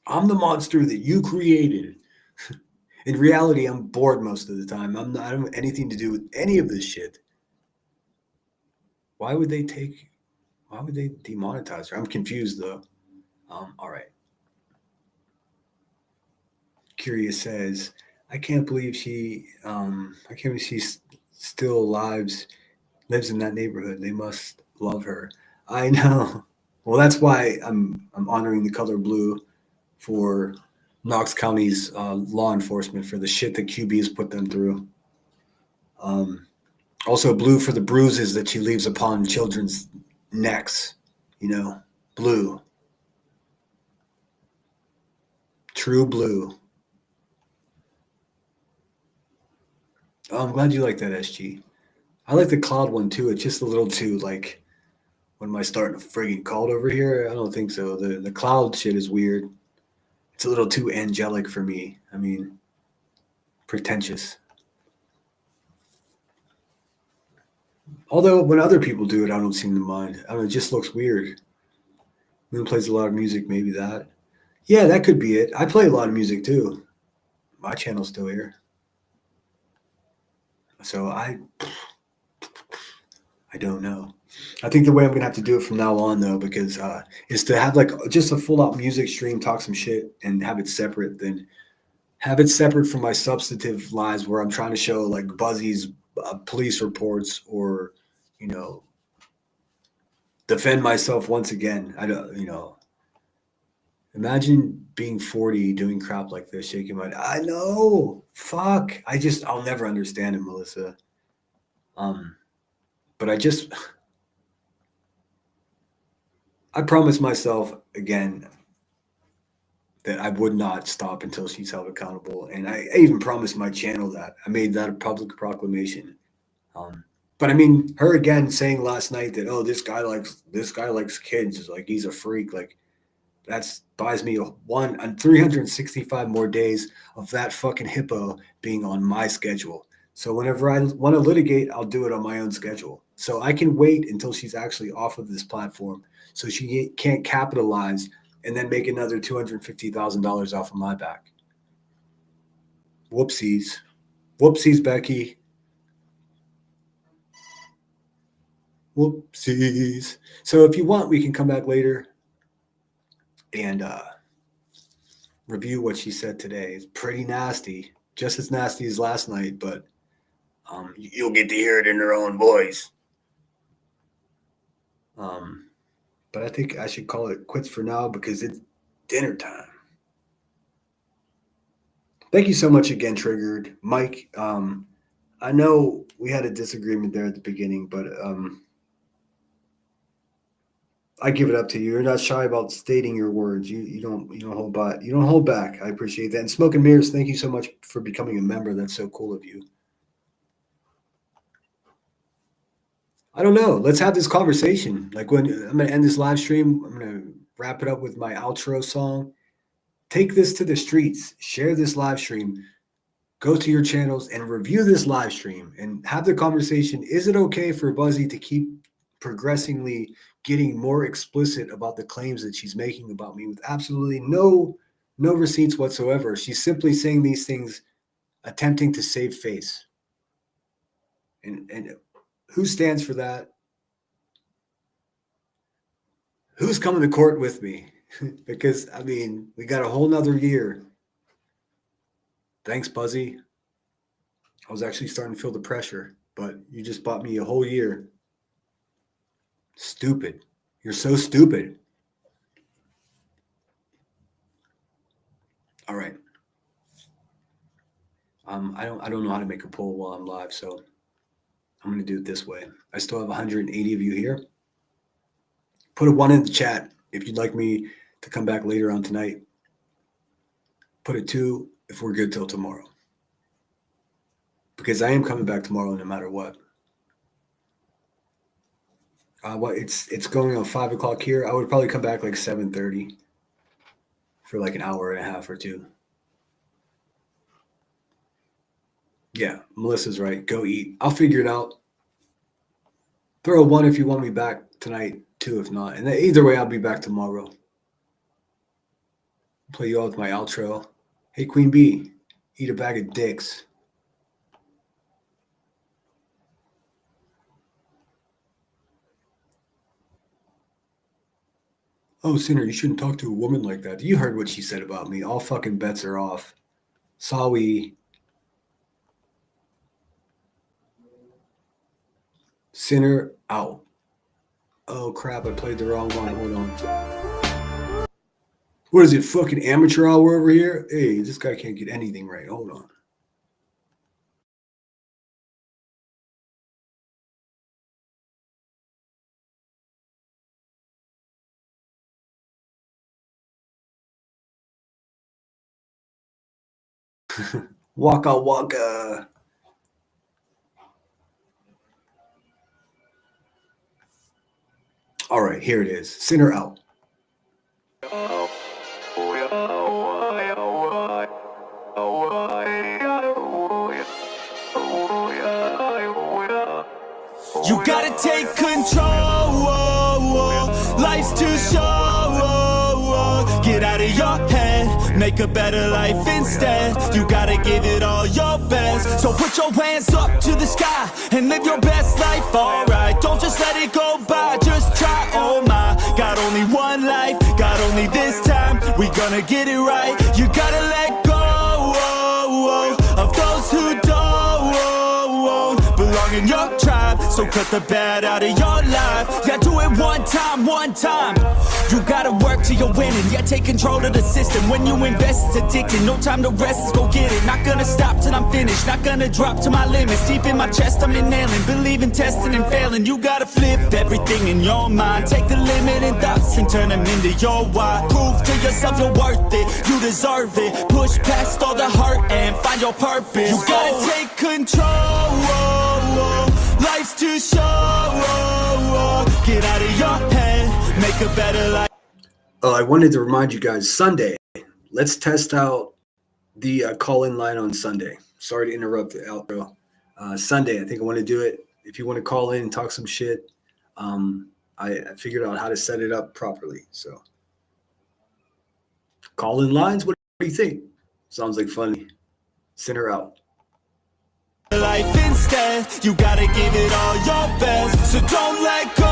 I'm the monster that you created. In reality, I'm bored most of the time. I don't have anything to do with any of this shit. Why would they demonetize her? I'm confused though. All right. Curious says, I can't believe she still lives in that neighborhood. They must love her. I know. Well, that's why I'm honoring the color blue for Knox County's law enforcement for the shit that QB has put them through. Also blue for the bruises that she leaves upon children's necks. You know, blue. True blue. Oh, I'm glad you like that, SG. I like the cloud one too. It's just a little too like, what am I starting a friggin' cult over here? I don't think so. The cloud shit is weird. It's a little too angelic for me. I mean, pretentious. Although when other people do it, I don't seem to mind. I mean, it just looks weird. Moon plays a lot of music, maybe that. Yeah, that could be it. I play a lot of music too. My channel's still here. So I don't know. I think the way I'm gonna have to do it from now on though, because is to have like just a full out music stream, talk some shit, and have it separate. Then have it separate from my substantive lives where I'm trying to show like Buzzy's police reports or, you know, defend myself once again. I don't, you know. Imagine being 40 doing crap like this, shaking my head. I know. Fuck. I'll never understand it, Melissa. But I promised myself again that I would not stop until she's held accountable. And I even promised my channel that. I made that a public proclamation. But I mean, her again saying last night that, oh, this guy likes kids, is like he's a freak. Like that buys me 365 more days of that fucking hippo being on my schedule. So whenever I want to litigate, I'll do it on my own schedule. So I can wait until she's actually off of this platform so she can't capitalize and then make another $250,000 off of my back. Whoopsies. Whoopsies, Becky. Whoopsies. So if you want, we can come back later and review what she said today. It's pretty nasty. Just as nasty as last night, but you'll get to hear it in her own voice. But I think I should call it quits for now because it's dinner time. Thank you so much again, Triggered. Mike, I know we had a disagreement there at the beginning, but I give it up to you. You're not shy about stating your words. You don't hold back. You don't hold back. I appreciate that. And Smoke and Mirrors, thank you so much for becoming a member. That's so cool of you. I don't know. Let's have this conversation. Like when I'm going to end this live stream, I'm going to wrap it up with my outro song. Take this to the streets. Share this live stream. Go to your channels and review this live stream and have the conversation. Is it okay for Buzzy to keep progressively getting more explicit about the claims that she's making about me with absolutely no receipts whatsoever? She's simply saying these things, attempting to save face. And who stands for that? Who's coming to court with me? Because, I mean, we got a whole nother year. Thanks, Buzzy. I was actually starting to feel the pressure, but you just bought me a whole year. Stupid. You're so stupid. All right. I don't know how to make a poll while I'm live, so I'm going to do it this way. I still have 180 of you here. Put a 1 in the chat if you'd like me to come back later on tonight. Put a 2 if we're good till tomorrow. Because I am coming back tomorrow no matter what. It's going on 5 o'clock here. I would probably come back like 7:30 for like an hour and a half or 2. Yeah, Melissa's right. Go eat. I'll figure it out. Throw a 1 if you want me back tonight, 2 if not. And either way, I'll be back tomorrow. Play you all with my outro. Hey, Queen Bee, eat a bag of dicks. Oh, Sinner, you shouldn't talk to a woman like that. You heard what she said about me. All fucking bets are off. Sorry. Sinner out. Oh, crap. I played the wrong one. Hold on. What is it? Fucking amateur hour over here? Hey, this guy can't get anything right. Hold on. Waka waka. All right, here it is. Sinner out. You gotta take control. Life's too short. of your head, make a better life instead. You gotta give it all your best. So put your hands up to the sky and live your best life, alright. Don't just let it go by, just try, oh my. Got only one life, got only this time. We gonna get it right. You gotta let go of those who don't belong in your tribe. So cut the bad out of your life. Yeah, do it one time, one time. You gotta work till you're winning. Yeah, take control of the system. When you invest, it's addicting. No time to rest, let's go get it. Not gonna stop till I'm finished. Not gonna drop to my limits. Deep in my chest, I'm inhaling. Believe in testing and failing. You gotta flip everything in your mind. Take the limiting thoughts and turn them into your why. Prove to yourself you're worth it. You deserve it. Push past all the hurt and find your purpose. You gotta take control. Life's too short. Get out of your head, make a better life. I wanted to remind you guys, Sunday, let's test out the call-in line on Sunday. Sorry to interrupt the outro. Sunday, I think I want to do it. If you want to call in and talk some shit, I figured out how to set it up properly. So call-in lines, what do you think? Sounds like fun. Send her out. Life instead, you gotta give it all your best. So don't let go.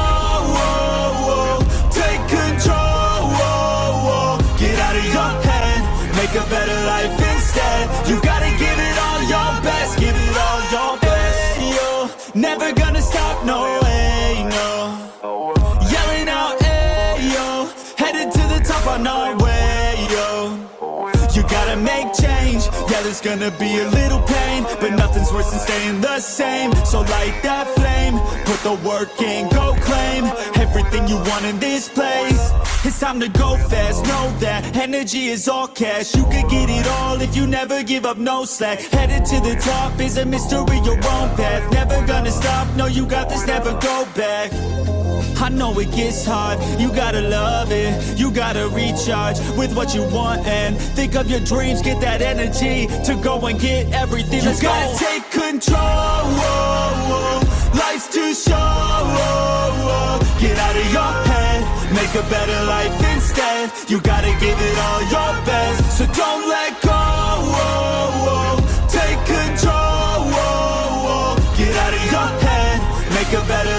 Take control. Get out of your head, make a better life instead. You gotta give it all your best, give it all your best. You're never gonna stop, no way, no. Yelling out, hey yo, headed to the top on our way, yo. You gotta make change, yeah, there's gonna be a little pain, but nothing's worse than staying the same. So light that flame, put the work in, go claim everything you want in this place. It's time to go fast, know that energy is all cash. You could get it all if you never give up, no slack. Headed to the top is a mystery, your own path. Never gonna stop, no, you got this, never go back. I know it gets hard, you gotta love it. You gotta recharge with what you want and think of your dreams. Get that energy to go and get everything. You gotta take control. Life's too short. Get out of your head, make a better life instead. You gotta give it all your best. So don't let go. Take control. Get out of your head, make a better